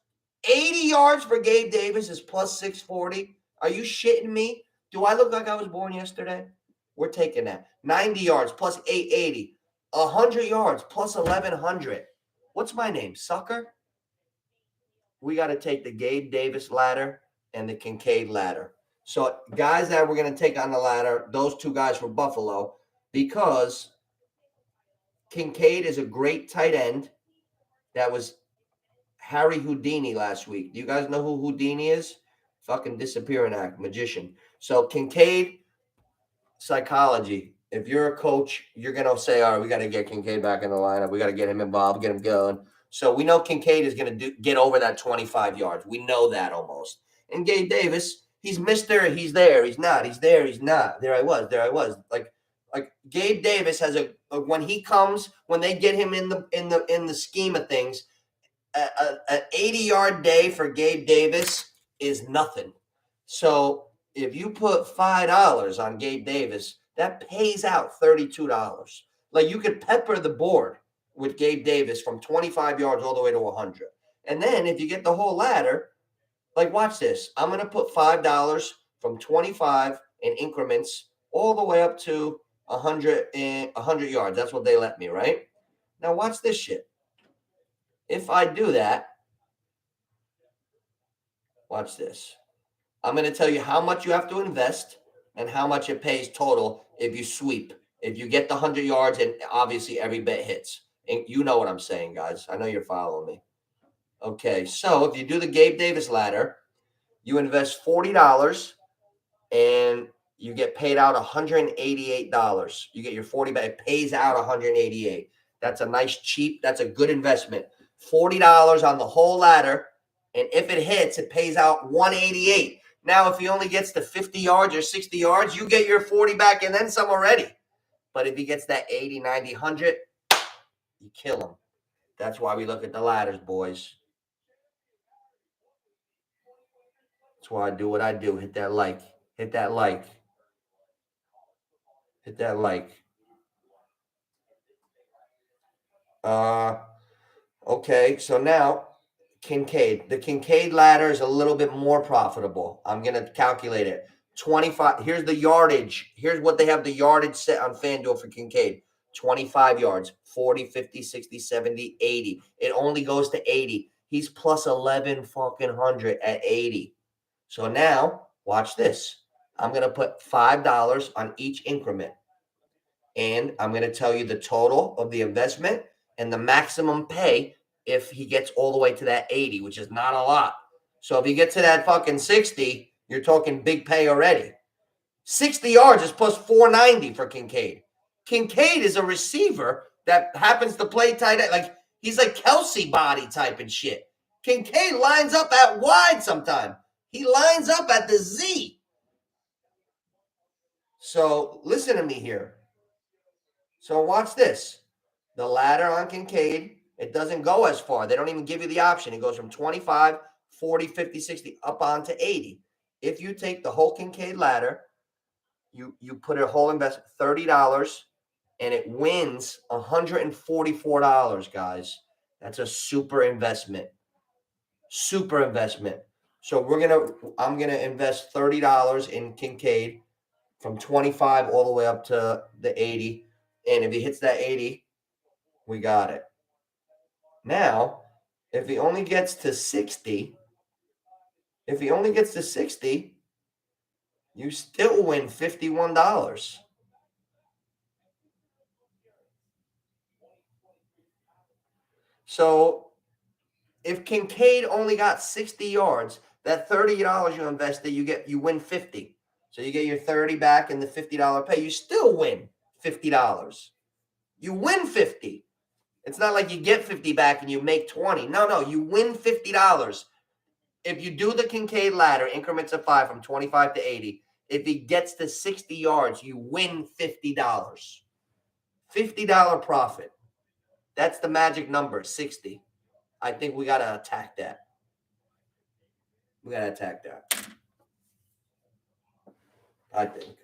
80 yards for Gabe Davis is plus 640. Are you shitting me? Do I look like I was born yesterday? We're taking that. 90 yards plus 880. 100 yards plus 1,100. What's my name? Sucker? We got to take the Gabe Davis ladder and the Kincaid ladder. So guys that we're going to take on the ladder, those two guys for Buffalo, because Kincaid is a great tight end. That was Harry Houdini last week. Do you guys know who Houdini is? Fucking disappearing act, magician. So Kincaid, psychology. If you're a coach, you're going to say, all right, we got to get Kincaid back in the lineup. We got to get him involved, get him going. So we know Kincaid is going to get over that 25 yards. We know that almost. And Gabe Davis, he's Mr. He's there. He's not. He's there. He's not. There I was. Like Gabe Davis has when he comes, when they get him in the scheme of things, an 80-yard day for Gabe Davis is nothing. So if you put $5 on Gabe Davis, that pays out $32. Like you could pepper the board with Gabe Davis from 25 yards all the way to 100. And then if you get the whole ladder, like watch this. I'm going to put $5 from 25 in increments all the way up to 100 yards. That's what they let me, right? Now watch this shit. If I do that, watch this. I'm going to tell you how much you have to invest and how much it pays total if you sweep. If you get the 100 yards and obviously every bet hits. And you know what I'm saying, guys. I know you're following me. Okay, so if you do the Gabe Davis ladder, you invest $40 and You get paid out $188. You get your 40 back. It pays out $188. That's a nice, cheap, that's a good investment. $40 on the whole ladder. And if it hits, it pays out $188. Now, if he only gets to 50 yards or 60 yards, you get your 40 back and then some already. But if he gets that 80, 90, 100, you kill him. That's why we look at the ladders, boys. That's why I do what I do. Hit that like. Hit that like. Hit that like. Okay, so now Kincaid. The Kincaid ladder is a little bit more profitable. I'm going to calculate it. 25. Here's the yardage. Here's what they have the yardage set on FanDuel for Kincaid. 25 yards, 40, 50, 60, 70, 80. It only goes to 80. He's plus 11 fucking hundred at 80. So now, watch this. I'm going to put $5 on each increment. And I'm going to tell you the total of the investment and the maximum pay if he gets all the way to that 80, which is not a lot. So if you get to that fucking 60, you're talking big pay already. 60 yards is plus 490 for Kincaid. Kincaid is a receiver that happens to play tight end. Like, he's like Kelsey body type and shit. Kincaid lines up at wide sometime. He lines up at the Z. So listen to me here. So watch this. The ladder on Kincaid, it doesn't go as far. They don't even give you the option. It goes from 25, 40, 50, 60 up on to 80. If you take the whole Kincaid ladder, you put a whole investment, $30, and it wins $144, guys. That's a super investment. Super investment. So I'm gonna invest $30 in Kincaid from 25 all the way up to the 80. And if he hits that 80, we got it. Now, if he only gets to 60, you still win $51. So if Kincaid only got 60 yards, that $30 you invested, you win 50. So you get your 30 back and the $50 pay. You still win $50. You win 50. It's not like you get 50 back and you make 20. No, you win $50. If you do the Kincaid ladder, increments of 5 from 25 to 80, if he gets to 60 yards, you win $50. $50 profit. That's the magic number, 60. I think we got to attack that. I think.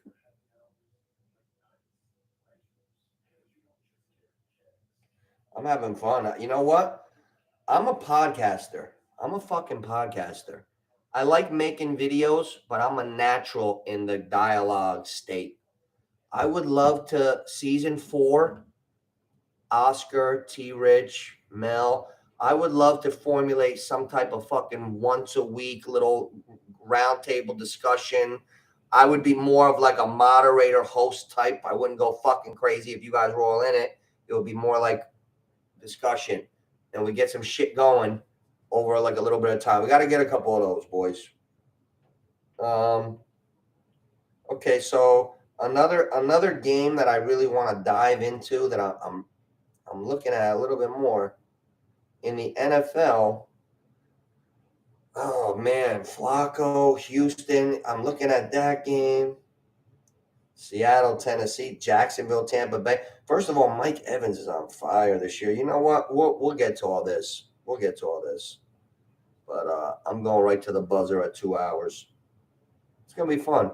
I'm having fun. You know what? I'm a podcaster. I'm a fucking podcaster. I like making videos, but I'm a natural in the dialogue state. I would love to, season 4, Oscar, T. Rich, Mel, I would love to formulate some type of fucking once a week little roundtable discussion. I would be more of like a moderator host type. I wouldn't go fucking crazy if you guys were all in it. It would be more like discussion. And we get some shit going over like a little bit of time. We got to get a couple of those, boys. Okay, so another game that I really want to dive into that I'm looking at a little bit more in the NFL. Oh man, Flacco, Houston. I'm looking at that game. Seattle, Tennessee, Jacksonville, Tampa Bay. First of all, Mike Evans is on fire this year. You know what? We'll get to all this. But I'm going right to the buzzer at 2 hours. It's gonna be fun.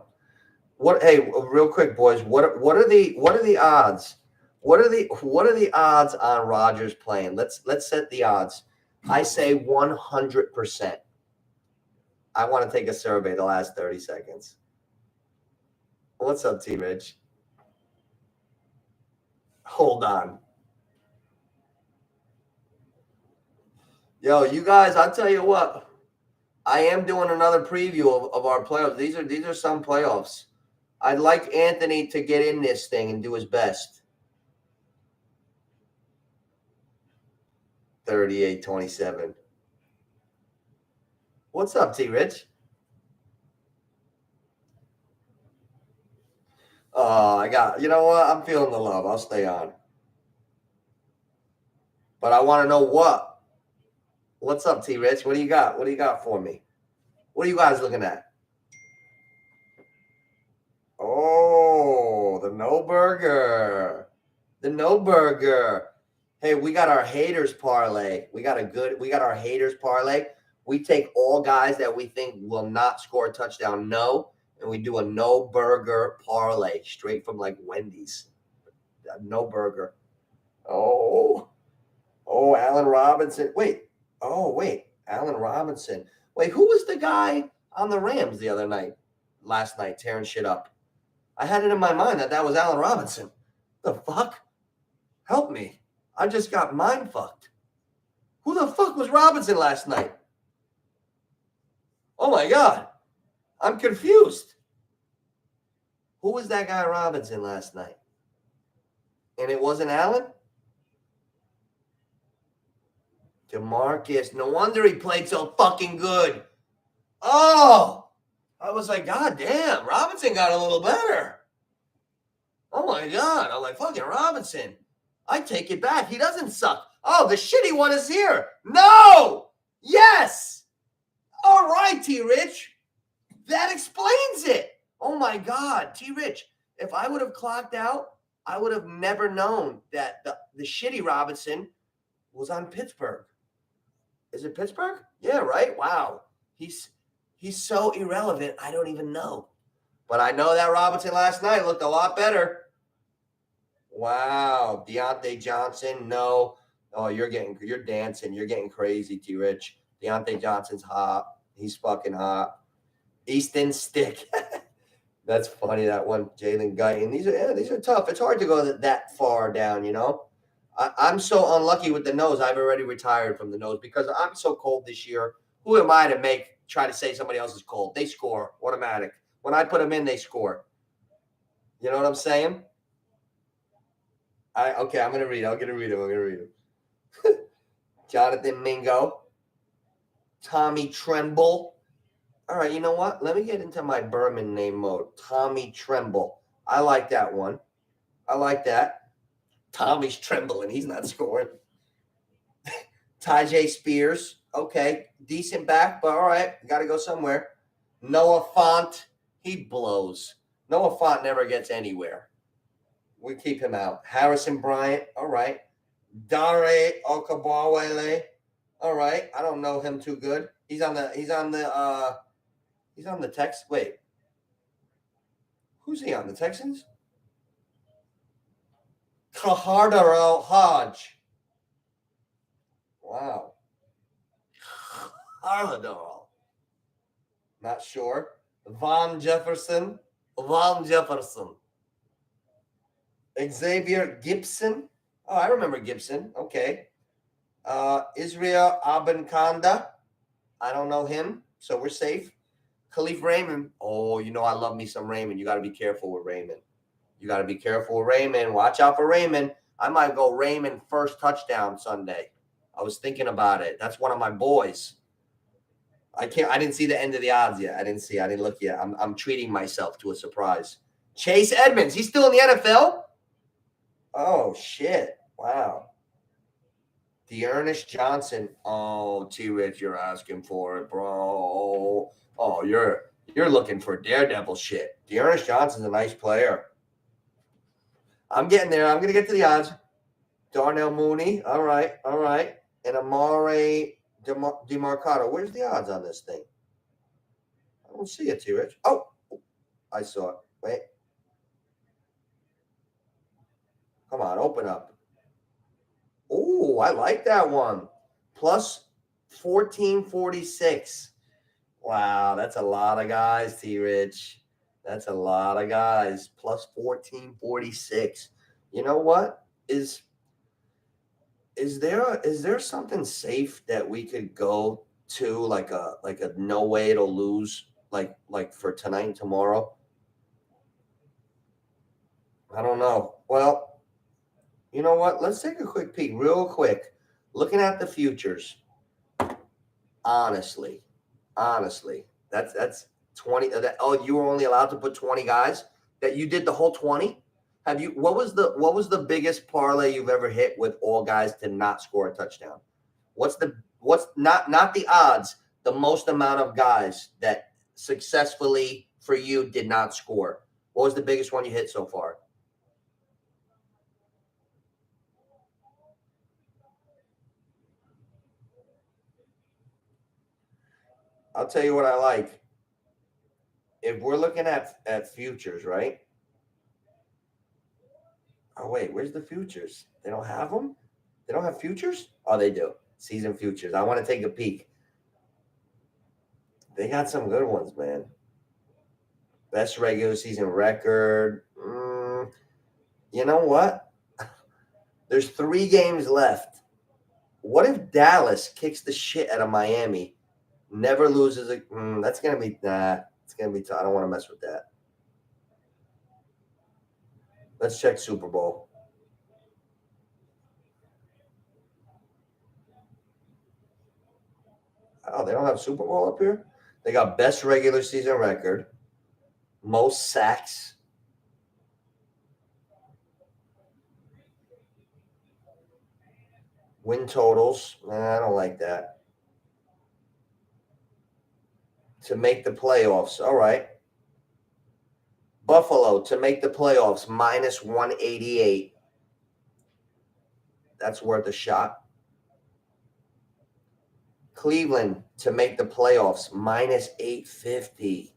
Hey, real quick, boys. What are the odds? What are the odds on Rodgers playing? Let's set the odds. I say 100%. I want to take a survey the last 30 seconds. What's up, T. Rich? Hold on. Yo, you guys, I'll tell you what. I am doing another preview of our playoffs. These are some playoffs. I'd like Anthony to get in this thing and do his best. 38-27. What's up, T. Rich? You know what? I'm feeling the love. I'll stay on. But I want to know what. What's up, T Rich? What do you got? What do you got for me? What are you guys looking at? Oh, the no burger. The no burger. Hey, we got our haters parlay. We got our haters parlay. We take all guys that we think will not score a touchdown, no, and we do a no burger parlay straight from like Wendy's. No burger. Oh, Allen Robinson. Wait. Allen Robinson. Wait, who was the guy on the Rams the other night, last night, tearing shit up? I had it in my mind that was Allen Robinson. The fuck? Help me. I just got mind fucked. Who the fuck was Robinson last night? Oh my God. I'm confused. Who was that guy Robinson last night? And it wasn't Allen? DeMarcus. No wonder he played so fucking good. Oh, I was like, God damn, Robinson got a little better. Oh my God. I'm like, fucking Robinson. I take it back. He doesn't suck. Oh, the shitty one is here. No. Yes. All right, T Rich. That explains it. Oh my God, T Rich. If I would have clocked out, I would have never known that the shitty Robinson was on Pittsburgh. Is it Pittsburgh? Yeah, right? Wow. He's so irrelevant, I don't even know. But I know that Robinson last night looked a lot better. Wow. Deontay Johnson, no. Oh, you're dancing. You're getting crazy, T Rich. Deontay Johnson's hot. He's fucking hot. Easton Stick. That's funny, that one. Jalen Guyton. These are tough. It's hard to go that far down, you know? I'm so unlucky with the nose. I've already retired from the nose because I'm so cold this year. Who am I to try to say somebody else is cold? They score automatic. When I put them in, they score. You know what I'm saying? Okay, I'm gonna read. I'm gonna read him. Jonathan Mingo, Tommy Tremble. All right, you know what? Let me get into my Berman name mode. Tommy Tremble. I like that one. I like that. Tommy's trembling. He's not scoring. Tajay Spears. Okay, decent back, but all right, got to go somewhere. Noah Font. He blows. Noah Font never gets anywhere. We keep him out. Harrison Bryant. All right. Dare Okabawele. All right. I don't know him too good. He's on the Tex. Wait. Who's he on? The Texans? Kahardarel Hodge. Wow. Harlador. Not sure. Von Jefferson. Xavier Gibson. Oh, I remember Gibson. Okay. Israel Abankanda. I don't know him, so we're safe. Khalif Raymond. Oh, you know I love me some Raymond. You got to be careful with Raymond. Watch out for Raymond. I might go Raymond first touchdown Sunday. I was thinking about it. That's one of my boys. I didn't see the end of the odds yet. I didn't look yet. I'm treating myself to a surprise. Chase Edmonds. He's still in the NFL? Oh, shit. Wow. Dearness Johnson. Oh, T-Rich, you're asking for it, bro. Oh, you're looking for daredevil shit. Dearness Johnson's a nice player. I'm getting there. I'm going to get to the odds. Darnell Mooney. All right. And Amare DeMarcado. Where's the odds on this thing? I don't see it, T-Rich. Oh, I saw it. Wait. Come on, open up. Oh, I like that one. Plus 1446. Wow, that's a lot of guys, T-Rich. That's a lot of guys. Plus 1446. You know what? Is there something safe that we could go to, like a no way it'll lose, like for tonight and tomorrow? I don't know. Well, you know what? Let's take a quick peek, real quick. Looking at the futures. Honestly, that's 20. You were only allowed to put 20 guys. That you did the whole 20? Have you? What was the biggest parlay you've ever hit with all guys to not score a touchdown? What's not the odds, the most amount of guys that successfully for you did not score? What was the biggest one you hit so far? I'll tell you what I like. If we're looking at futures, right? Oh wait, where's the futures? They don't have them? They don't have futures? Oh, they do. Season futures. I want to take a peek. They got some good ones, man. Best regular season record. You know what? There's 3 games left. What if Dallas kicks the shit out of Miami? Never loses a. That's gonna be It's gonna be tough. I don't want to mess with that. Let's check Super Bowl. Oh, they don't have Super Bowl up here? They got best regular season record, most sacks, win totals. I don't like that. To make the playoffs. All right. Buffalo to make the playoffs, minus 188. That's worth a shot. Cleveland to make the playoffs, minus 850.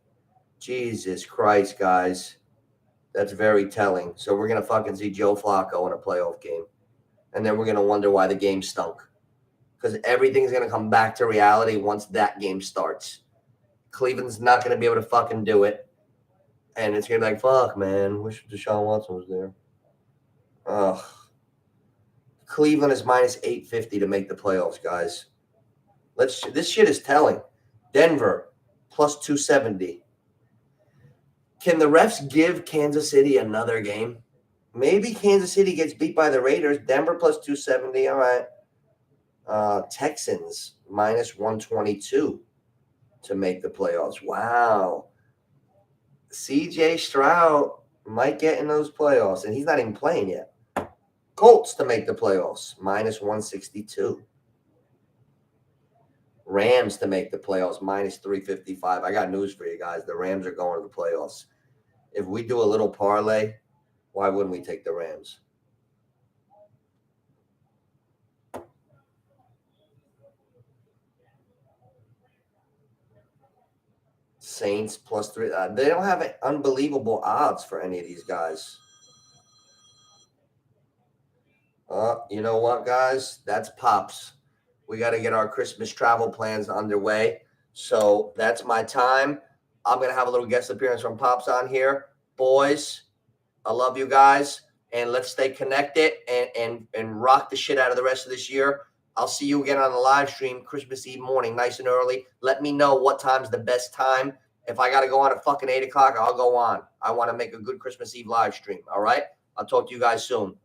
Jesus Christ, guys. That's very telling. So we're going to fucking see Joe Flacco in a playoff game. And then we're going to wonder why the game stunk. Because everything's going to come back to reality once that game starts. Cleveland's not going to be able to fucking do it. And it's going to be like, fuck, man. Wish Deshaun Watson was there. Ugh. Cleveland is minus 850 to make the playoffs, guys. This shit is telling. Denver, plus 270. Can the refs give Kansas City another game? Maybe Kansas City gets beat by the Raiders. Denver plus 270. All right. Texans, minus 122 to make the playoffs. Wow. CJ Stroud might get in those playoffs, and he's not even playing yet. Colts to make the playoffs, minus 162. Rams to make the playoffs, minus 355. I got news for you guys. The Rams are going to the playoffs. If we do a little parlay, why wouldn't we take the Rams? Saints plus 3. They don't have unbelievable odds for any of these guys. You know what, guys? That's Pops. We got to get our Christmas travel plans underway. So that's my time. I'm going to have a little guest appearance from Pops on here. Boys, I love you guys. And let's stay connected and rock the shit out of the rest of this year. I'll see you again on the live stream Christmas Eve morning, nice and early. Let me know what time's the best time. If I got to go on at fucking 8 o'clock, I'll go on. I want to make a good Christmas Eve live stream. All right? I'll talk to you guys soon.